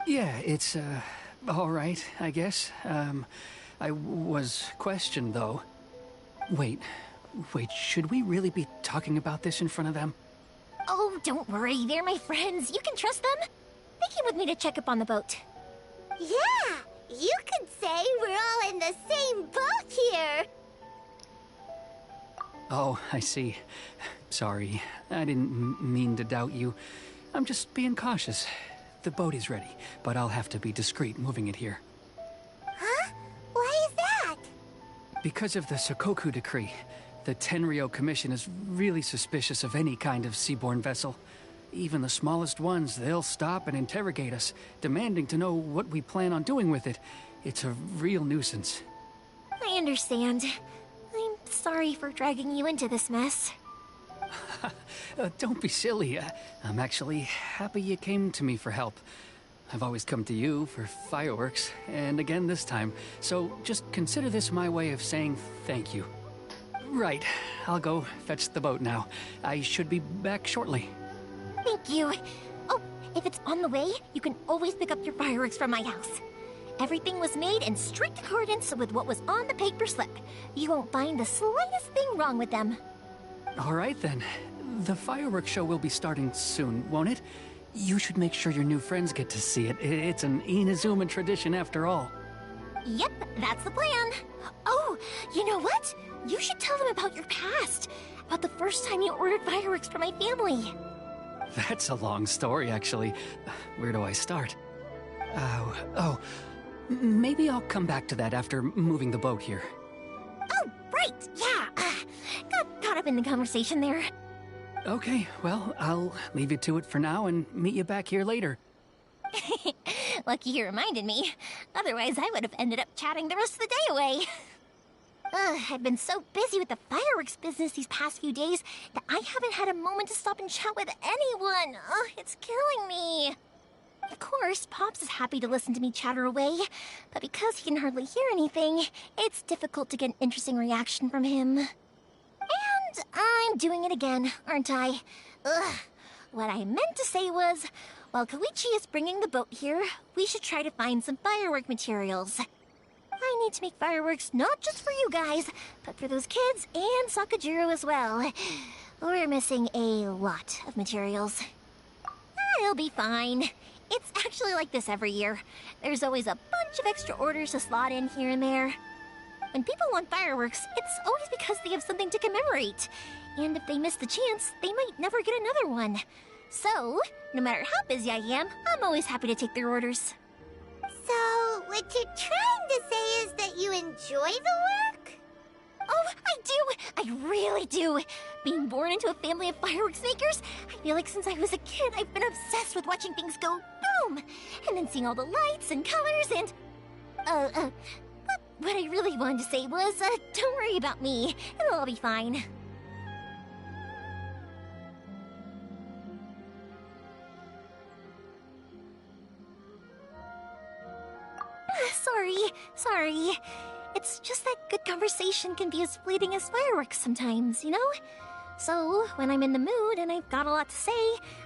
Speaker 19: Yeah, it's, alright, I guess. I was questioned, though. Wait, should we really be talking about this in front of them?
Speaker 5: Oh, don't worry, they're my friends. You can trust them. They came with me to check up on the boat.
Speaker 2: Yeah, you could say we're all in the same boat here.
Speaker 19: Oh, I see. Sorry, I didn't mean to doubt you. I'm just being cautious. The boat is ready, but I'll have to be discreet moving it here.
Speaker 2: Huh? Why is that?
Speaker 19: Because of the Sokoku decree, the Tenryo Commission is really suspicious of any kind of seaborne vessel. Even the smallest ones, they'll stop and interrogate us, demanding to know what we plan on doing with it. It's a real nuisance.
Speaker 5: I understand. I'm sorry for dragging you into this mess.
Speaker 19: Don't be silly. I'm actually happy you came to me for help. I've always come to you for fireworks, and again this time, so just consider this my way of saying thank you. Right, I'll go fetch the boat now. I should be back shortly.
Speaker 5: Thank you. Oh, if it's on the way, you can always pick up your fireworks from my house. Everything was made in strict accordance with what was on the paper slip. You won't find the slightest thing wrong with them.
Speaker 19: All right then. The fireworks show will be starting soon, won't it? You should make sure your new friends get to see it. It's an Inazuma tradition after all.
Speaker 5: Yep, that's the plan. Oh, you know what? You should tell them about your past. About the first time you ordered fireworks for my family.
Speaker 19: That's a long story, actually. Where do I start? Maybe I'll come back to that after moving the boat here.
Speaker 5: Oh, right, yeah. Got caught up in the conversation there.
Speaker 19: Okay, well, I'll leave you to it for now and meet you back here later.
Speaker 5: Lucky you reminded me. Otherwise, I would have ended up chatting the rest of the day away. I've been so busy with the fireworks business these past few days that I haven't had a moment to stop and chat with anyone. It's killing me. Of course, Pops is happy to listen to me chatter away, but because he can hardly hear anything, it's difficult to get an interesting reaction from him. And I'm doing it again, aren't I? What I meant to say was, while Koichi is bringing the boat here, we should try to find some firework materials. I need to make fireworks not just for you guys, but for those kids and Sakajiro as well. We're missing a lot of materials. It'll be fine. It's actually like this every year. There's always a bunch of extra orders to slot in here and there. When people want fireworks, it's always because they have something to commemorate. And if they miss the chance, they might never get another one. So, no matter how busy I am, I'm always happy to take their orders.
Speaker 2: So, what you're trying to say is that you enjoy the work?
Speaker 5: Oh, I do! I really do! Being born into a family of fireworks makers, I feel like since I was a kid, I've been obsessed with watching things go boom! And then seeing all the lights and colors and... What I really wanted to say was, don't worry about me. It'll all be fine. Sorry. It's just that good conversation can be as fleeting as fireworks sometimes, you know? So, when I'm in the mood and I've got a lot to say,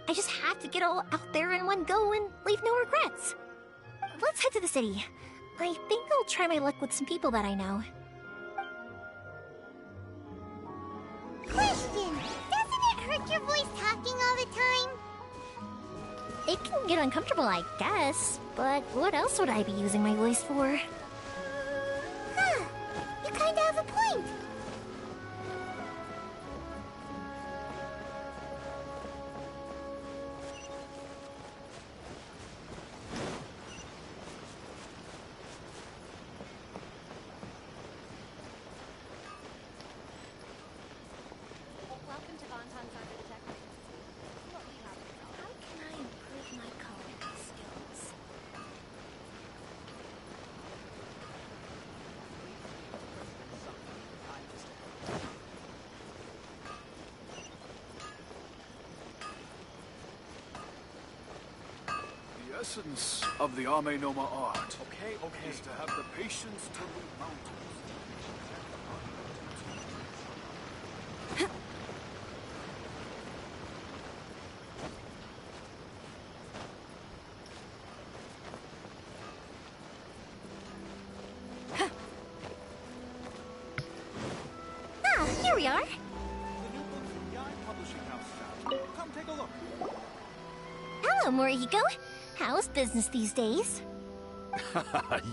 Speaker 5: I just have to get all out there in one go and leave no regrets. Let's head to the city. I think I'll try my luck with some people that I know.
Speaker 2: Question! Doesn't it hurt your voice talking all the time?
Speaker 17: It can get uncomfortable, I guess. But what else would I be using my voice for?
Speaker 2: Huh. You kinda have a point.
Speaker 11: The essence of the Ame Noma art is to have the patience to move mountains.
Speaker 17: Ah, here we are.
Speaker 11: Come take a look.
Speaker 17: Hello, Morihiko. How's business these days?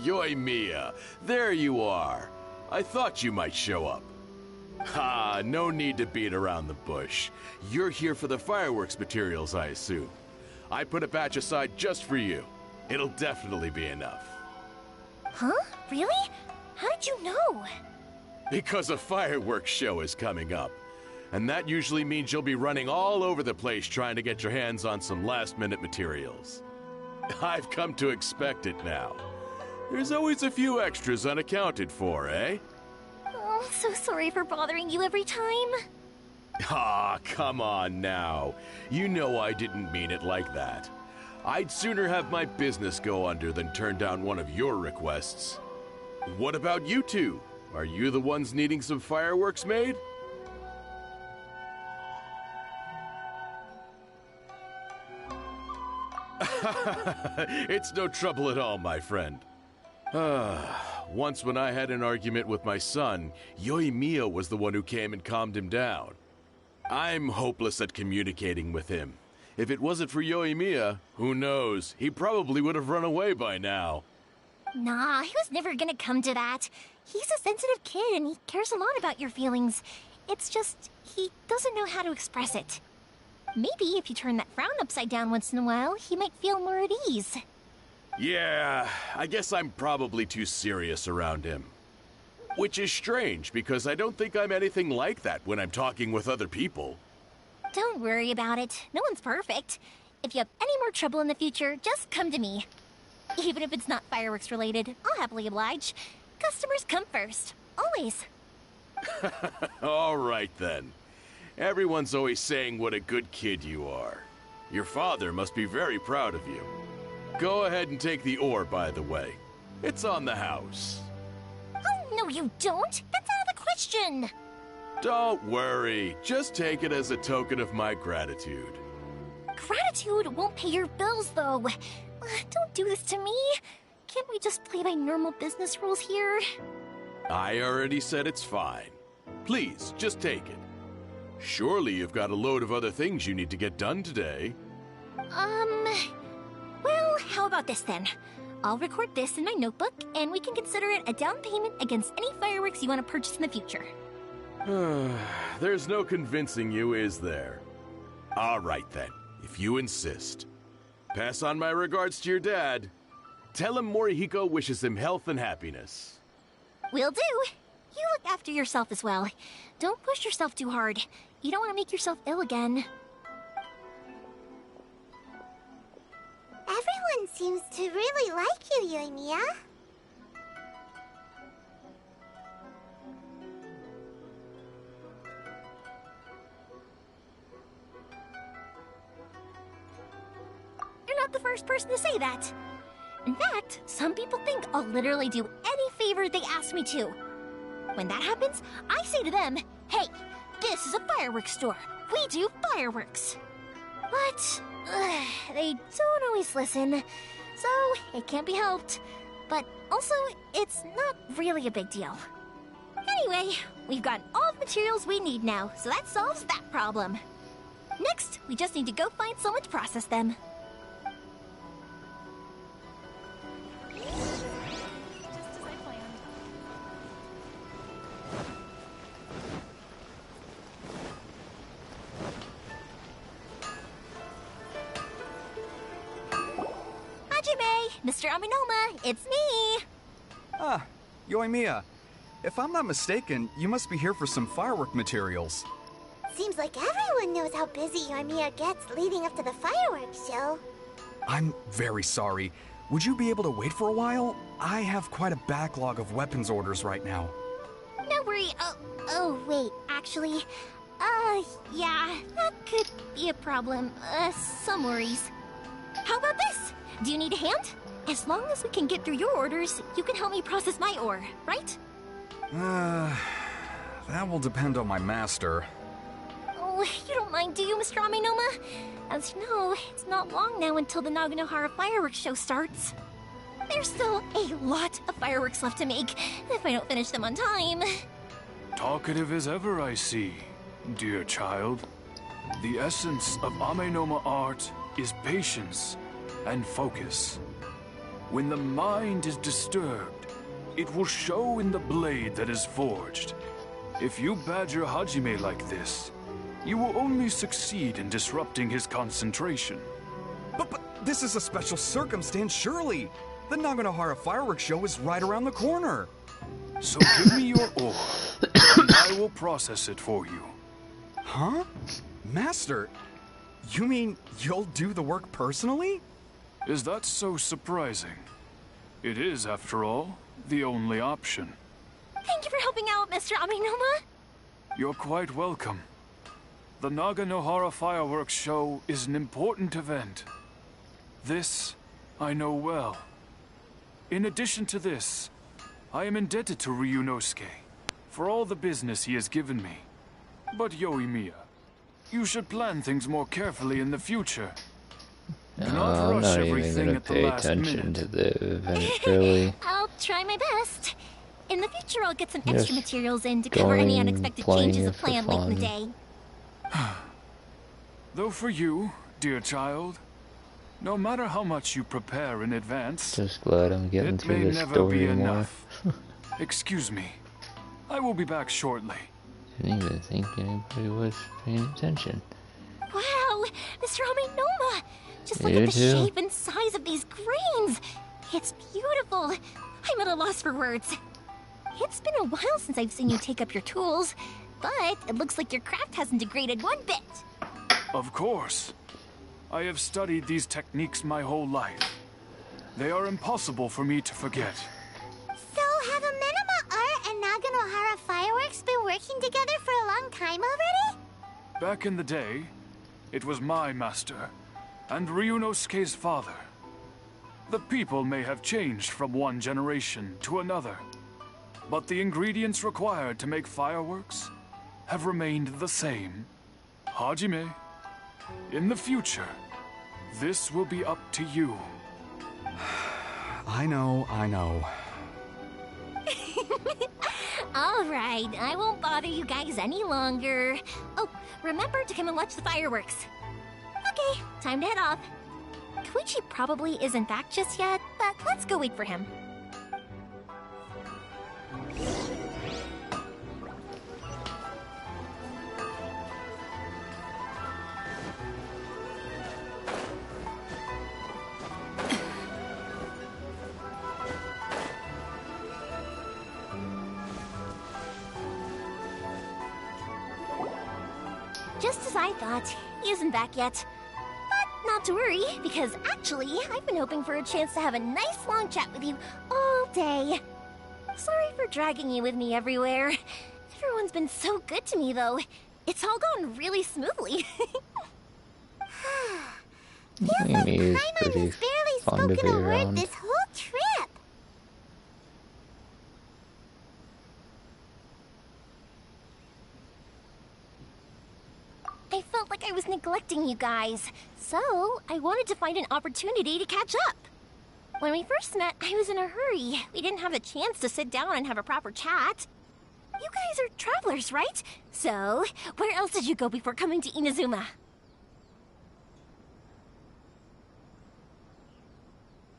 Speaker 20: Yoimiya, there you are. I thought you might show up. Ha, no need to beat around the bush. You're here for the fireworks materials, I assume. I put a batch aside just for you. It'll definitely be enough.
Speaker 17: Huh? Really? How did you know?
Speaker 20: Because a fireworks show is coming up. And that usually means you'll be running all over the place trying to get your hands on some last-minute materials. I've come to expect it now. There's always a few extras unaccounted for, eh?
Speaker 17: Oh, so sorry for bothering you every time.
Speaker 20: Ah, come on now. You know I didn't mean it like that. I'd sooner have my business go under than turn down one of your requests. What about you two? Are you the ones needing some fireworks made? It's no trouble at all, my friend. Once when I had an argument with my son, Yoimiya was the one who came and calmed him down. I'm hopeless at communicating with him. If it wasn't for Yoimiya, who knows, he probably would have run away by now.
Speaker 17: Nah, he was never gonna come to that. He's a sensitive kid and he cares a lot about your feelings. It's just, he doesn't know how to express it. Maybe if you turn that frown upside down once in a while, he might feel more at ease.
Speaker 20: Yeah, I guess I'm probably too serious around him. Which is strange, because I don't think I'm anything like that when I'm talking with other people.
Speaker 17: Don't worry about it. No one's perfect. If you have any more trouble in the future, just come to me. Even if it's not fireworks related, I'll happily oblige. Customers come first. Always.
Speaker 20: All right then. Everyone's always saying what a good kid you are. Your father must be very proud of you. Go ahead and take the ore, by the way. It's on the house.
Speaker 17: Oh, no you don't. That's out of the question.
Speaker 20: Don't worry. Just take it as a token of my gratitude.
Speaker 17: Gratitude won't pay your bills, though. Don't do this to me. Can't we just play by normal business rules here?
Speaker 20: I already said it's fine. Please, just take it. Surely you've got a load of other things you need to get done today.
Speaker 17: Well, how about this then? I'll record this in my notebook, and we can consider it a down payment against any fireworks you want to purchase in the future.
Speaker 20: There's no convincing you, is there? All right then, if you insist. Pass on my regards to your dad. Tell him Morihiko wishes him health and happiness.
Speaker 17: Will do. You look after yourself as well. Don't push yourself too hard. You don't want to make yourself ill again.
Speaker 2: Everyone seems to really like you, Yoimiya.
Speaker 17: You're not the first person to say that. In fact, some people think I'll literally do any favor they ask me to. When that happens, I say to them, hey, this is a fireworks store. We do fireworks. But they don't always listen, so it can't be helped. But also, it's not really a big deal. Anyway, we've got all the materials we need now, so that solves that problem. Next, we just need to go find someone to process them.
Speaker 5: Mr. Aminoma, it's me!
Speaker 21: Ah, Yoimiya. If I'm not mistaken, you must be here for some firework materials.
Speaker 2: Seems like everyone knows how busy Yoimiya gets leading up to the fireworks show.
Speaker 21: I'm very sorry. Would you be able to wait for a while? I have quite a backlog of weapons orders right now.
Speaker 2: No worry. Oh, wait, actually, yeah, that could be a problem. Some worries.
Speaker 5: How about this? Do you need a hand? As long as we can get through your orders, you can help me process my ore, right?
Speaker 21: That will depend on my master.
Speaker 5: Oh, you don't mind, do you, Mr. Aminoma? As you know, it's not long now until the Naganohara fireworks show starts. There's still a lot of fireworks left to make, if I don't finish them on time.
Speaker 11: Talkative as ever, I see, dear child. The essence of Amenoma art is patience and focus. When the mind is disturbed, it will show in the blade that is forged. If you badger Hajime like this, you will only succeed in disrupting his concentration.
Speaker 21: But this is a special circumstance, surely. The Naganohara fireworks show is right around the corner.
Speaker 11: So give me your ore, and I will process it for you.
Speaker 21: Huh? Master, you mean you'll do the work personally?
Speaker 11: Is that so surprising? It is, after all, the only option.
Speaker 5: Thank you for helping out, Mr. Aminoma.
Speaker 11: You're quite welcome. The Naganohara fireworks show is an important event. This I know well. In addition to this, I am indebted to Ryunosuke for all the business he has given me. But Yoimiya, you should plan things more carefully in the future. Do not
Speaker 12: I'm
Speaker 11: rush
Speaker 12: not even
Speaker 11: everything
Speaker 12: gonna
Speaker 11: at the
Speaker 12: pay
Speaker 11: last
Speaker 12: attention
Speaker 11: minute.
Speaker 12: to the event, really.
Speaker 5: I'll try my best. In the future, I'll get some
Speaker 12: Just
Speaker 5: extra materials in to cover any
Speaker 12: going,
Speaker 5: unexpected
Speaker 12: playing
Speaker 5: changes
Speaker 12: it
Speaker 5: of
Speaker 12: for
Speaker 5: plan late in the
Speaker 12: fun.
Speaker 5: day.
Speaker 11: Though for you, dear child, no matter how much you prepare in advance,
Speaker 12: Just glad I'm getting
Speaker 11: it
Speaker 12: through
Speaker 11: may
Speaker 12: this
Speaker 11: never
Speaker 12: story
Speaker 11: be
Speaker 12: more.
Speaker 11: enough. Excuse me. I will be back shortly.
Speaker 12: Didn't even think anybody was paying attention.
Speaker 5: Wow, Mr. Aminoma! Just look
Speaker 12: You
Speaker 5: at the
Speaker 12: too?
Speaker 5: shape and size of these grains! It's beautiful! I'm at a loss for words. It's been a while since I've seen you take up your tools, but it looks like your craft hasn't degraded one bit.
Speaker 11: Of course. I have studied these techniques my whole life. They are impossible for me to forget.
Speaker 2: So, have Amenoma Art and Naganohara Fireworks been working together for a long time already?
Speaker 11: Back in the day, it was my master, and Ryunosuke's father. The people may have changed from one generation to another, but the ingredients required to make fireworks have remained the same. Hajime, in the future, this will be up to you.
Speaker 21: I know.
Speaker 5: Alright, I won't bother you guys any longer. Oh, remember to come and watch the fireworks. Okay, time to head off. Koichi probably isn't back just yet, but let's go wait for him. Just as I thought, he isn't back yet. But not to worry, because actually, I've been hoping for a chance to have a nice long chat with you all day. Sorry for dragging you with me everywhere. Everyone's been so good to me, though. It's all gone really smoothly.
Speaker 12: Amy is pretty fun to be around.
Speaker 2: This whole trip.
Speaker 5: I felt like I was neglecting you guys, so I wanted to find an opportunity to catch up. When we first met, I was in a hurry. We didn't have the chance to sit down and have a proper chat. You guys are travelers, right? So, where else did you go before coming to Inazuma?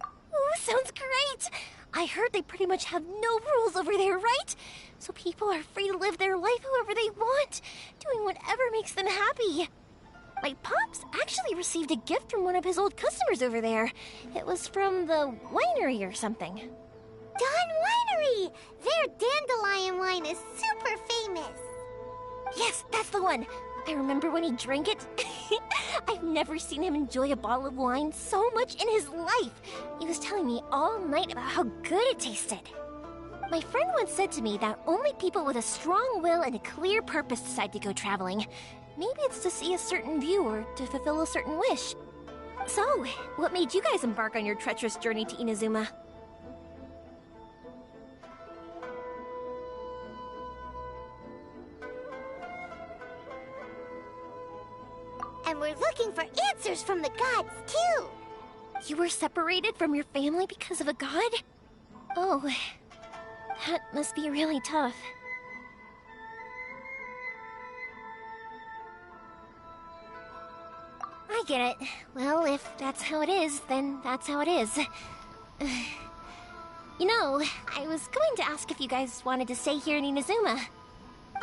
Speaker 5: Ooh, sounds great! I heard they pretty much have no rules over there, right? So people are free to live their life however they want, doing whatever makes them happy.
Speaker 17: My pops actually received a gift from one of his old customers over there. It was from the winery or something.
Speaker 2: Dawn Winery! Their dandelion wine is super famous.
Speaker 17: Yes, that's the one. I remember when he drank it. I've never seen him enjoy a bottle of wine so much in his life. He was telling me all night about how good it tasted. My friend once said to me that only people with a strong will and a clear purpose decide to go traveling. Maybe it's to see a certain view or to fulfill a certain wish. So, what made you guys embark on your treacherous journey to Inazuma?
Speaker 2: And we're looking for answers from the gods, too!
Speaker 17: You were separated from your family because of a god? Oh, that must be really tough. I get it. Well, if that's how it is, then that's how it is. You know, I was going to ask if you guys wanted to stay here in Inazuma.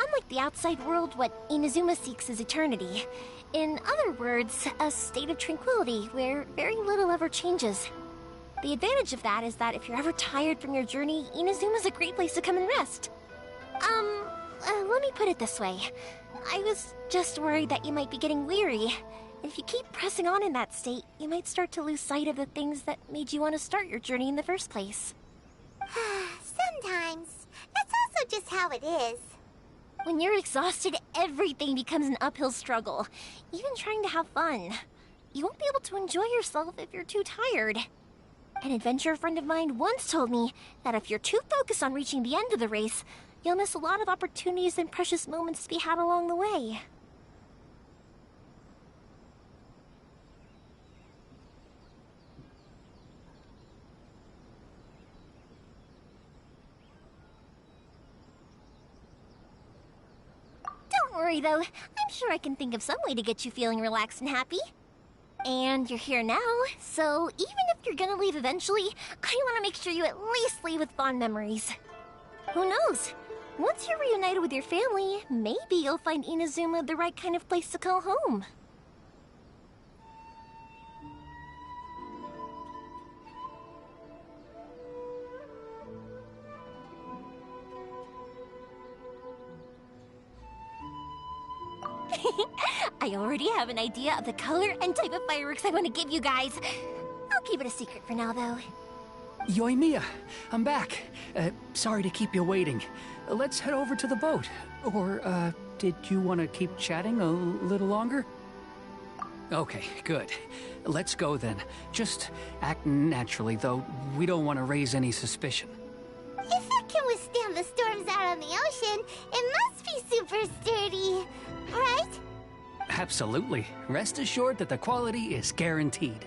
Speaker 17: Unlike the outside world, what Inazuma seeks is eternity. In other words, a state of tranquility where very little ever changes. The advantage of that is that if you're ever tired from your journey, Inazuma's a great place to come and rest. Let me put it this way. I was just worried that you might be getting weary. If you keep pressing on in that state, you might start to lose sight of the things that made you want to start your journey in the first place.
Speaker 2: Sometimes. That's also just how it is.
Speaker 17: When you're exhausted, everything becomes an uphill struggle. Even trying to have fun. You won't be able to enjoy yourself if you're too tired. An adventurer friend of mine once told me that if you're too focused on reaching the end of the race, you'll miss a lot of opportunities and precious moments to be had along the way. Don't worry, though. I'm sure I can think of some way to get you feeling relaxed and happy. And you're here now, so even if you're gonna leave eventually, I want to make sure you at least leave with fond memories. Who knows? Once you're reunited with your family, maybe you'll find Inazuma the right kind of place to call home. I already have an idea of the color and type of fireworks I want to give you guys. I'll keep it a secret for now, though.
Speaker 19: Yoimiya, I'm back. Sorry to keep you waiting. Let's head over to the boat. Or, did you want to keep chatting a little longer? Okay, good. Let's go then. Just act naturally, though. We don't want to raise any suspicion.
Speaker 2: If it can withstand the storms out on the ocean, it must be super sturdy, right?
Speaker 19: Absolutely. Rest assured that the quality is guaranteed.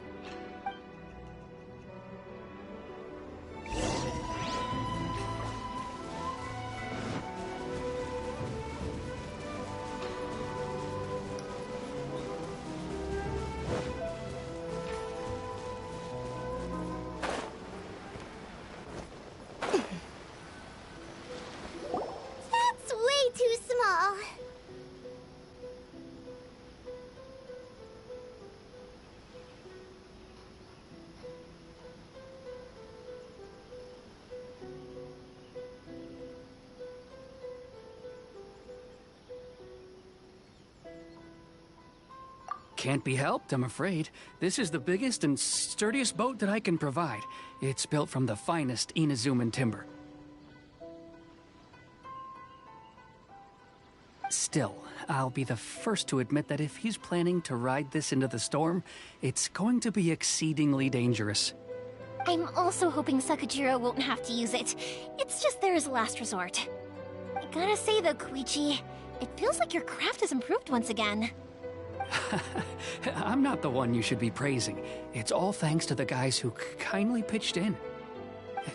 Speaker 2: That's way too small.
Speaker 19: Can't be helped, I'm afraid. This is the biggest and sturdiest boat that I can provide. It's built from the finest Inazuman timber. Still, I'll be the first to admit that if he's planning to ride this into the storm, it's going to be exceedingly dangerous.
Speaker 17: I'm also hoping Sakajiro won't have to use it. It's just there as a last resort. I gotta say though, Koichi, it feels like your craft has improved once again.
Speaker 19: I'm not the one you should be praising. It's all thanks to the guys who kindly pitched in.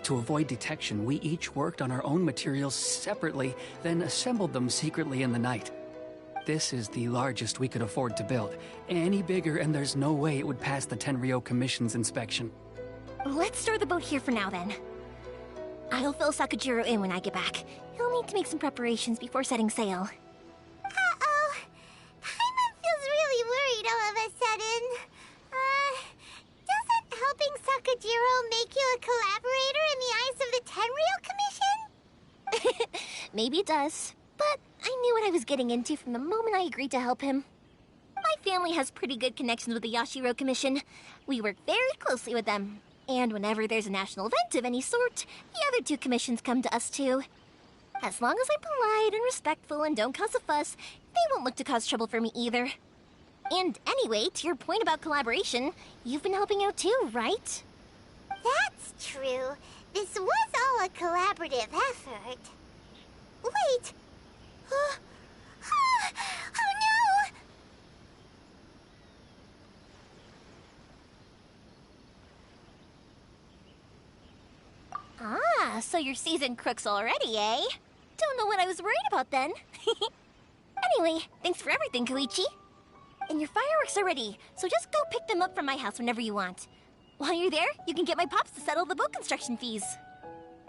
Speaker 19: To avoid detection, we each worked on our own materials separately, then assembled them secretly in the night. This is the largest we could afford to build. Any bigger and there's no way it would pass the Tenryou Commission's inspection.
Speaker 17: Let's store the boat here for now then. I'll fill Sakajiro in when I get back. He'll need to make some preparations before setting sail.
Speaker 2: Uh-oh. Paimon feels really worried
Speaker 17: maybe it does. But I knew what I was getting into from the moment I agreed to help him. My family has pretty good connections with the Yashiro Commission. We work very closely with them. And whenever there's a national event of any sort, the other two commissions come to us too. As long as I'm polite and respectful and don't cause a fuss, they won't look to cause trouble for me either. And anyway, to your point about collaboration, you've been helping out too, right?
Speaker 2: That's true. This was all a collaborative effort. Wait! Oh no!
Speaker 17: Ah, so you're seasoned crooks already, eh? Don't know what I was worried about then. Anyway, thanks for everything, Koichi. And your fireworks are ready, so just go pick them up from my house whenever you want. While you're there, you can get my pops to settle the boat construction fees.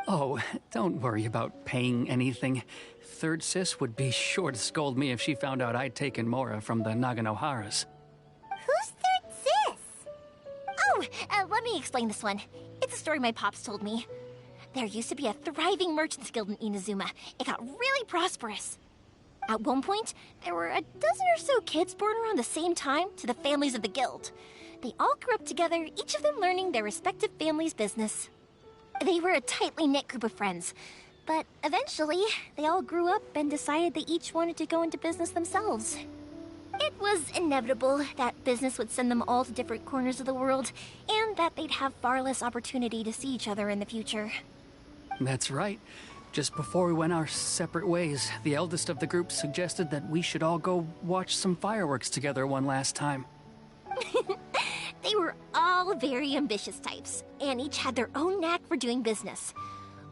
Speaker 19: Oh, don't worry about paying anything. Third Sis would be sure to scold me if she found out I'd taken Mora from the Naganoharas.
Speaker 2: Who's Third Sis?
Speaker 17: Oh, let me explain this one. It's a story my pops told me. There used to be a thriving merchants guild in Inazuma. It got really prosperous. At one point, there were a dozen or so kids born around the same time to the families of the guild. They all grew up together, each of them learning their respective family's business. They were a tightly knit group of friends, but eventually, they all grew up and decided they each wanted to go into business themselves. It was inevitable that business would send them all to different corners of the world, and that they'd have far less opportunity to see each other in the future.
Speaker 19: That's right. Just before we went our separate ways, the eldest of the group suggested that we should all go watch some fireworks together one last time.
Speaker 17: They were all very ambitious types, and each had their own knack for doing business.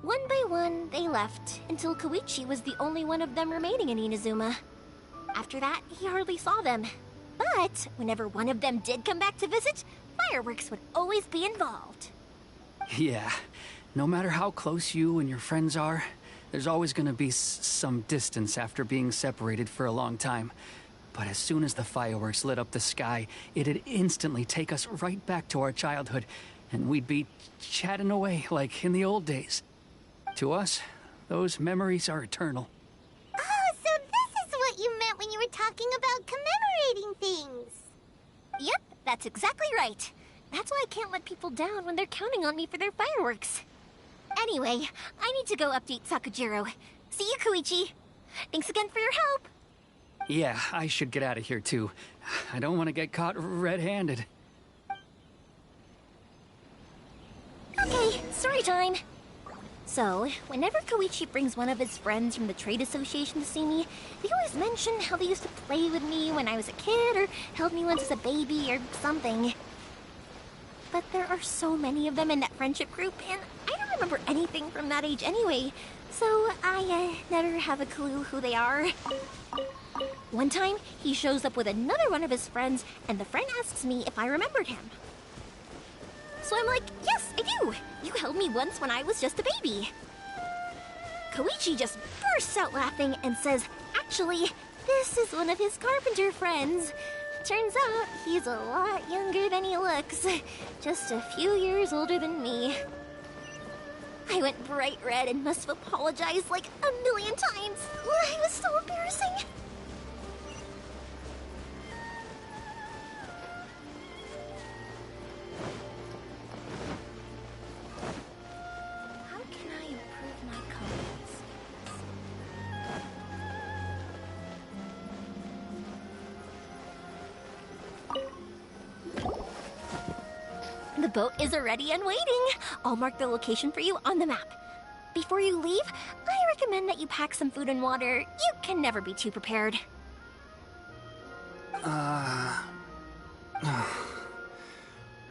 Speaker 17: One by one, they left, until Koichi was the only one of them remaining in Inazuma. After that, he hardly saw them. But whenever one of them did come back to visit, fireworks would always be involved.
Speaker 19: Yeah, no matter how close you and your friends are, there's always gonna be some distance after being separated for a long time. But as soon as the fireworks lit up the sky, it'd instantly take us right back to our childhood, and we'd be chatting away like in the old days. To us, those memories are eternal.
Speaker 2: Oh, so this is what you meant when you were talking about commemorating things.
Speaker 17: Yep, that's exactly right. That's why I can't let people down when they're counting on me for their fireworks. Anyway, I need to go update Sakujiro. See you, Koichi. Thanks again for your help.
Speaker 19: Yeah, I should get out of here too. I don't want to get caught red-handed.
Speaker 17: Okay, story time. So, whenever Koichi brings one of his friends from the trade association to see me, they always mention how they used to play with me when I was a kid, or held me once as a baby, or something. But there are so many of them in that friendship group, and I don't remember anything from that age anyway, so I never have a clue who they are. One time, he shows up with another one of his friends, and the friend asks me if I remembered him. So I'm like, yes, I do! You held me once when I was just a baby. Koichi just bursts out laughing and says, actually, this is one of his carpenter friends. Turns out, he's a lot younger than he looks. Just a few years older than me. I went bright red and must have apologized like a million times. It was so embarrassing. How can I improve my confidence? The boat is ready and waiting. I'll mark the location for you on the map. Before you leave, I recommend that you pack some food and water. You can never be too prepared.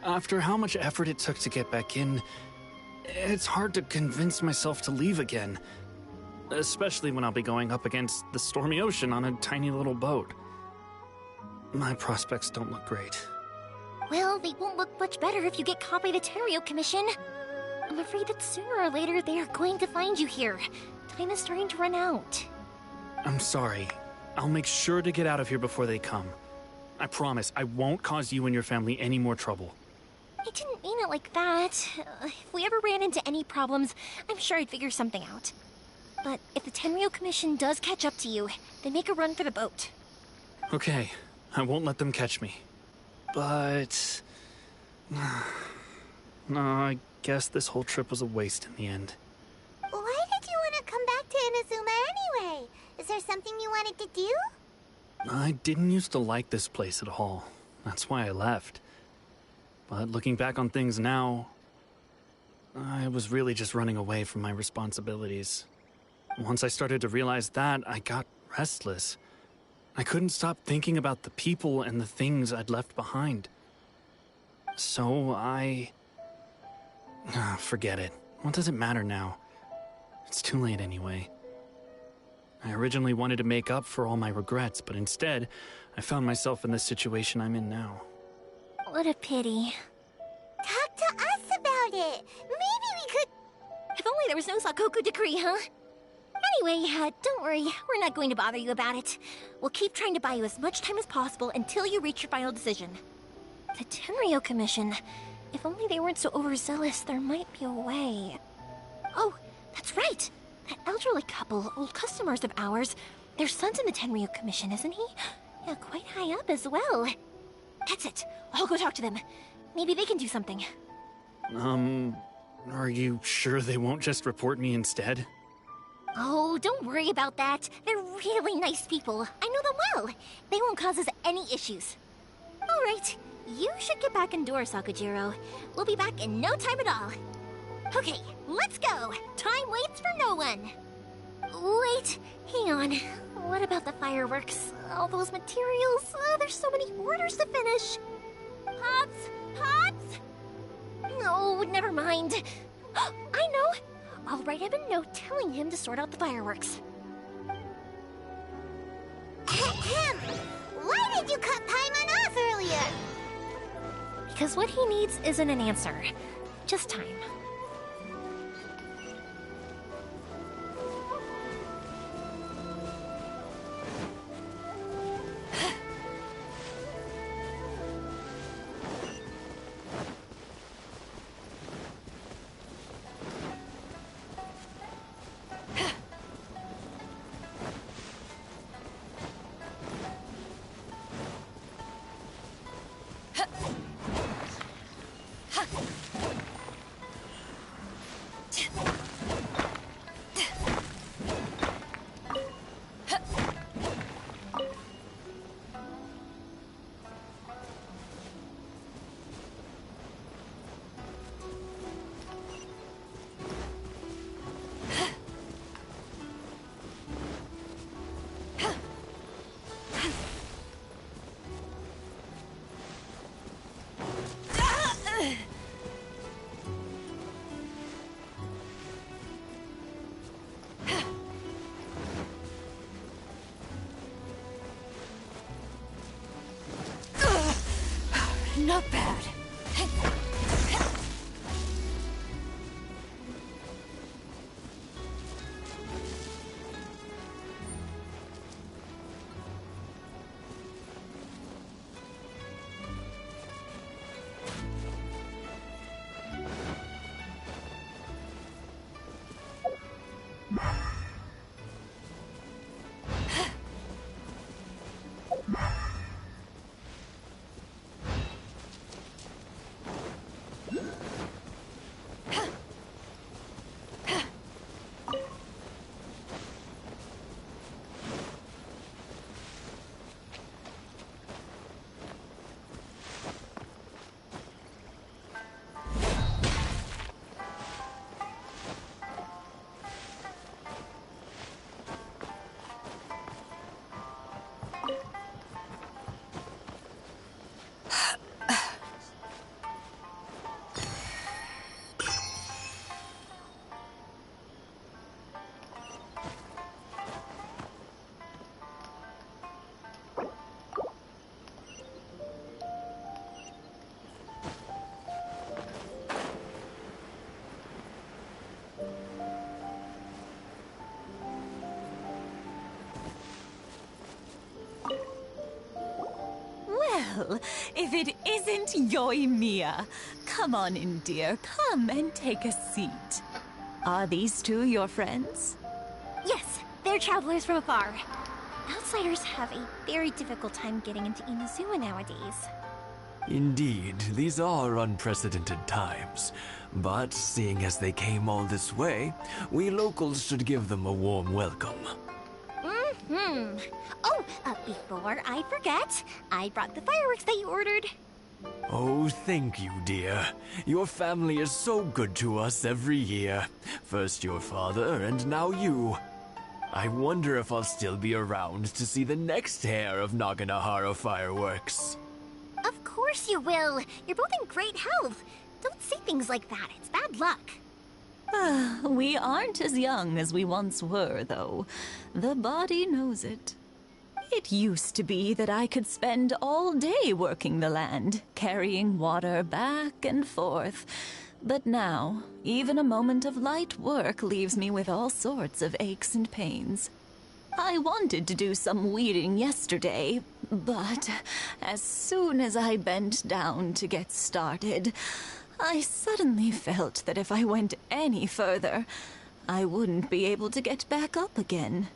Speaker 16: After how much effort it took to get back in, it's hard to convince myself to leave again. Especially when I'll be going up against the stormy ocean on a tiny little boat. My prospects don't look great.
Speaker 17: Well, they won't look much better if you get caught by the Terrio Commission. I'm afraid that sooner or later they are going to find you here. Time is starting to run out.
Speaker 16: I'm sorry. I'll make sure to get out of here before they come. I promise I won't cause you and your family any more trouble.
Speaker 17: I didn't mean it like that. If we ever ran into any problems, I'm sure I'd figure something out.
Speaker 5: But if the Tenryo Commission does catch up to you, then make a run for the boat.
Speaker 16: Okay, I won't let them catch me. But... no, I guess this whole trip was a waste in the end.
Speaker 2: Why did you want to come back to Inazuma anyway? Is there something you wanted to do?
Speaker 16: I didn't used to like this place at all. That's why I left. But looking back on things now, I was really just running away from my responsibilities. Once I started to realize that, I got restless. I couldn't stop thinking about the people and the things I'd left behind. So I... forget it. What does it matter now? It's too late anyway. I originally wanted to make up for all my regrets, but instead, I found myself in the situation I'm in now.
Speaker 5: What a pity.
Speaker 2: Talk to us about it. Maybe we could...
Speaker 5: If only there was no Sakoku decree, huh? Anyway, don't worry. We're not going to bother you about it. We'll keep trying to buy you as much time as possible until you reach your final decision. The Tenryo Commission. If only they weren't so overzealous, there might be a way. Oh, that's right. That elderly couple, old customers of ours. Their son's in the Tenryo Commission, isn't he? Yeah, quite high up as well. That's it. I'll go talk to them. Maybe they can do something.
Speaker 16: Are you sure they won't just report me instead?
Speaker 5: Oh, don't worry about that. They're really nice people. I know them well. They won't cause us any issues. All right. You should get back indoors, Sakujiro. We'll be back in no time at all. Okay, let's go. Time waits for no one. Wait, hang on. What about the fireworks? All those materials? There's so many orders to finish. Pops! Pops! No, never mind. I know. I'll write him a note telling him to sort out the fireworks.
Speaker 2: Why did you cut Paimon off earlier?
Speaker 5: Because what he needs isn't an answer, just time.
Speaker 13: Not bad.
Speaker 4: Well, if it isn't Yoimiya. Come on in, dear. Come and take a seat. Are these two your friends?
Speaker 5: fellow travelers from afar. Outsiders have a very difficult time getting into Inazuma nowadays.
Speaker 9: Indeed, these are unprecedented times. But seeing as they came all this way, we locals should give them a warm welcome.
Speaker 5: Mm-hmm. Oh, before I forget, I brought the fireworks that you ordered.
Speaker 9: Oh, thank you, dear. Your family is so good to us every year. First your father, and now you. I wonder if I'll still be around to see the next heir of Naganohara fireworks.
Speaker 5: Of course you will. You're both in great health. Don't say things like that. It's bad luck.
Speaker 4: We aren't as young as we once were, though. The body knows it. It used to be that I could spend all day working the land, carrying water back and forth. But now, even a moment of light work leaves me with all sorts of aches and pains. I wanted to do some weeding yesterday, but as soon as I bent down to get started, I suddenly felt that if I went any further, I wouldn't be able to get back up again.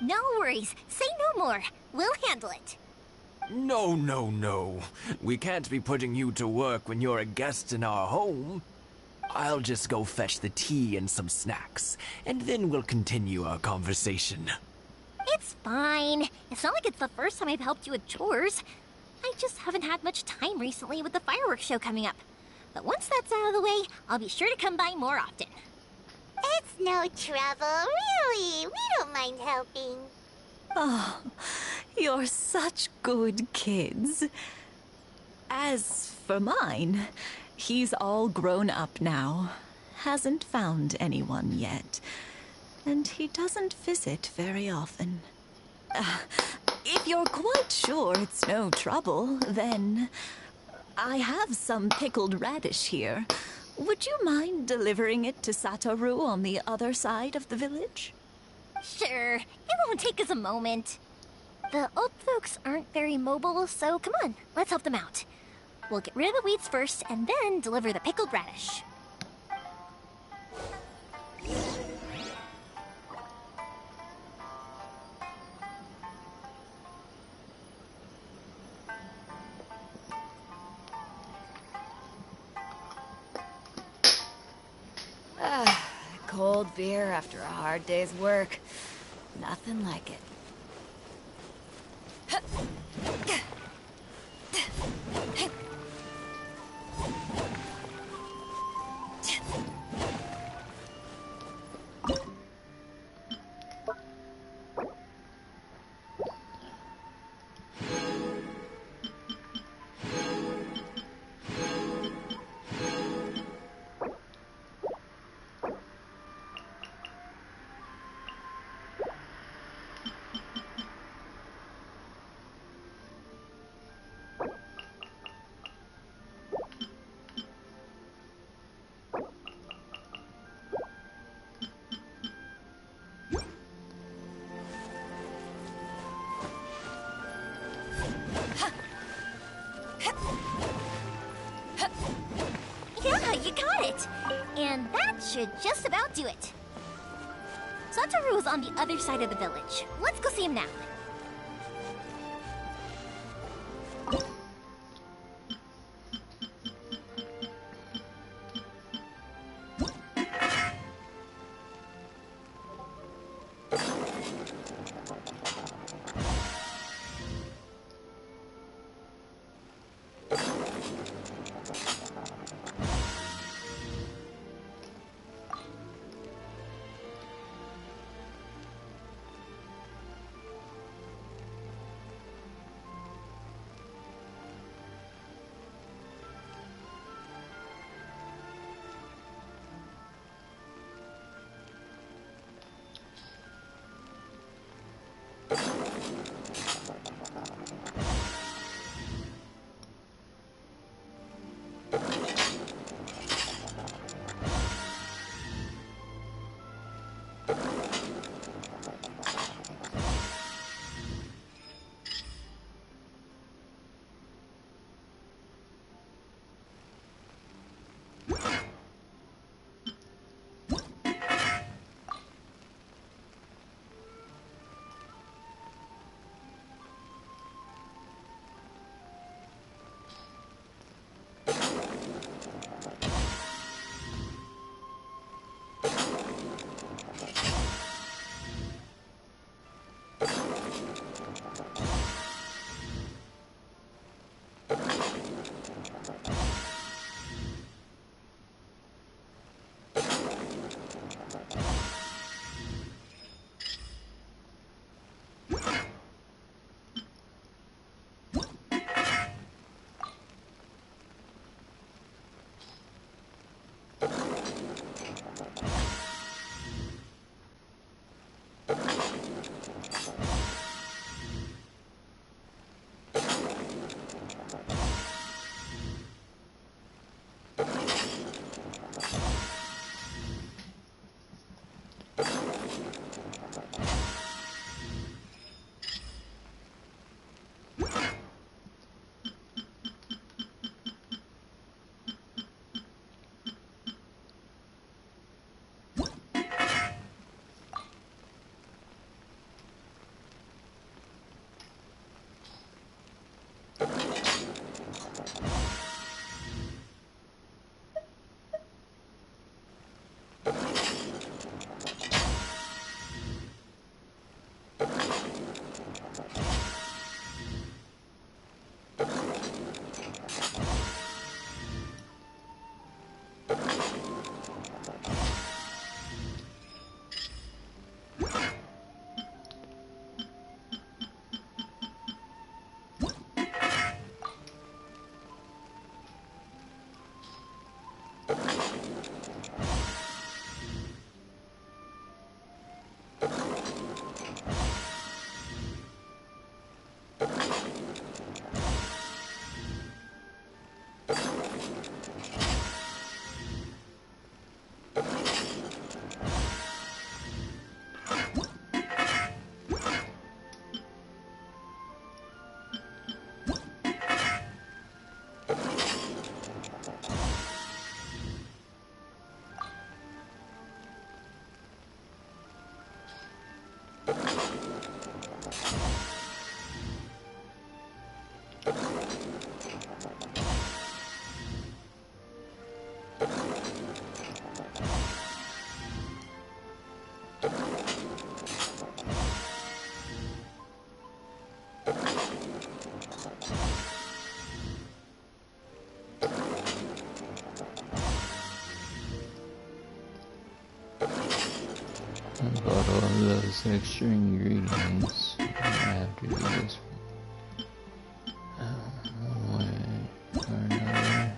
Speaker 5: No worries. Say no more. We'll handle it.
Speaker 9: No. We can't be putting you to work when you're a guest in our home. I'll just go fetch the tea and some snacks, and then we'll continue our conversation.
Speaker 5: It's fine. It's not like it's the first time I've helped you with chores. I just haven't had much time recently with the fireworks show coming up. But once that's out of the way, I'll be sure to come by more often.
Speaker 2: It's no trouble, really. We don't mind helping.
Speaker 4: Oh, you're such good kids. As for mine, he's all grown up now. Hasn't found anyone yet. And he doesn't visit very often. If you're quite sure it's no trouble, then I have some pickled radish here. Would you mind delivering it to Satoru on the other side of the village?
Speaker 5: Sure, it won't take us a moment. The old folks aren't very mobile, so come on, let's help them out. We'll get rid of the weeds first, and then deliver the pickled radish.
Speaker 13: Cold beer after a hard day's work. Nothing like it.
Speaker 5: Yeah, you got it! And that should just about do it. Satoru is on the other side of the village. Let's go see him now.
Speaker 12: I bought all those extra ingredients. I have to do this one way or another.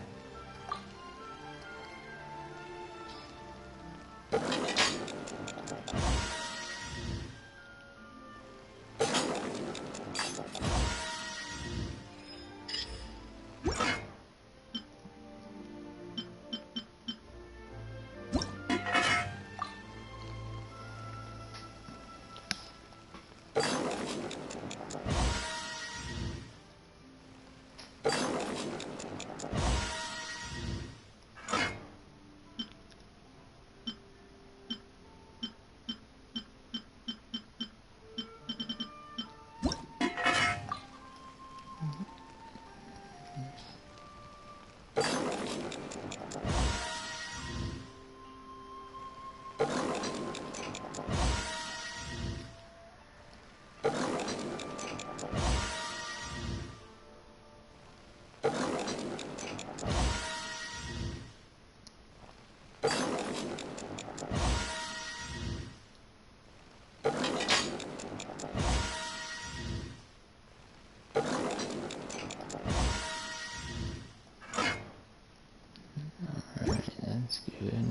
Speaker 12: That's good.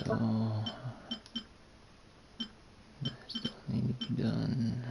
Speaker 12: So, that still need to be done.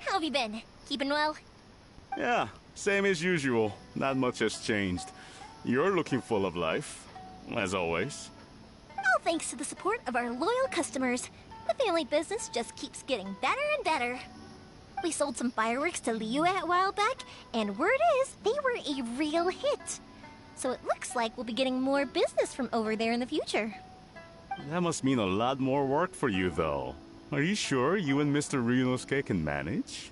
Speaker 5: How have you been? Keeping well?
Speaker 10: Yeah, same as usual. Not much has changed. You're looking full of life, as always.
Speaker 5: All thanks to the support of our loyal customers. The family business just keeps getting better and better. We sold some fireworks to Liyue a while back, and word is they were a real hit. So it looks like we'll be getting more business from over there in the future.
Speaker 10: That must mean a lot more work for you, though. Are you sure you and Mr. Ryunosuke can manage?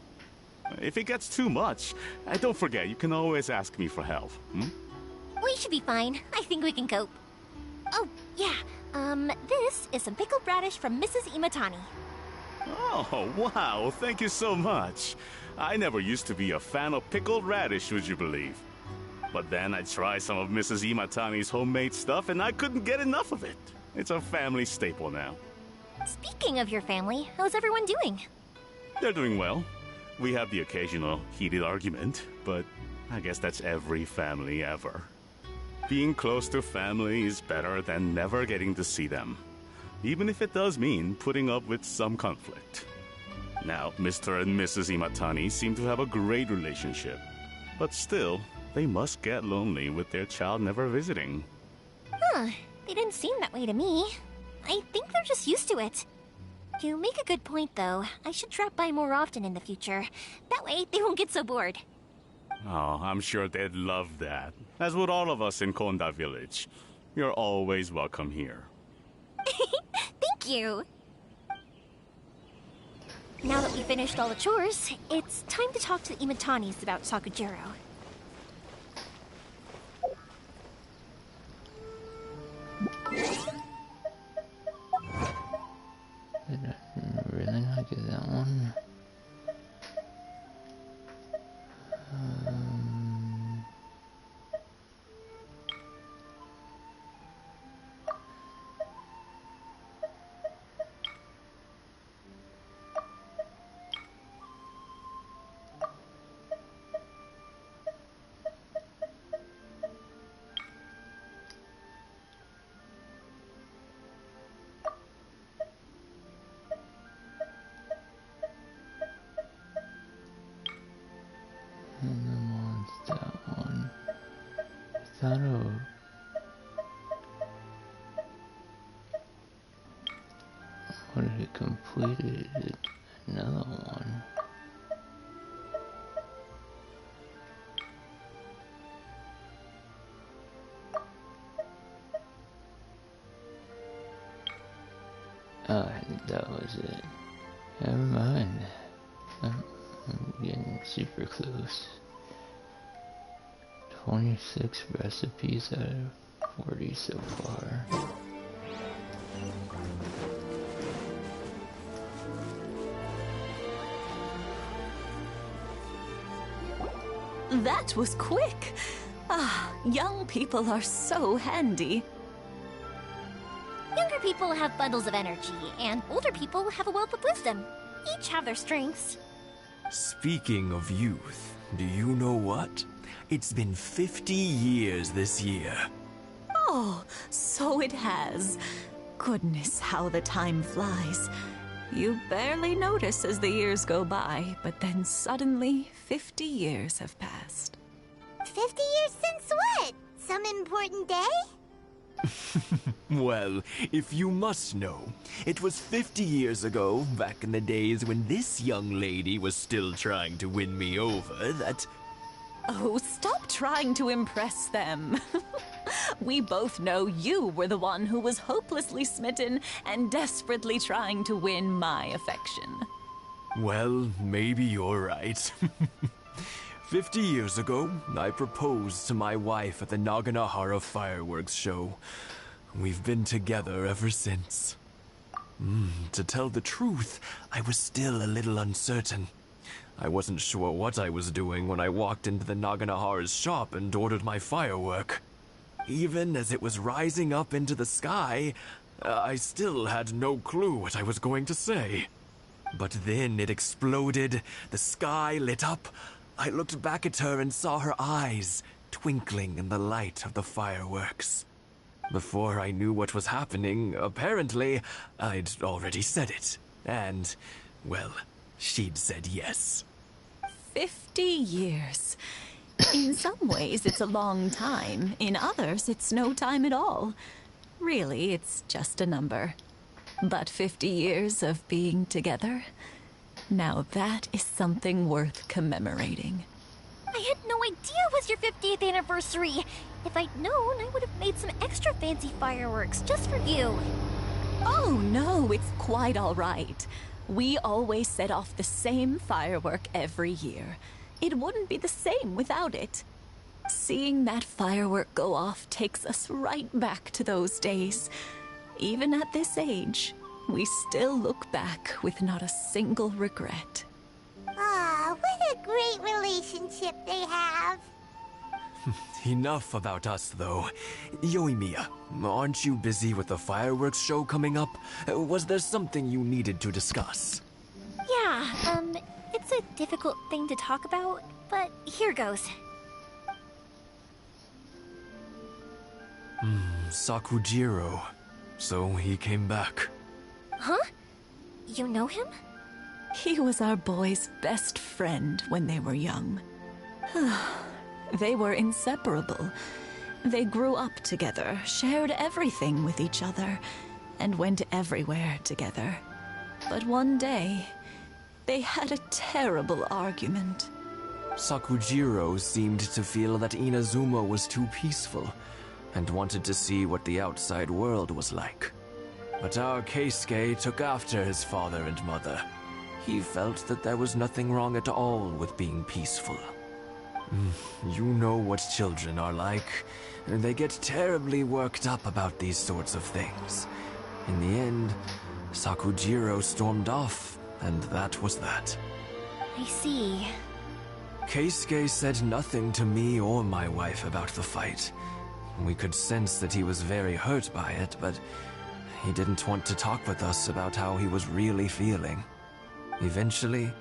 Speaker 10: If it gets too much, don't forget, you can always ask me for help,
Speaker 5: We should be fine. I think we can cope. Oh, yeah. This is some pickled radish from Mrs. Imatani.
Speaker 10: Oh, wow, thank you so much. I never used to be a fan of pickled radish, would you believe? But then I tried some of Mrs. Imatani's homemade stuff and I couldn't get enough of it. It's a family staple now.
Speaker 5: Speaking of your family, how's everyone doing?
Speaker 10: They're doing well. We have the occasional heated argument, but I guess that's every family ever. Being close to family is better than never getting to see them, even if it does mean putting up with some conflict. Now, Mr. and Mrs. Imatani seem to have a great relationship, but still, they must get lonely with their child never visiting.
Speaker 5: Huh, they didn't seem that way to me. I think they're just used to it. You make a good point, though. I should drop by more often in the future. That way, they won't get so bored.
Speaker 10: Oh, I'm sure they'd love that. As would all of us in Konda Village. You're always welcome here.
Speaker 5: Thank you! Now that we finished all the chores, it's time to talk to the Imatanis about Sakujiro.
Speaker 12: Did I really not get that one? thought would have completed another one. Oh, I think that was it. Never mind. I'm getting super close. 26 recipes out of 40 so far.
Speaker 4: That was quick. Ah, young people are so handy.
Speaker 18: Younger people have bundles of energy, and older people have a wealth of wisdom. Each have their strengths.
Speaker 9: Speaking of youth, do you know what? It's been 50 years this year.
Speaker 4: Oh, so it has. Goodness, how the time flies. You barely notice as the years go by, but then suddenly 50 years have passed.
Speaker 2: 50 years since what? Some important day?
Speaker 9: Well, if you must know, it was 50 years ago, back in the days when this young lady was still trying to win me over, that...
Speaker 4: Oh, stop trying to impress them. We both know you were the one who was hopelessly smitten and desperately trying to win my affection.
Speaker 9: Well, maybe you're right. 50 years ago, I proposed to my wife at the Naganohara fireworks show. We've been together ever since. To tell the truth, I was still a little uncertain. I wasn't sure what I was doing when I walked into the Naganohara's shop and ordered my firework. Even as it was rising up into the sky, I still had no clue what I was going to say. But then it exploded, the sky lit up. I looked back at her and saw her eyes twinkling in the light of the fireworks. Before I knew what was happening, apparently, I'd already said it. And, well, she'd said yes.
Speaker 4: 50 years. In some ways, it's a long time. In others, it's no time at all. Really, it's just a number. But 50 years of being together? Now that is something worth commemorating.
Speaker 18: I had no idea it was your 50th anniversary. If I'd known, I would have made some extra fancy fireworks just for you.
Speaker 4: Oh no, it's quite all right. We always set off the same firework every year. It wouldn't be the same without it. Seeing that firework go off takes us right back to those days. Even at this age, we still look back with not a single regret.
Speaker 2: Ah, what a great relationship they have.
Speaker 9: Enough about us, though. Yoimiya, aren't you busy with the fireworks show coming up? Was there something you needed to discuss?
Speaker 18: Yeah, it's a difficult thing to talk about, but here goes.
Speaker 9: Sakujiro. So he came back.
Speaker 18: Huh? You know him?
Speaker 4: He was our boy's best friend when they were young. They were inseparable. They grew up together, shared everything with each other, and went everywhere together. But one day, they had a terrible argument.
Speaker 9: Sakujiro seemed to feel that Inazuma was too peaceful, and wanted to see what the outside world was like. But our Keisuke took after his father and mother. He felt that there was nothing wrong at all with being peaceful. You know what children are like. They get terribly worked up about these sorts of things. In the end, Sakujiro stormed off, and that was that.
Speaker 18: I see.
Speaker 9: Keisuke said nothing to me or my wife about the fight. We could sense that he was very hurt by it, but he didn't want to talk with us about how he was really feeling. Eventually,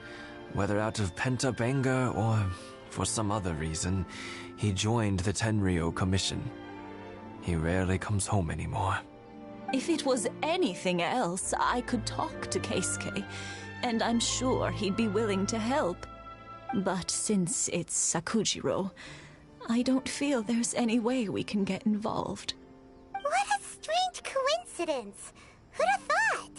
Speaker 9: whether out of pent-up anger or for some other reason, he joined the Tenryo Commission. He rarely comes home anymore.
Speaker 4: If it was anything else, I could talk to Keisuke, and I'm sure he'd be willing to help. But since it's Sakujiro, I don't feel there's any way we can get involved.
Speaker 2: What a strange coincidence. Who'd have thought?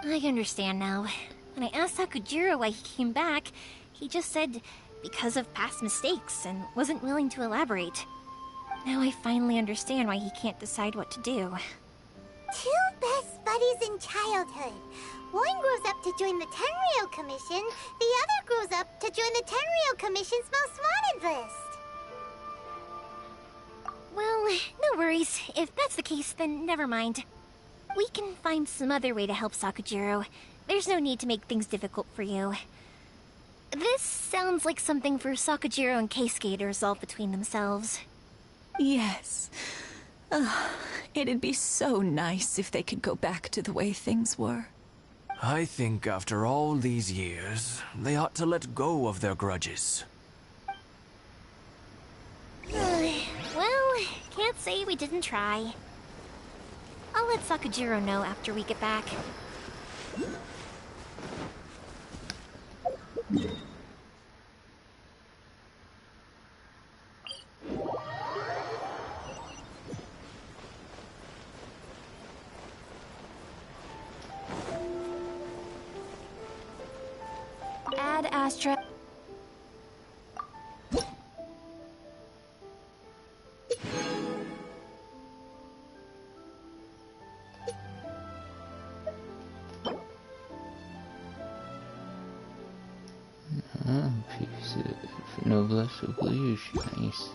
Speaker 18: I understand now. When I asked Sakujiro why he came back, he just said because of past mistakes and wasn't willing to elaborate. Now I finally understand why he can't decide what to do.
Speaker 2: Two best buddies in childhood. One grows up to join the Tenryou Commission, the other grows up to join the Tenryou Commission's most wanted list.
Speaker 18: Well, no worries. If that's the case, then never mind. We can find some other way to help Sakujiro. There's no need to make things difficult for you. This sounds like something for Sakujiro and Keisuke to resolve between themselves.
Speaker 4: Yes. It'd be so nice if they could go back to the way things were.
Speaker 9: I think after all these years, they ought to let go of their grudges.
Speaker 18: Well, can't say we didn't try. I'll let Sakujiro know after we get back.
Speaker 3: Ad Astra.
Speaker 12: Piece of noblesse oblige, nice.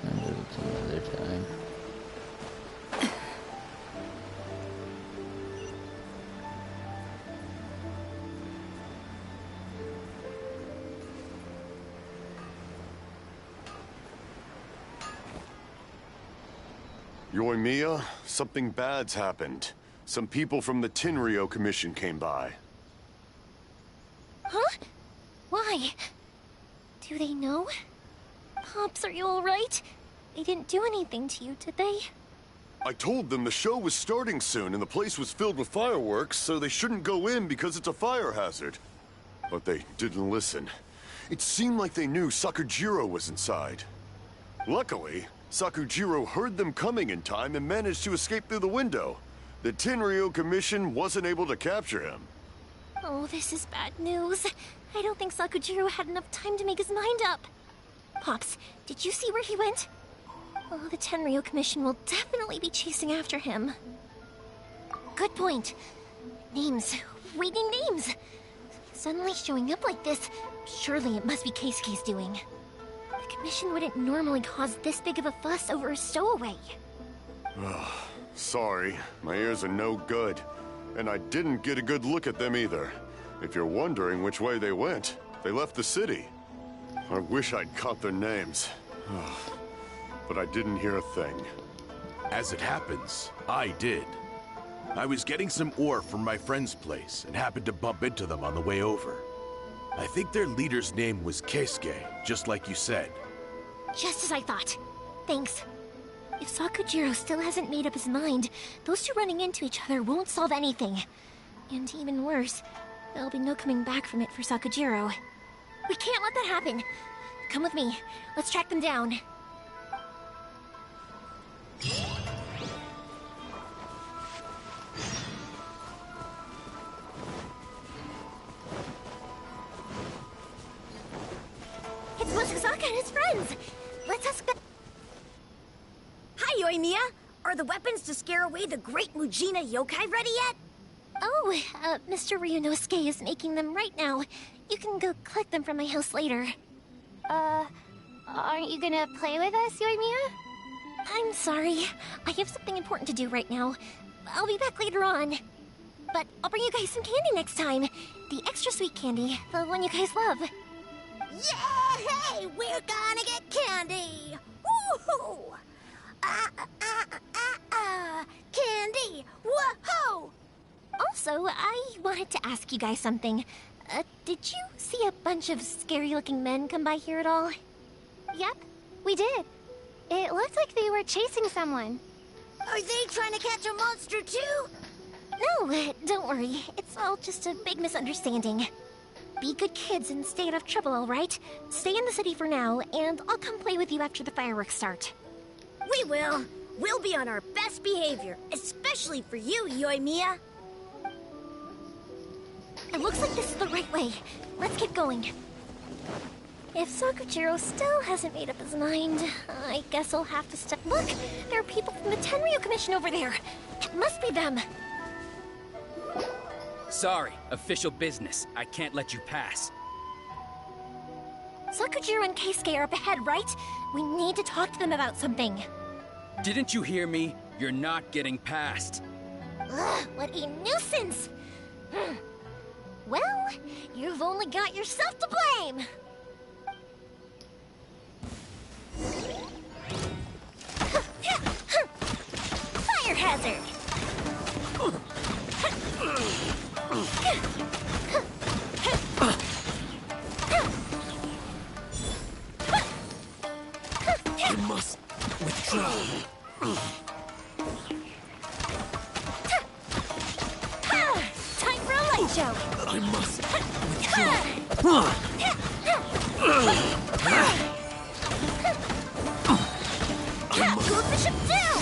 Speaker 12: Another time.
Speaker 8: Yoimiya, something bad's happened. Some people from the Tenryou Commission came by.
Speaker 18: Huh? Why? Do they know? Pops, are you alright? They didn't do anything to you, did they?
Speaker 8: I told them the show was starting soon and the place was filled with fireworks, so they shouldn't go in because it's a fire hazard. But they didn't listen. It seemed like they knew Sakujiro was inside. Luckily, Sakujiro heard them coming in time and managed to escape through the window. The Tenryou Commission wasn't able to capture him.
Speaker 18: Oh, this is bad news. I don't think Sakujiro had enough time to make his mind up. Pops, did you see where he went? Oh, the Tenryou Commission will definitely be chasing after him. Good point. Names. Reading names. Suddenly showing up like this, surely it must be Keisuke's doing. The Commission wouldn't normally cause this big of a fuss over a stowaway.
Speaker 8: Sorry, my ears are no good. And I didn't get a good look at them either. If you're wondering which way they went, they left the city. I wish I'd caught their names. But I didn't hear a thing.
Speaker 20: As it happens, I did. I was getting some ore from my friend's place and happened to bump into them on the way over. I think their leader's name was Keisuke, just like you said.
Speaker 18: Just as I thought. Thanks. If Sakujiro still hasn't made up his mind, those two running into each other won't solve anything. And even worse, there'll be no coming back from it for Sakujiro. We can't let that happen. Come with me. Let's track them down. It's Moshizaka and his friends. Let's ask them.
Speaker 17: Hi, Yoimiya. Are the weapons to scare away the great Mujina yokai ready yet?
Speaker 18: Oh, Mr. Ryunosuke is making them right now. You can go collect them from my house later. Aren't you gonna play with us, Yoimiya? I'm sorry. I have something important to do right now. I'll be back later on. But I'll bring you guys some candy next time. The extra sweet candy, the one you guys love.
Speaker 17: Yay! We're gonna get candy! Woohoo! Candy! Whoa!
Speaker 18: Also, I wanted to ask you guys something. Did you see a bunch of scary-looking men come by here at all?
Speaker 2: Yep, we did. It looked like they were chasing someone.
Speaker 17: Are they trying to catch a monster too?
Speaker 18: No, don't worry. It's all just a big misunderstanding. Be good kids and stay out of trouble, all right? Stay in the city for now, and I'll come play with you after the fireworks start.
Speaker 17: We will. We'll be on our best behavior, especially for you, Yoimiya.
Speaker 18: It looks like this is the right way. Let's get going. If Sakujiro still hasn't made up his mind, I guess I'll have to step... Look! There are people from the Tenryu Commission over there! It must be them!
Speaker 6: Sorry, official business. I can't let you pass.
Speaker 18: Sakujiro and Keisuke are up ahead, right? We need to talk to them about something.
Speaker 6: Didn't you hear me? You're not getting past.
Speaker 18: Ugh, what a nuisance! Well, you've only got yourself to blame! Fire hazard!
Speaker 9: I must withdraw.
Speaker 18: Time for a light show!
Speaker 9: I must
Speaker 18: Go Bishop down!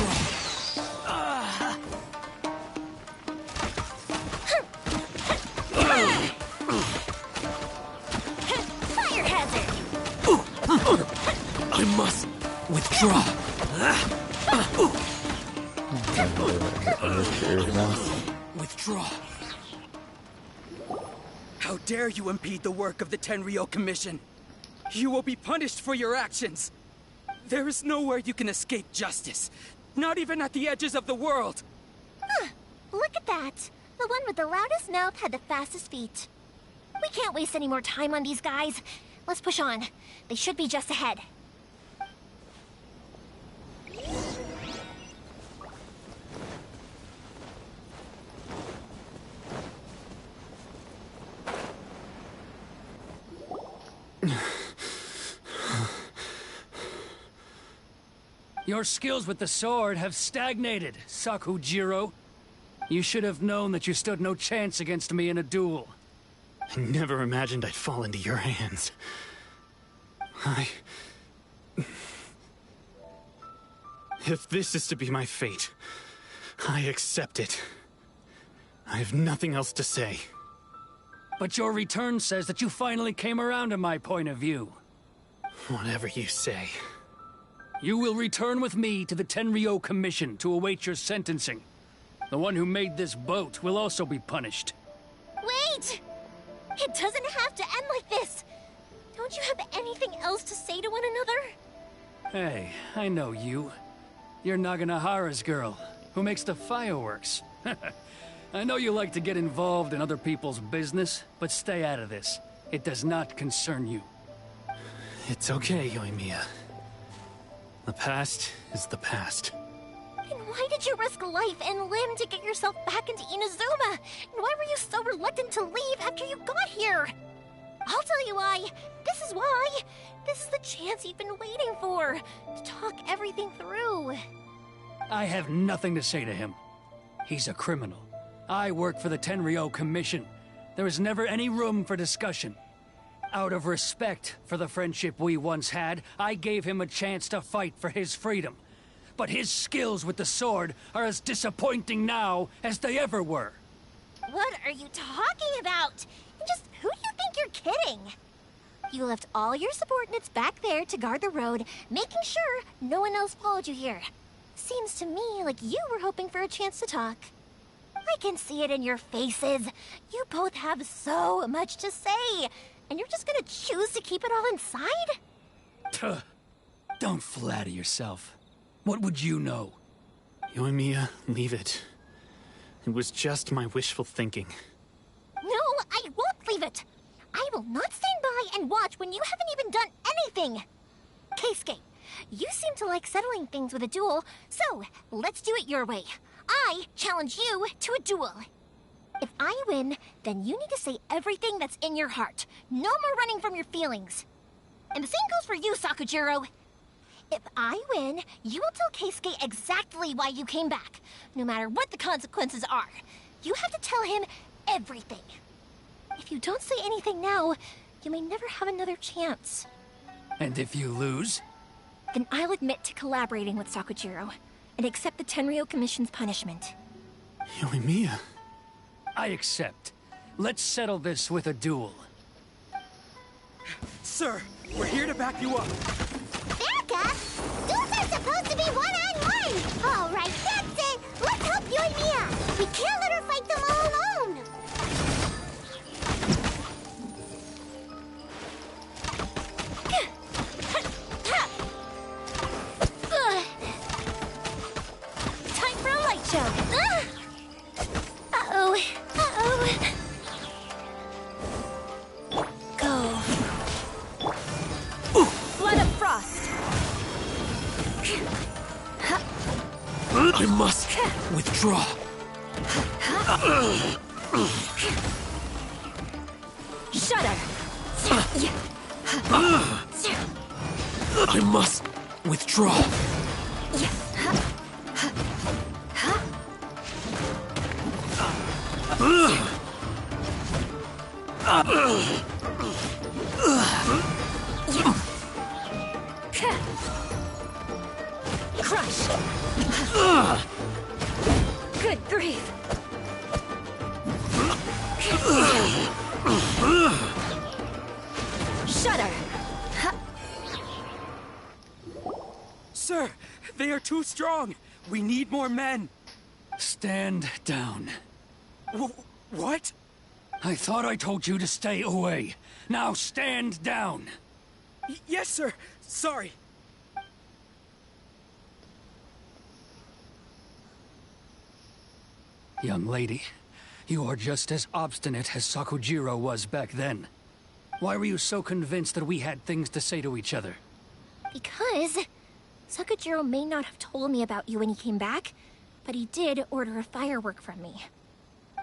Speaker 18: Fire hazard!
Speaker 9: I must withdraw. Withdraw.
Speaker 6: How dare you impede the work of the Tenryo Commission? You will be punished for your actions. There is nowhere you can escape justice. Not even at the edges of the world.
Speaker 18: Huh, look at that. The one with the loudest mouth had the fastest feet. We can't waste any more time on these guys. Let's push on. They should be just ahead.
Speaker 19: Your skills with the sword have stagnated, Sakujiro. You should have known that you stood no chance against me in a duel.
Speaker 16: I never imagined I'd fall into your hands. If this is to be my fate, I accept it. I have nothing else to say.
Speaker 19: But your return says that you finally came around to my point of view.
Speaker 16: Whatever you say.
Speaker 19: You will return with me to the Tenryo Commission to await your sentencing. The one who made this boat will also be punished.
Speaker 18: Wait! It doesn't have to end like this! Don't you have anything else to say to one another?
Speaker 19: Hey, I know you. You're Naganohara's girl, who makes the fireworks. I know you like to get involved in other people's business, but stay out of this. It does not concern you.
Speaker 16: It's okay, Yoimiya. The past is the past.
Speaker 18: And why did you risk life and limb to get yourself back into Inazuma? And why were you so reluctant to leave after you got here? I'll tell you why. This is why. This is the chance you've been waiting for. To talk everything through.
Speaker 19: I have nothing to say to him. He's a criminal. I work for the Tenryo Commission. There is never any room for discussion. Out of respect for the friendship we once had, I gave him a chance to fight for his freedom. But his skills with the sword are as disappointing now as they ever were.
Speaker 18: What are you talking about? Just who do you think you're kidding? You left all your subordinates back there to guard the road, making sure no one else followed you here. Seems to me like you were hoping for a chance to talk. I can see it in your faces. You both have so much to say, and you're just gonna choose to keep it all inside?
Speaker 19: Tuh. Don't flatter yourself. What would you know?
Speaker 16: Yoimiya, leave it. It was just my wishful thinking.
Speaker 18: No, I won't leave it. I will not stand by and watch when you haven't even done anything. Keisuke, you seem to like settling things with a duel, so let's do it your way. I challenge you to a duel. If I win, then you need to say everything that's in your heart. No more running from your feelings. And the same goes for you, Sakujiro. If I win, you will tell Keisuke exactly why you came back, no matter what the consequences are. You have to tell him everything. If you don't say anything now, you may never have another chance.
Speaker 19: And if you lose?
Speaker 18: Then I'll admit to collaborating with Sakujiro and accept the Tenryou Commission's punishment.
Speaker 19: Yoimiya. I accept. Let's settle this with a duel.
Speaker 6: Sir, we're here to back you up.
Speaker 2: Back up? Duels are supposed to be one-on-one! All right, that's it! Let's help Yoimiya! We can't let her fight them all alone!
Speaker 18: Time for a light show! Uh-oh. Uh-oh. Go. Blood of Frost.
Speaker 9: I must withdraw.
Speaker 18: Shudder.
Speaker 9: I must withdraw.
Speaker 18: Crush. Good grief. Shudder.
Speaker 6: Sir, they are too strong. We need more men.
Speaker 19: Stand down.
Speaker 6: What?
Speaker 19: I thought I told you to stay away. Now stand down.
Speaker 6: Yes, sir. Sorry.
Speaker 19: Young lady, you are just as obstinate as Sakujiro was back then. Why were you so convinced that we had things to say to each other?
Speaker 18: Because Sakujiro may not have told me about you when he came back, but he did order a firework from me.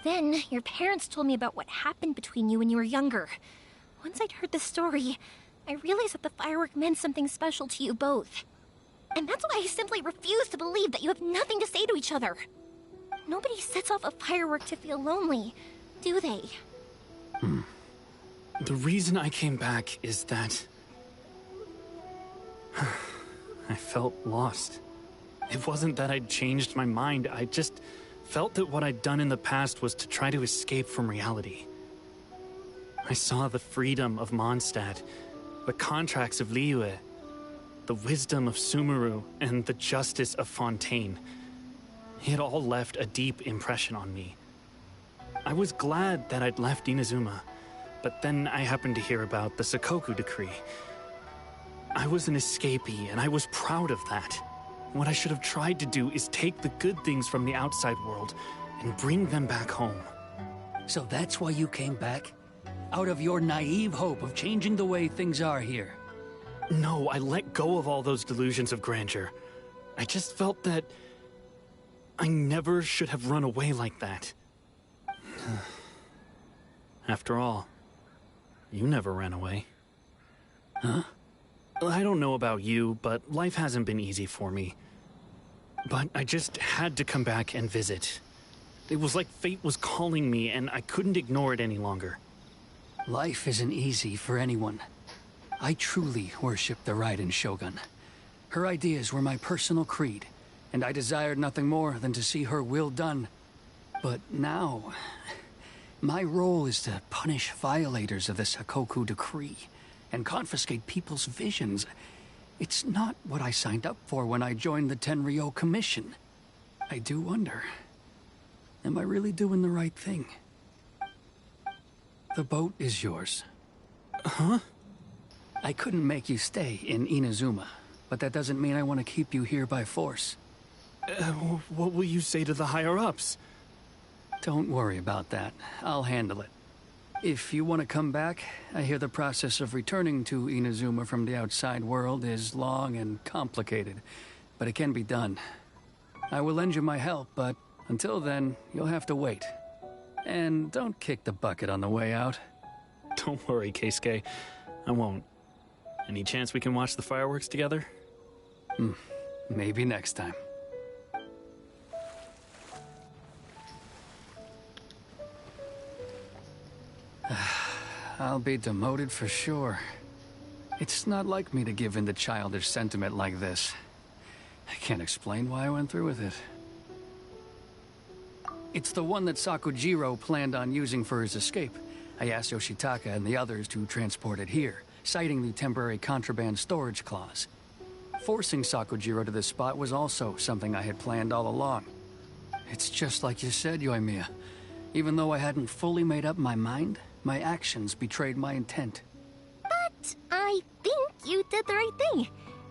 Speaker 18: Then, your parents told me about what happened between you when you were younger. Once I'd heard the story, I realized that the firework meant something special to you both. And that's why I simply refuse to believe that you have nothing to say to each other. Nobody sets off a firework to feel lonely, do they?
Speaker 11: The reason I came back is that I felt lost. It wasn't that I'd changed my mind, I just felt that what I'd done in the past was to try to escape from reality. I saw the freedom of Mondstadt, the contracts of Liyue, the wisdom of Sumeru, and the justice of Fontaine. It all left a deep impression on me. I was glad that I'd left Inazuma, but then I happened to hear about the Sakoku decree. I was an escapee, and I was proud of that. What I should have tried to do is take the good things from the outside world and bring them back home.
Speaker 19: So that's why you came back? Out of your naive hope of changing the way things are here?
Speaker 11: No, I let go of all those delusions of grandeur. I just felt that I never should have run away like that. After all, you never ran away.
Speaker 19: Huh?
Speaker 11: I don't know about you, but life hasn't been easy for me. But I just had to come back and visit. It was like fate was calling me, and I couldn't ignore it any longer.
Speaker 19: Life isn't easy for anyone. I truly worship the Raiden Shogun. Her ideas were my personal creed, and I desired nothing more than to see her will done. But now, my role is to punish violators of the Sakoku decree and confiscate people's visions. It's not what I signed up for when I joined the Tenryou Commission. I do wonder, am I really doing the right thing? The boat is yours.
Speaker 11: Huh?
Speaker 19: I couldn't make you stay in Inazuma, but that doesn't mean I want to keep you here by force.
Speaker 11: What will you say to the higher-ups?
Speaker 19: Don't worry about that. I'll handle it. If you want to come back, I hear the process of returning to Inazuma from the outside world is long and complicated, but it can be done. I will lend you my help, but Until then, you'll have to wait. And don't kick the bucket on the way out.
Speaker 16: Don't worry, Keisuke. I won't. Any chance we can watch the fireworks together?
Speaker 19: Maybe next time. I'll be demoted for sure. It's not like me to give in to childish sentiment like this. I can't explain why I went through with it. It's the one that Sakujiro planned on using for his escape. I asked Yoshitaka and the others to transport it here, citing the temporary contraband storage clause. Forcing Sakujiro to this spot was also something I had planned all along. It's just like you said, Yoimiya. Even though I hadn't fully made up my mind, my actions betrayed my intent.
Speaker 18: But I think you did the right thing.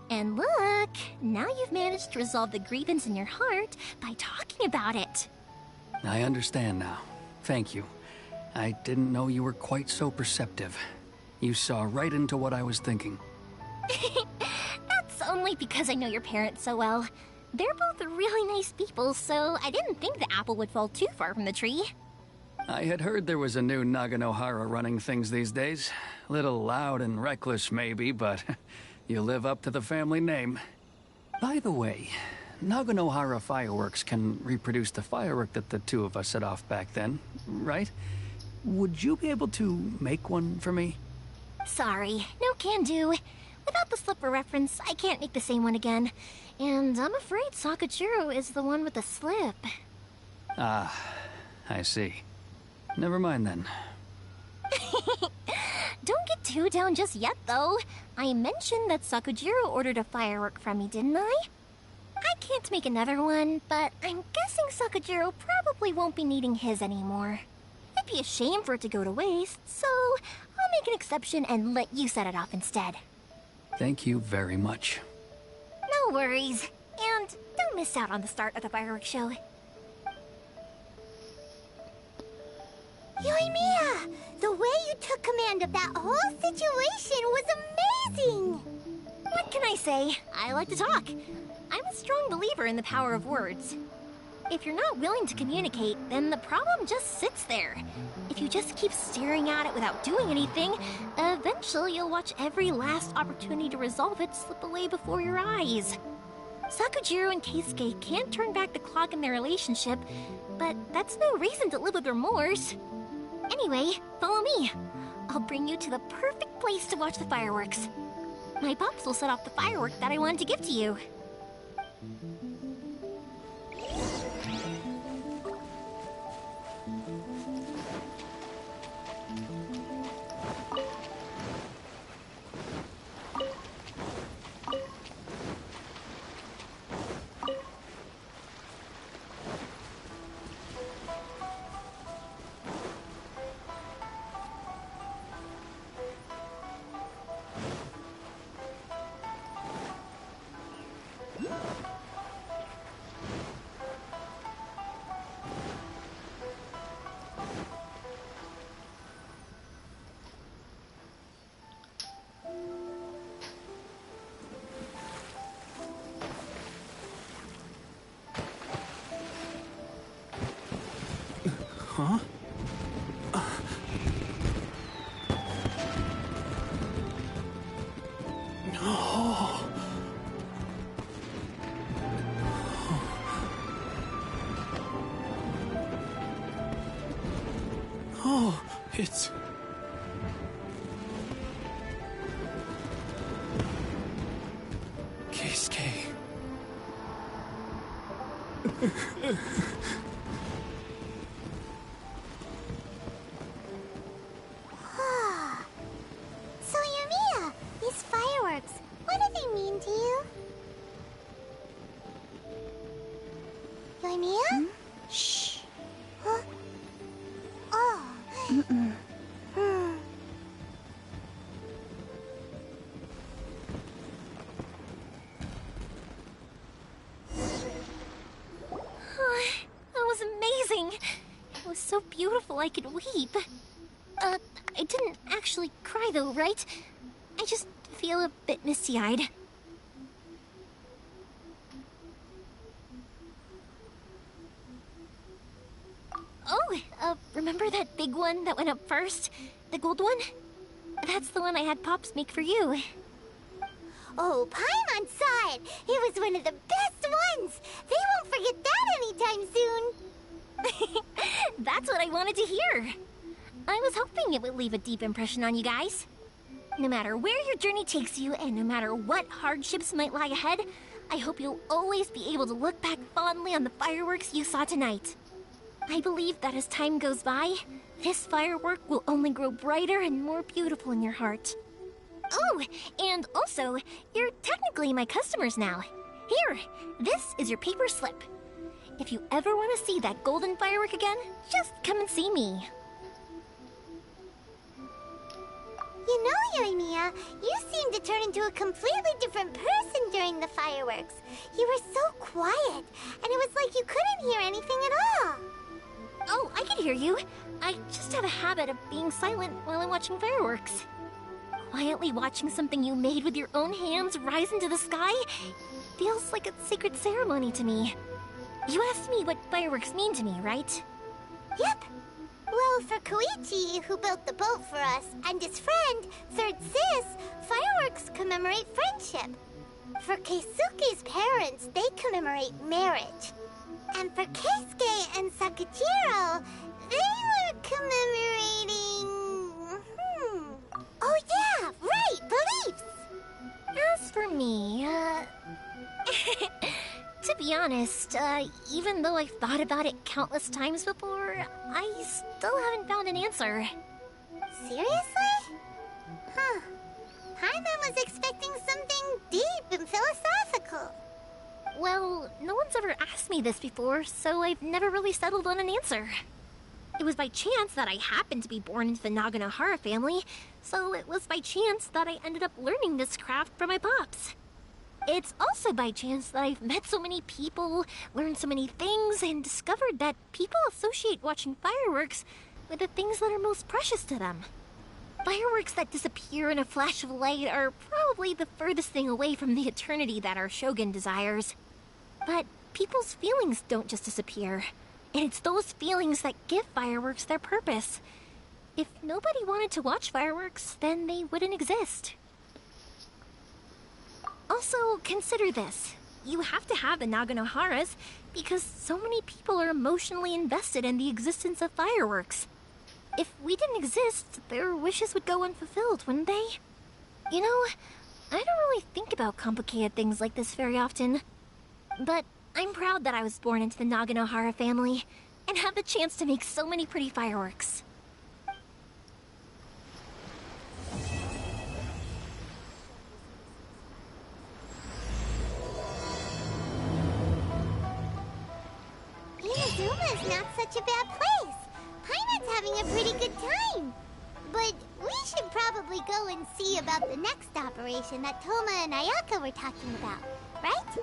Speaker 18: And look, now you've managed to resolve the grievance in your heart by talking about it.
Speaker 19: I understand now. Thank you. I didn't know you were quite so perceptive. You saw right into what I was thinking.
Speaker 18: That's only because I know your parents so well. They're both really nice people, so I didn't think the apple would fall too far from the tree.
Speaker 19: I had heard there was a new Naganohara running things these days. Little loud and reckless, maybe, but you live up to the family name. By the way, Naganohara Fireworks can reproduce the firework that the two of us set off back then, right? Would you be able to make one for me?
Speaker 18: Sorry, no can do. Without the slipper reference, I can't make the same one again. And I'm afraid Sakujiro is the one with the slip.
Speaker 19: Ah, I see. Never mind then.
Speaker 18: Don't get too down just yet, though. I mentioned that Sakujiro ordered a firework from me, didn't I? I can't make another one, but I'm guessing Sakujiro probably won't be needing his anymore. It'd be a shame for it to go to waste, so I'll make an exception and let you set it off instead.
Speaker 19: Thank you very much.
Speaker 18: No worries. And don't miss out on the start of the fireworks show.
Speaker 2: Yoimiya! The way you took command of that whole situation was amazing!
Speaker 18: What can I say? I like to talk. I'm a strong believer in the power of words. If you're not willing to communicate, then the problem just sits there. If you just keep staring at it without doing anything, eventually you'll watch every last opportunity to resolve it slip away before your eyes. Sakujiro and Keisuke can't turn back the clock in their relationship, but that's no reason to live with remorse. Anyway, follow me. I'll bring you to the perfect place to watch the fireworks. My pops will set off the firework that I wanted to give to you.
Speaker 16: Huh? Oh. Oh, it's... Keisuke.
Speaker 2: So, Yoimiya, these fireworks, what do they mean to you? Yoimiya? Shh. Huh? Oh.
Speaker 18: That was amazing. It was so beautiful I could weep. I didn't actually cry though, right? I just feel a bit misty-eyed. remember that big one that went up first? The gold one? That's the one I had Pops make for you.
Speaker 2: Oh, Paimon saw it! It was one of the best ones! They won't forget that anytime soon!
Speaker 18: That's what I wanted to hear. I was hoping it would leave a deep impression on you guys. No matter where your journey takes you, and no matter what hardships might lie ahead, I hope you'll always be able to look back fondly on the fireworks you saw tonight. I believe that as time goes by, this firework will only grow brighter and more beautiful in your heart. Oh, and also, you're technically my customers now. Here, this is your paper slip. If you ever want to see that golden firework again, just come and see me.
Speaker 2: You know, Yoimiya, you seemed to turn into a completely different person during the fireworks. You were so quiet, and it was like you couldn't hear anything at all.
Speaker 18: Oh, I can hear you. I just have a habit of being silent while I'm watching fireworks. Quietly watching something you made with your own hands rise into the sky feels like a sacred ceremony to me. You asked me what fireworks mean to me, right?
Speaker 2: Yep. Well, for Koichi, who built the boat for us, and his friend, Third Sis, fireworks commemorate friendship. For Keisuke's parents, they commemorate marriage. And for Keisuke and Sakajiro, they were commemorating... Oh yeah, right, beliefs!
Speaker 18: As for me, to be honest, even though I've thought about it countless times before, I still haven't found an answer.
Speaker 2: Seriously? Huh. Paimon was expecting something deep and philosophical.
Speaker 18: Well, no one's ever asked me this before, so I've never really settled on an answer. It was by chance that I happened to be born into the Naganohara family, so it was by chance that I ended up learning this craft from my pops. It's also by chance that I've met so many people, learned so many things, and discovered that people associate watching fireworks with the things that are most precious to them. Fireworks that disappear in a flash of light are probably the furthest thing away from the eternity that our shogun desires. But people's feelings don't just disappear. And it's those feelings that give fireworks their purpose. If nobody wanted to watch fireworks, then they wouldn't exist. Also, consider this. You have to have the Naganoharas because so many people are emotionally invested in the existence of fireworks. If we didn't exist, their wishes would go unfulfilled, wouldn't they? You know, I don't really think about complicated things like this very often. But I'm proud that I was born into the Naganohara family and have the chance to make so many pretty fireworks.
Speaker 2: Inazuma's not such a bad place. Paimon's having a pretty good time. But we should probably go and see about the next operation that Toma and Ayaka were talking about, right?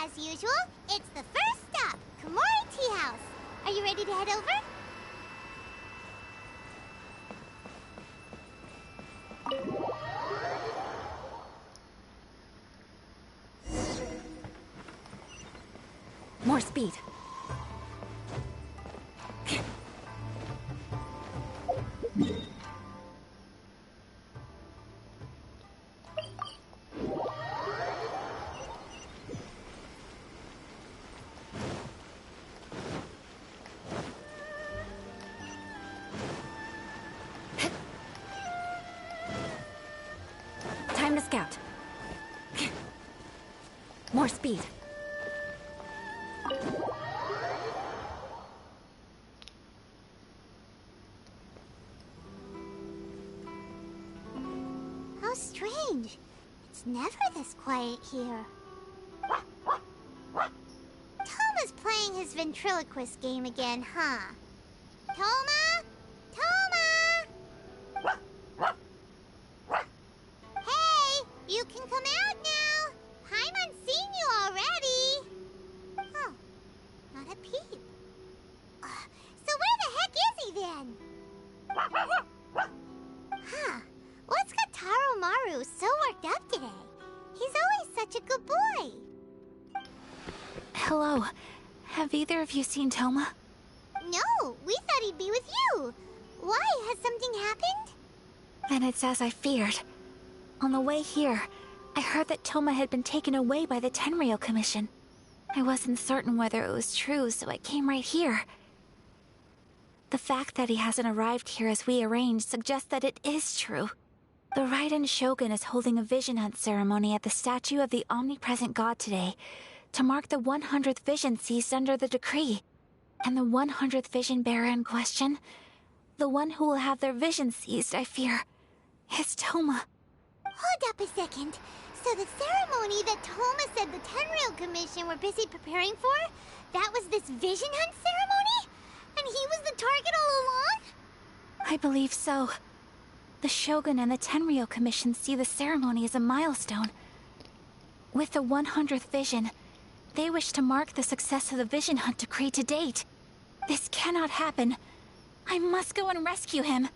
Speaker 2: As usual, it's the first stop, Komori Tea House. Are you ready to head over?
Speaker 5: More speed. Time to scout. More speed.
Speaker 2: How strange. It's never this quiet here. Toma's playing his ventriloquist game again, huh? Toma? Toma! Hey, you can come out now. Paimon's seen you already. Oh, not a peep. So where the heck is he then? Huh, what's got Taro Maru so worked up today? He's always such a good boy.
Speaker 1: Hello. Have either of you seen Toma?
Speaker 2: No, we thought he'd be with you. Why? Has something happened?
Speaker 1: Then it's as I feared. On the way here, I heard that Toma had been taken away by the Tenryou Commission. I wasn't certain whether it was true, so I came right here. The fact that he hasn't arrived here as we arranged suggests that it is true. The Raiden Shogun is holding a vision hunt ceremony at the statue of the omnipresent god today to mark the 100th vision seized under the decree. And the 100th vision bearer in question, the one who will have their vision seized, I fear, is Toma.
Speaker 2: Hold up a second. So the ceremony that Toma said the Tenryou Commission were busy preparing for, that was this vision hunt ceremony? And he was the target all along?
Speaker 1: I believe so. The Shogun and the Tenryou Commission see the ceremony as a milestone. With the 100th vision, they wish to mark the success of the vision hunt decree to date. This cannot happen. I must go and rescue him.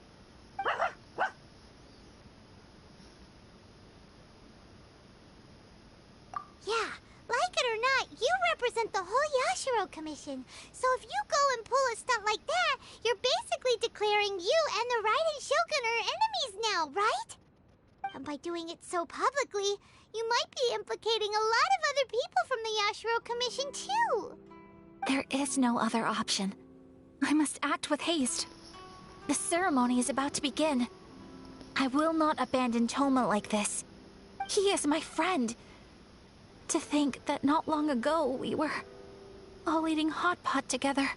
Speaker 2: Yeah, like it or not, you represent the whole Yashiro Commission. So if you go and pull a stunt like that, you're basically declaring you and the Raiden Shogun are enemies now, right? And by doing it so publicly, you might be implicating a lot of other people from the Yashiro Commission too.
Speaker 1: There is no other option. I must act with haste. The ceremony is about to begin. I will not abandon Toma like this. He is my friend. To think that not long ago we were all eating hot pot together.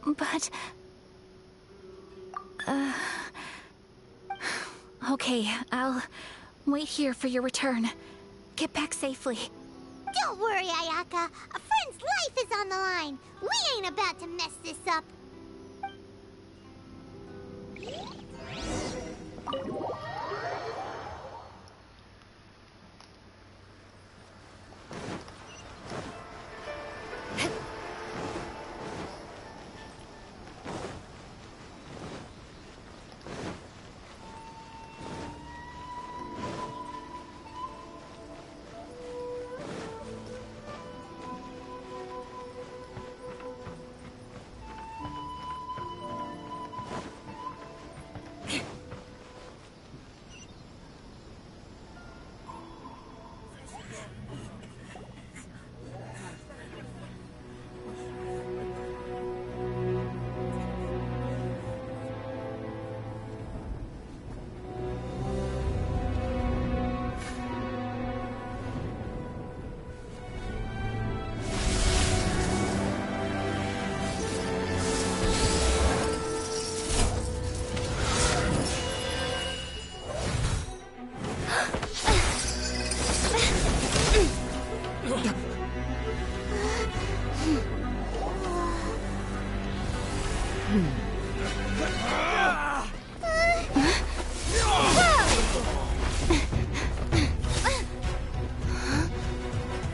Speaker 1: But... Okay, I'll wait here for your return. Get back safely.
Speaker 2: Don't worry, Ayaka. A friend's life is on the line. We ain't about to mess this up.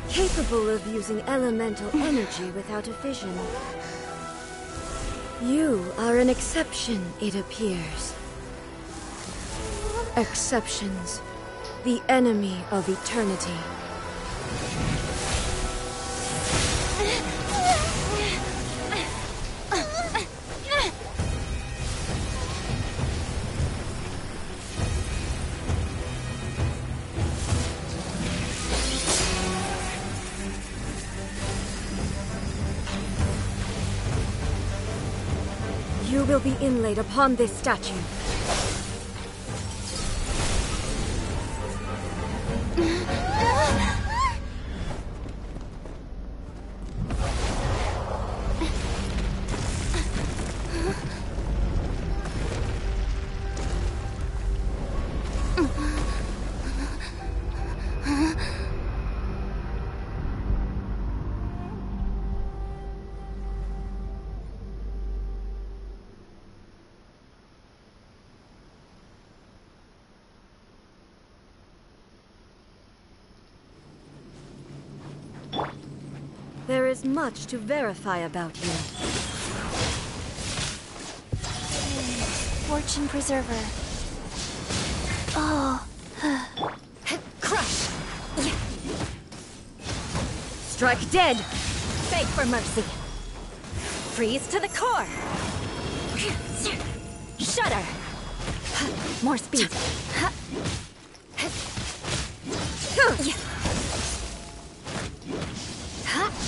Speaker 7: Capable of using elemental energy without a vision. You are an exception, it appears. Exceptions. The enemy of eternity. You will be inlaid upon this statue. There is much to verify about you.
Speaker 18: Fortune Preserver. Oh.
Speaker 17: Crush! Strike dead! Beg for mercy! Freeze to the core! Shudder! More speed!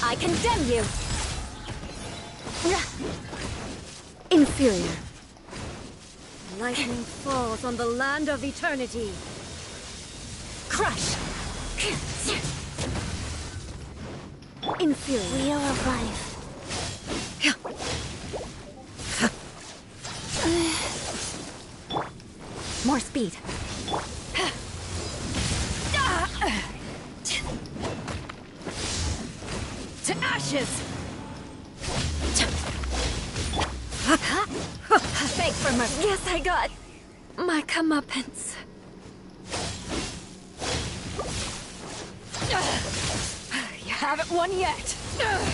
Speaker 17: I condemn you!
Speaker 7: Inferior. Lightning falls on the land of eternity.
Speaker 17: Crush!
Speaker 7: Inferior.
Speaker 18: Wheel of Life.
Speaker 17: More speed. To ashes! Beg for mercy.
Speaker 5: Yes, I got my comeuppance.
Speaker 17: You haven't won yet.
Speaker 2: Oh,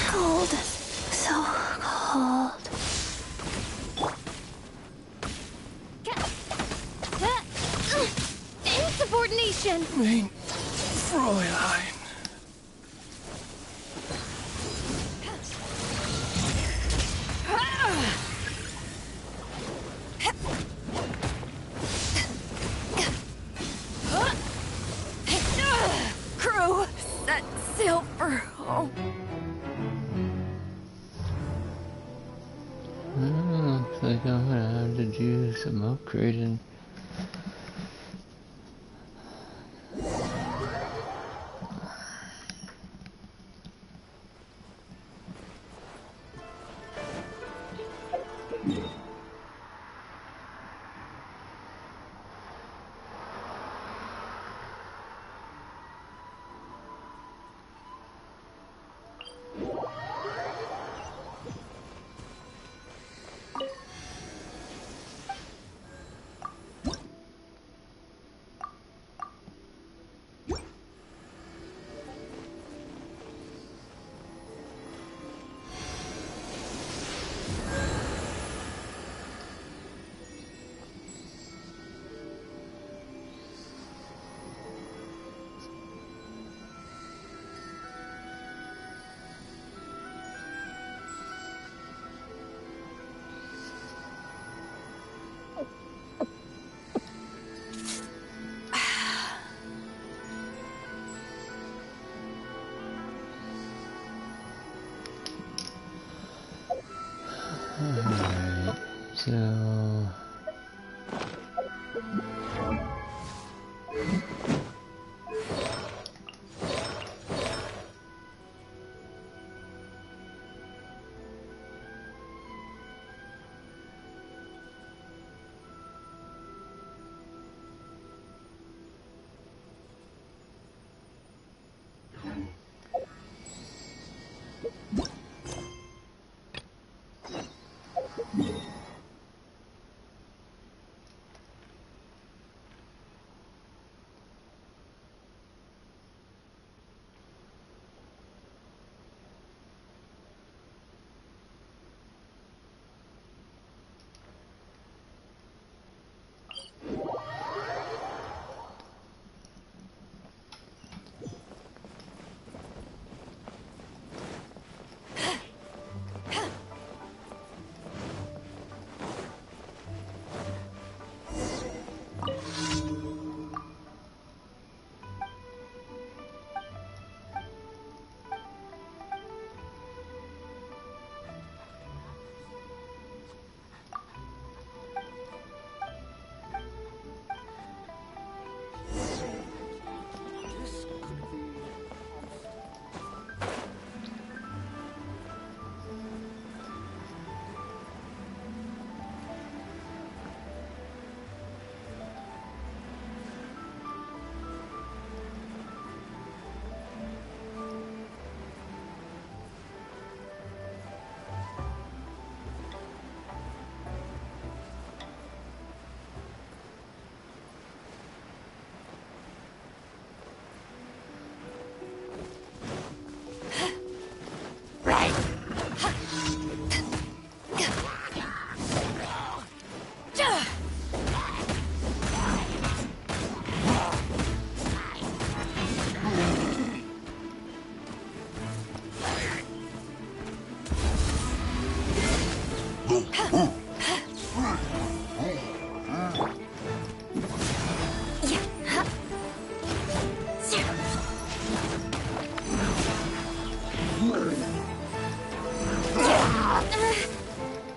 Speaker 18: Cold. So cold.
Speaker 2: Insubordination!
Speaker 9: Mein Fräulein.
Speaker 5: Crew, set sail for home.
Speaker 12: Looks like I'm gonna have to do some upgrading. Alright, so...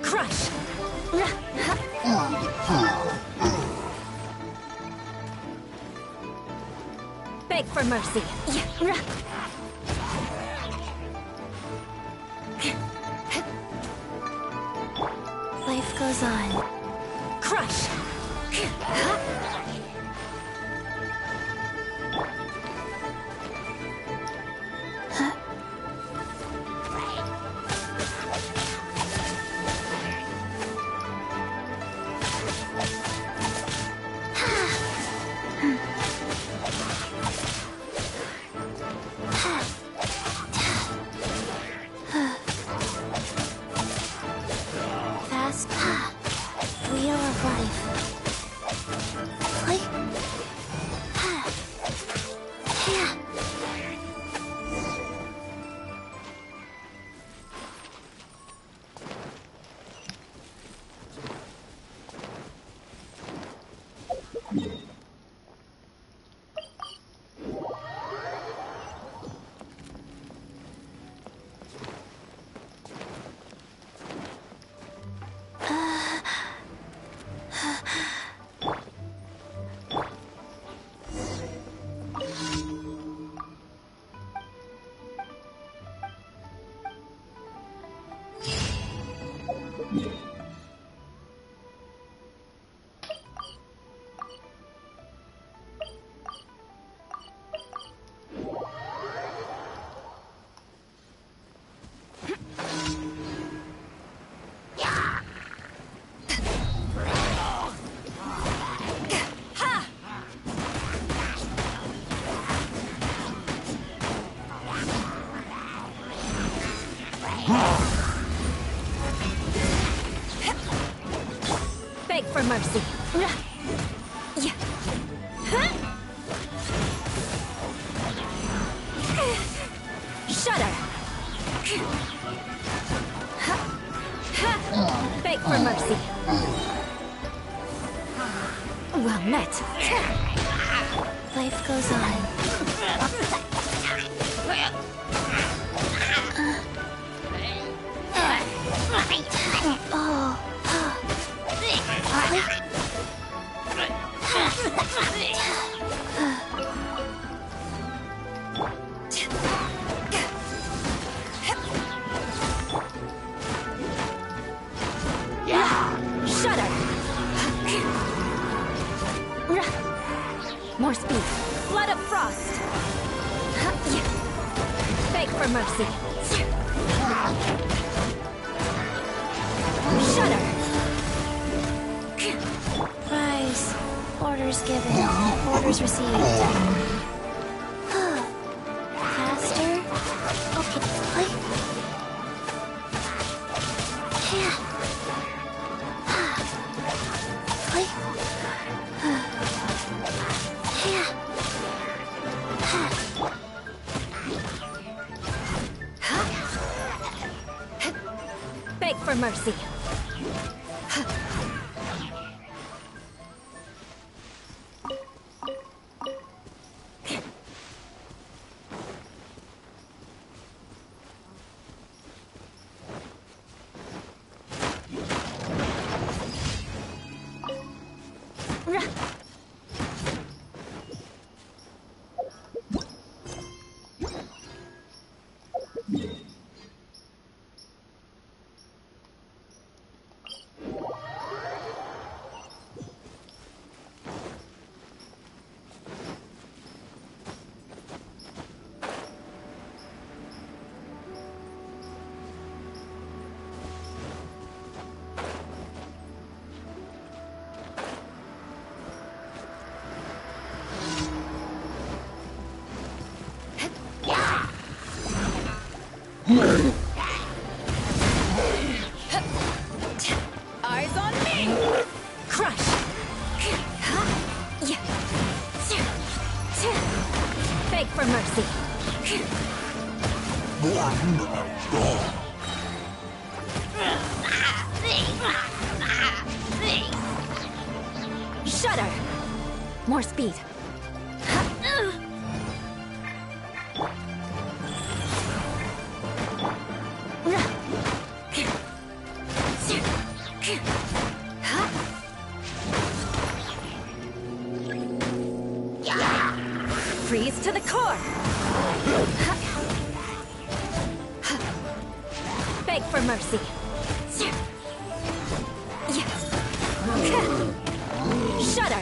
Speaker 5: Crush! Beg for mercy.
Speaker 1: Life goes on.
Speaker 5: Crush!
Speaker 1: Fast. Wheel of life. Play. Yeah. Beg for mercy. Shudder. Beg for mercy. Well met. Life goes on. Oh.
Speaker 5: Shudder. More speed. Flood of frost. Beg for mercy. Shudder.
Speaker 1: Rise. Orders given. Orders received. Faster. Okay. Play. Yeah. Play. Yeah.
Speaker 5: Beg for mercy. Eyes on me! Crush! Beg for mercy. More speed. Freeze to the core! Beg for mercy. Shudder!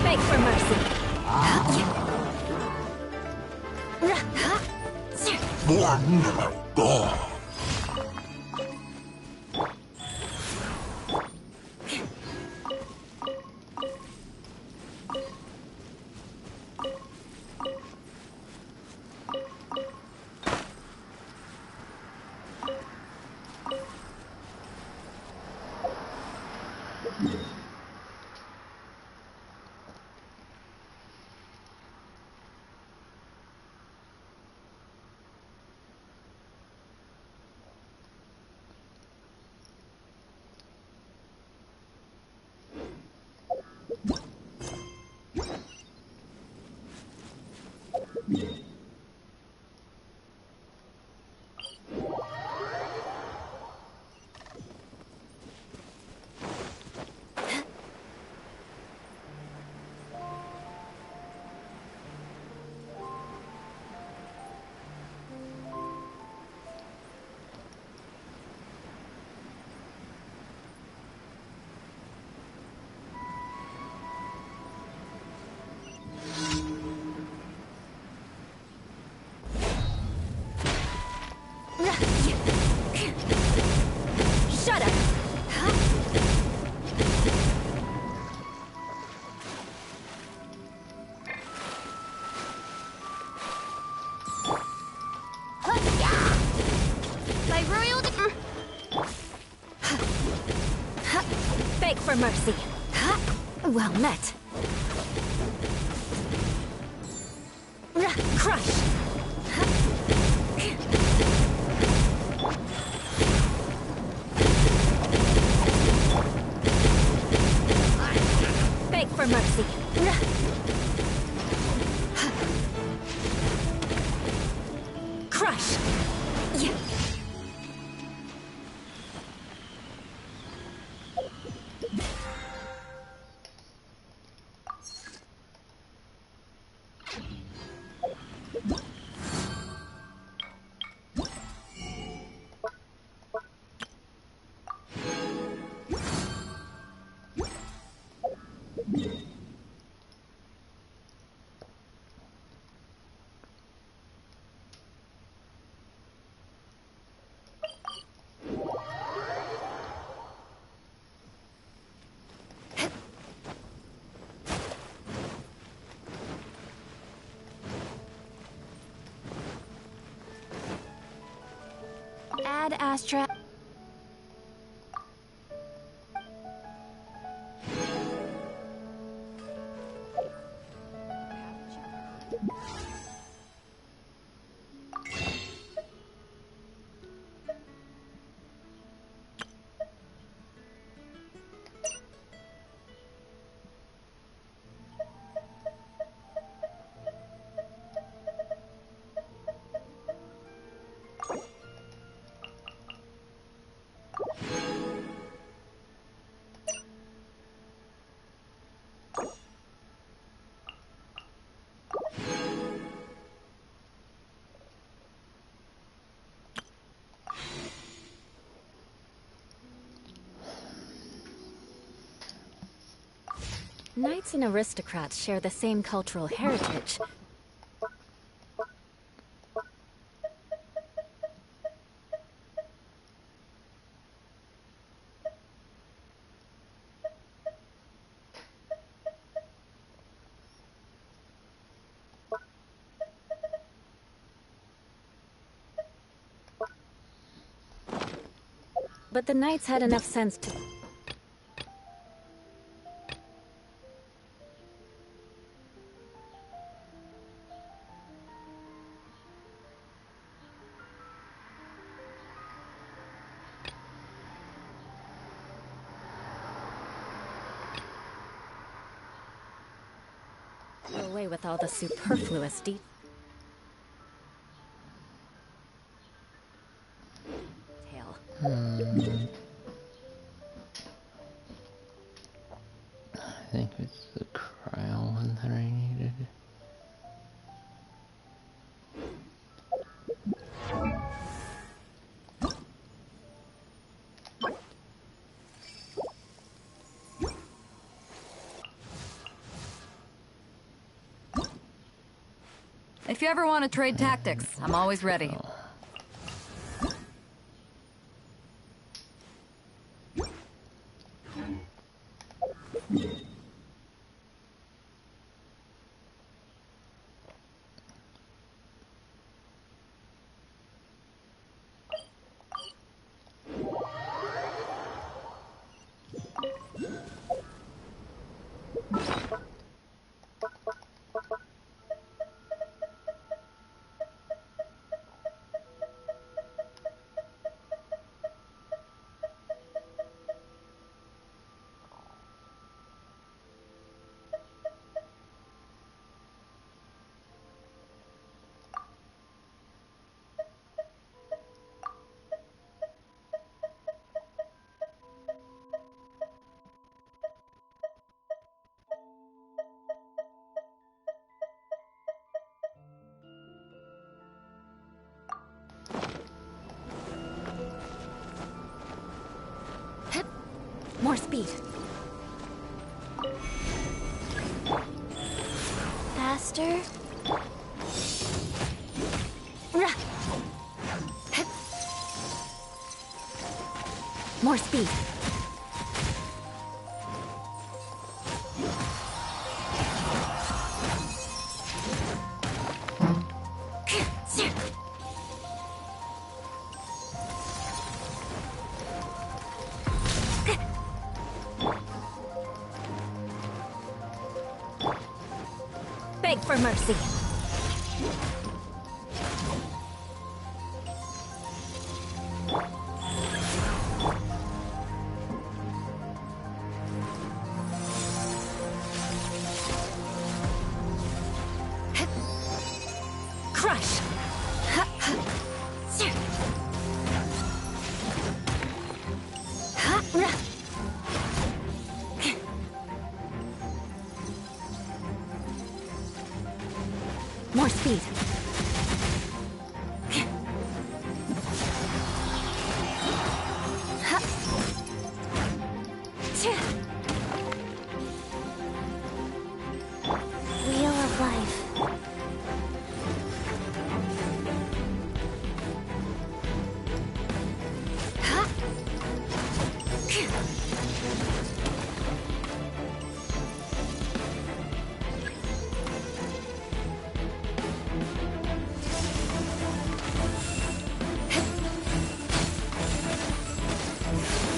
Speaker 5: Beg for mercy. Shudder!
Speaker 17: By royal
Speaker 5: Beg for mercy. Well met. Crush! Beg for mercy. Crush!
Speaker 1: Ad Astra.
Speaker 5: Knights and aristocrats share the same cultural heritage. But the Knights had enough sense to...
Speaker 14: away with all the superfluous details.
Speaker 12: I think it's the cryo one that I needed.
Speaker 22: If you ever want to trade tactics, I'm always ready.
Speaker 14: More speed.
Speaker 1: Faster.
Speaker 14: More speed.
Speaker 1: Beg for mercy.
Speaker 14: Crush. More speed.
Speaker 1: Wheel of life.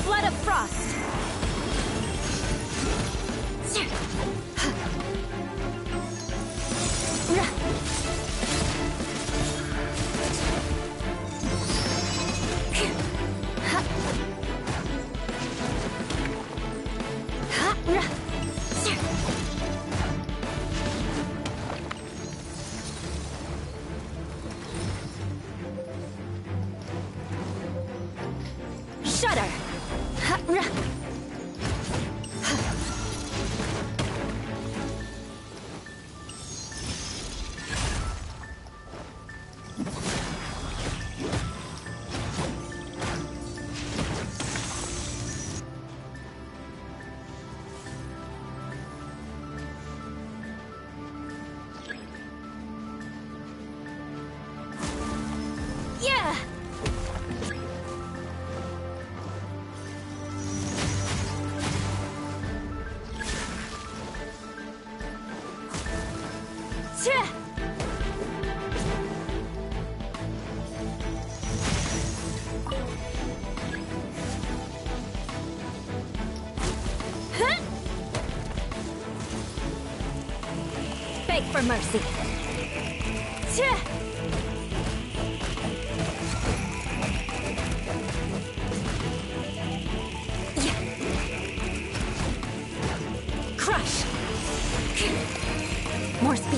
Speaker 14: Flood of frost.
Speaker 1: Shudder.
Speaker 14: Yeah.
Speaker 1: Beg for mercy.
Speaker 14: Crush. More speed.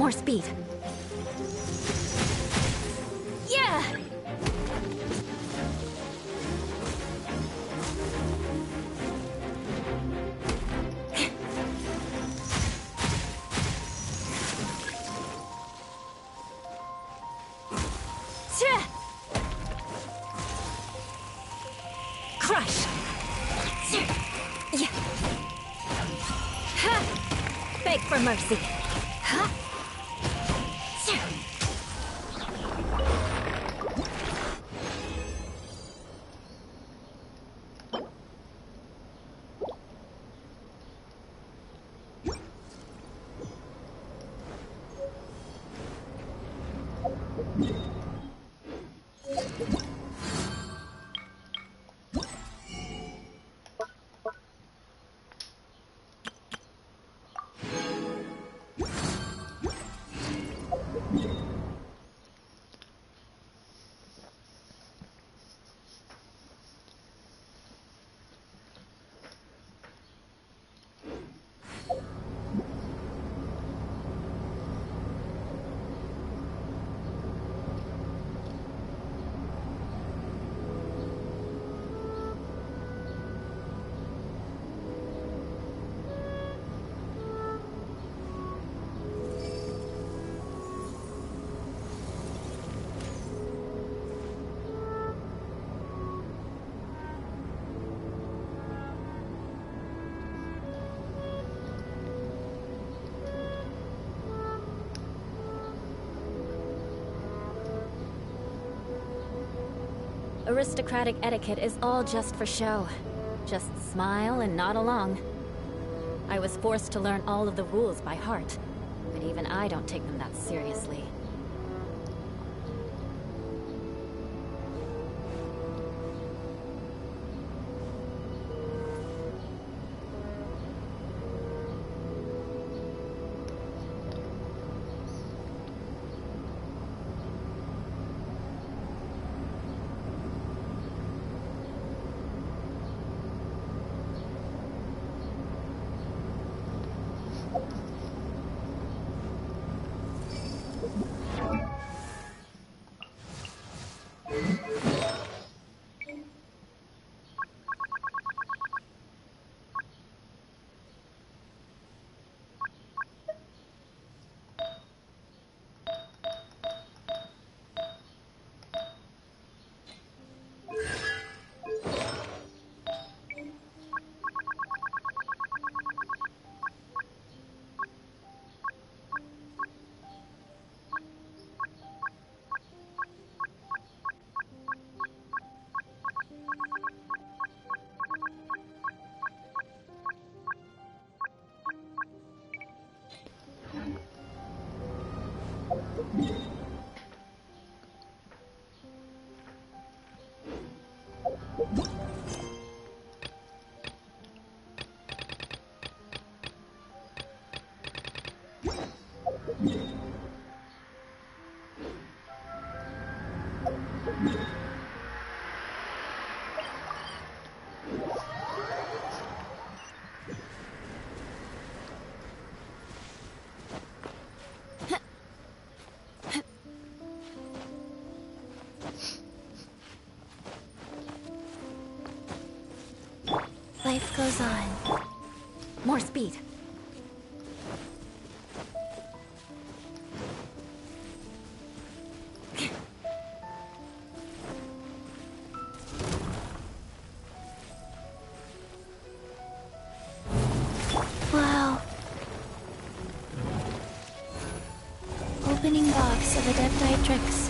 Speaker 14: More speed. Yeah! Crush! Yeah. Ha! Beg for mercy. Ha! Aristocratic etiquette is all just for show. Just smile and nod along. I was forced to learn all of the rules by heart, but even I don't take them that seriously. Life goes on. More speed.
Speaker 1: Wow. Opening box of Adepti tricks.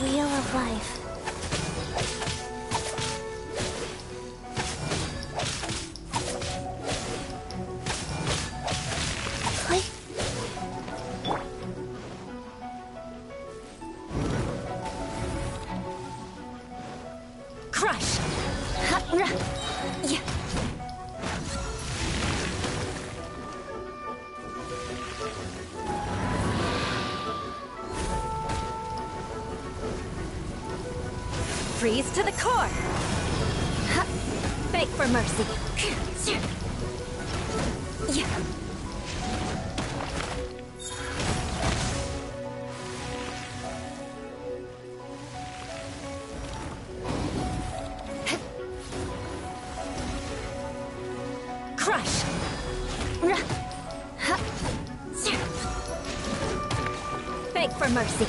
Speaker 1: Wheel of Life. Click.
Speaker 14: Crush! Ha-ra! Yeah. Freeze to the core! Beg for mercy. Crush! Beg for mercy.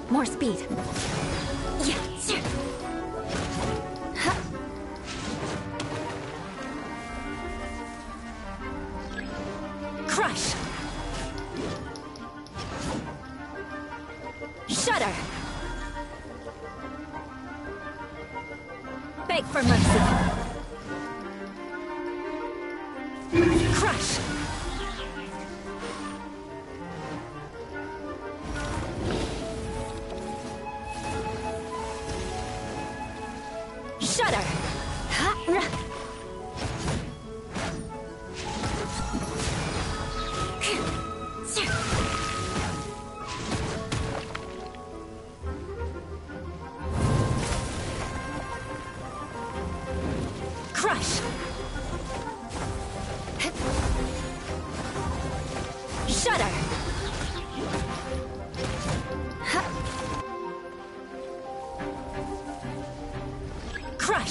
Speaker 14: More speed. Crush. Shudder. Beg for mercy. Crush. Shudder. Crush. Shudder. Crush.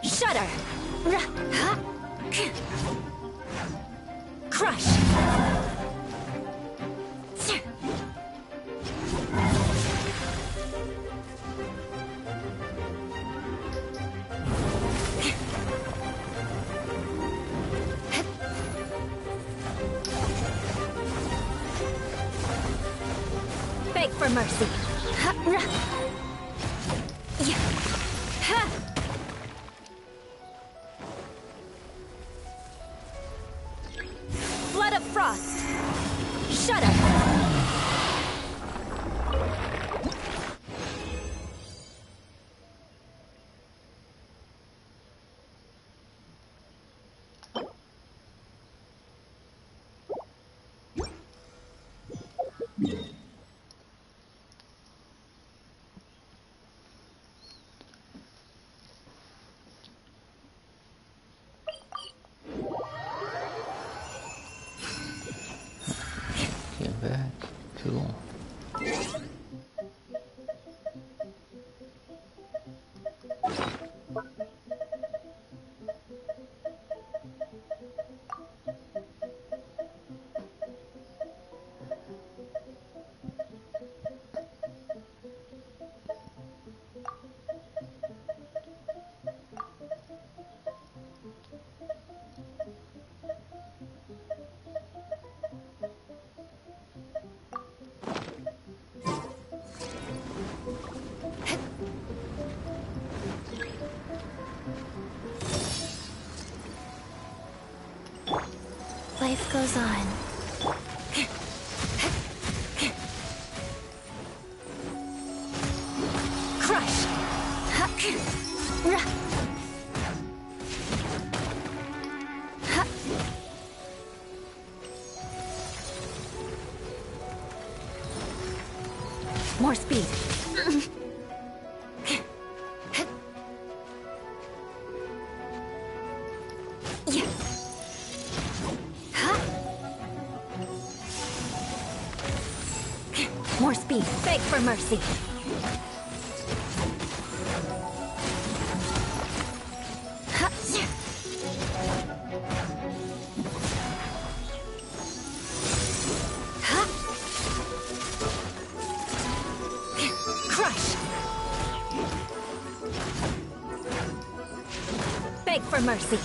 Speaker 14: Shudder. Crush. Beg for mercy. Flood of frost. Shudder.
Speaker 12: Get back. Cool.
Speaker 1: Life goes on.
Speaker 14: Crush. More speed. More speed. Beg for mercy. Crush. Beg for mercy.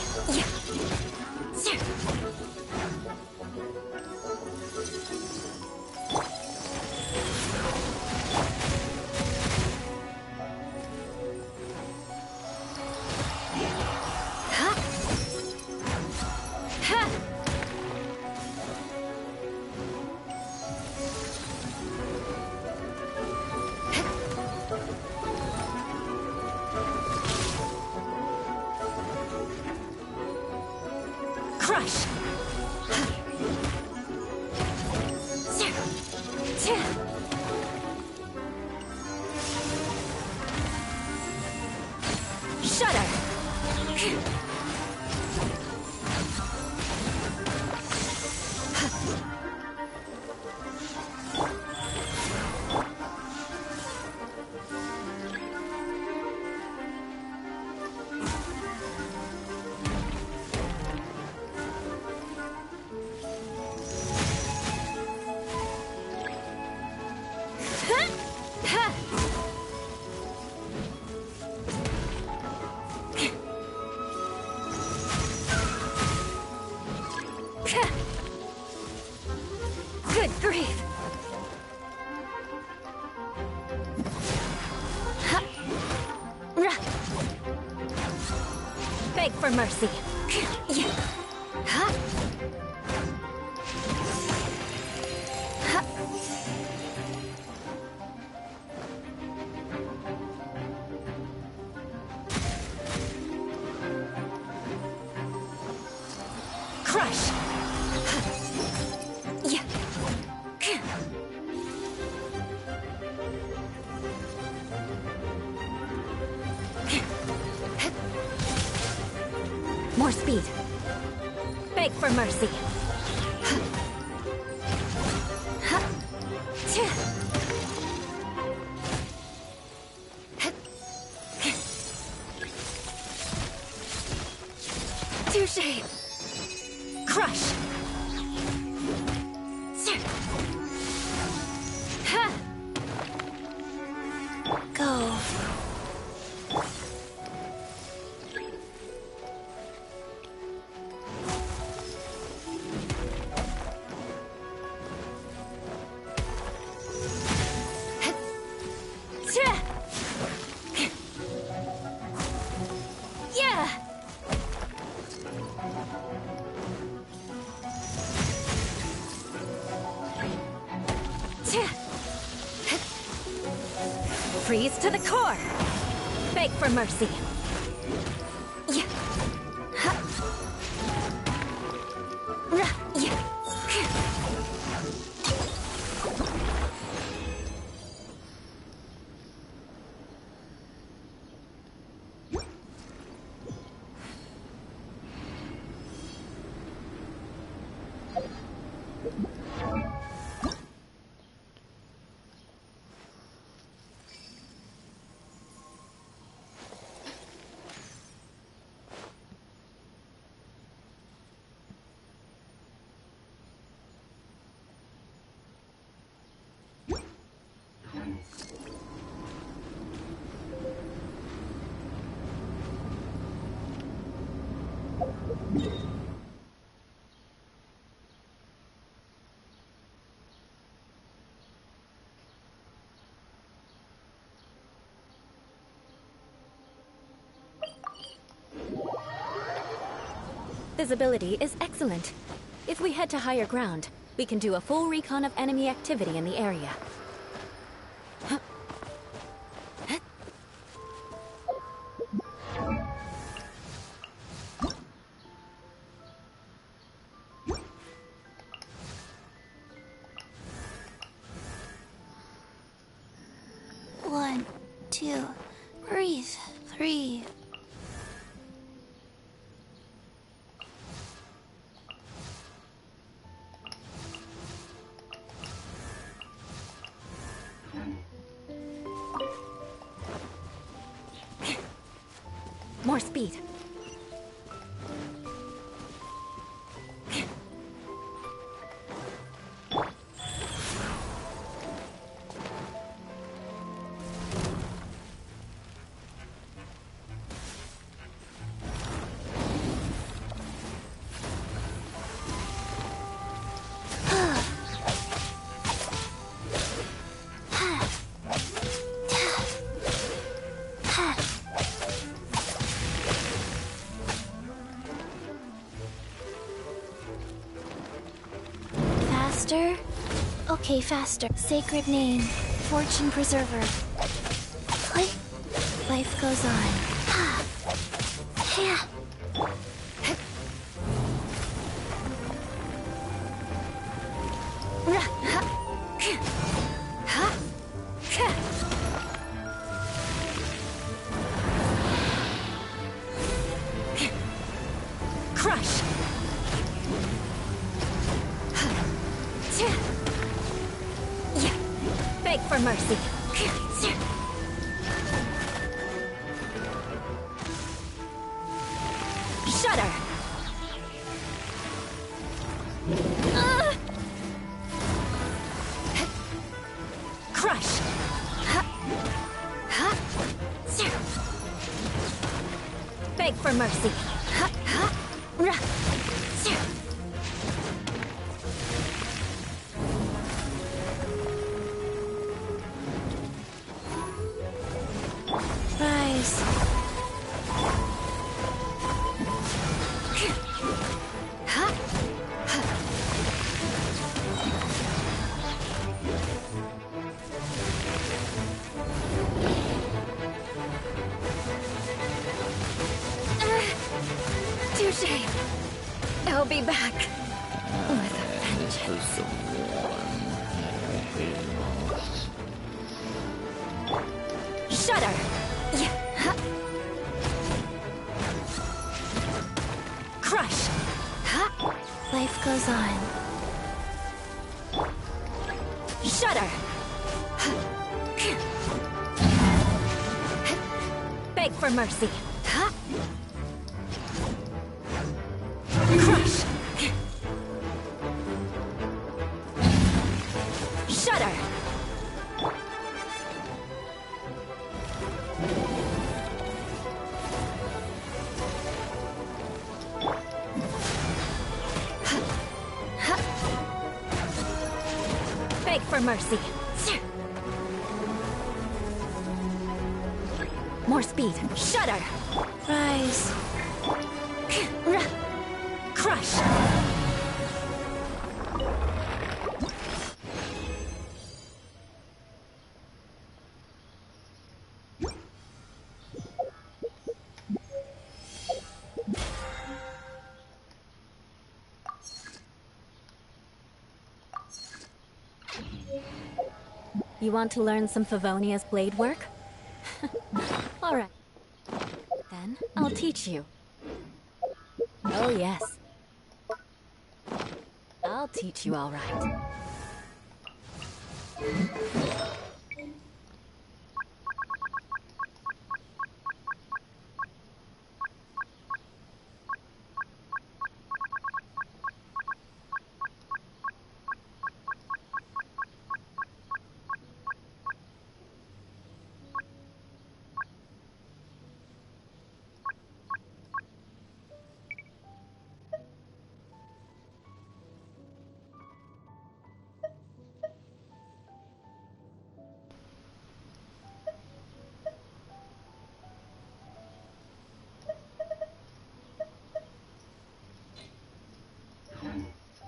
Speaker 5: Shudder! Good grief! Beg for mercy. Crush! More speed. Beg for mercy. Touché. Crush. Go. Yeah. Freeze to the core. Beg for mercy. Yeah. Yeah.
Speaker 14: Visibility is excellent. If we head to higher ground, we can do a full recon of enemy activity in the area.
Speaker 18: One, two, breathe, 3.
Speaker 14: More speed.
Speaker 18: Faster? Okay, faster. Sacred name, fortune preserver. Click. Life goes on. Yeah.
Speaker 5: Crush! Yeah. Beg for mercy. Shudder! Crush! Beg for mercy. Rise. Touche. I'll be back.
Speaker 12: This was so warm. I hated it most.
Speaker 5: Shudder. Crush.
Speaker 1: Life goes on.
Speaker 5: Shudder. Beg for mercy. Crush. Shudder. Beg for mercy. More speed. Shudder.
Speaker 1: Rise.
Speaker 5: Crush.
Speaker 14: You want to learn some Favonia's blade work? Alright. Then, I'll teach you. Oh yes. I'll teach you all right.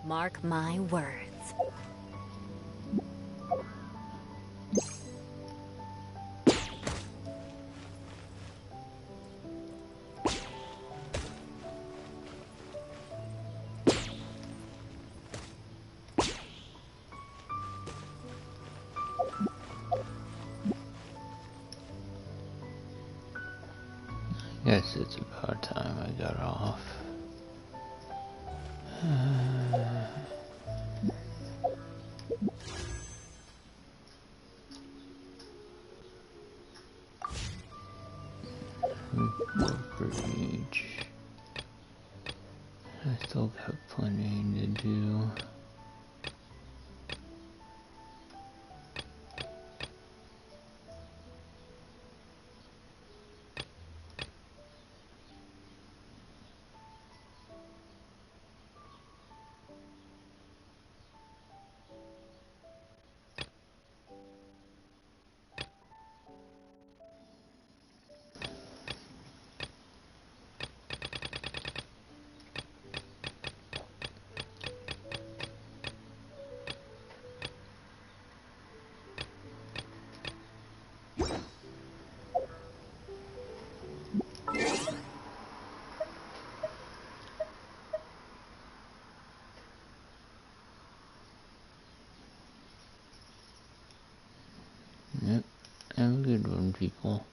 Speaker 14: Mark my words.
Speaker 12: Guess it's about time I got off. For each. I still got plenty to do. people.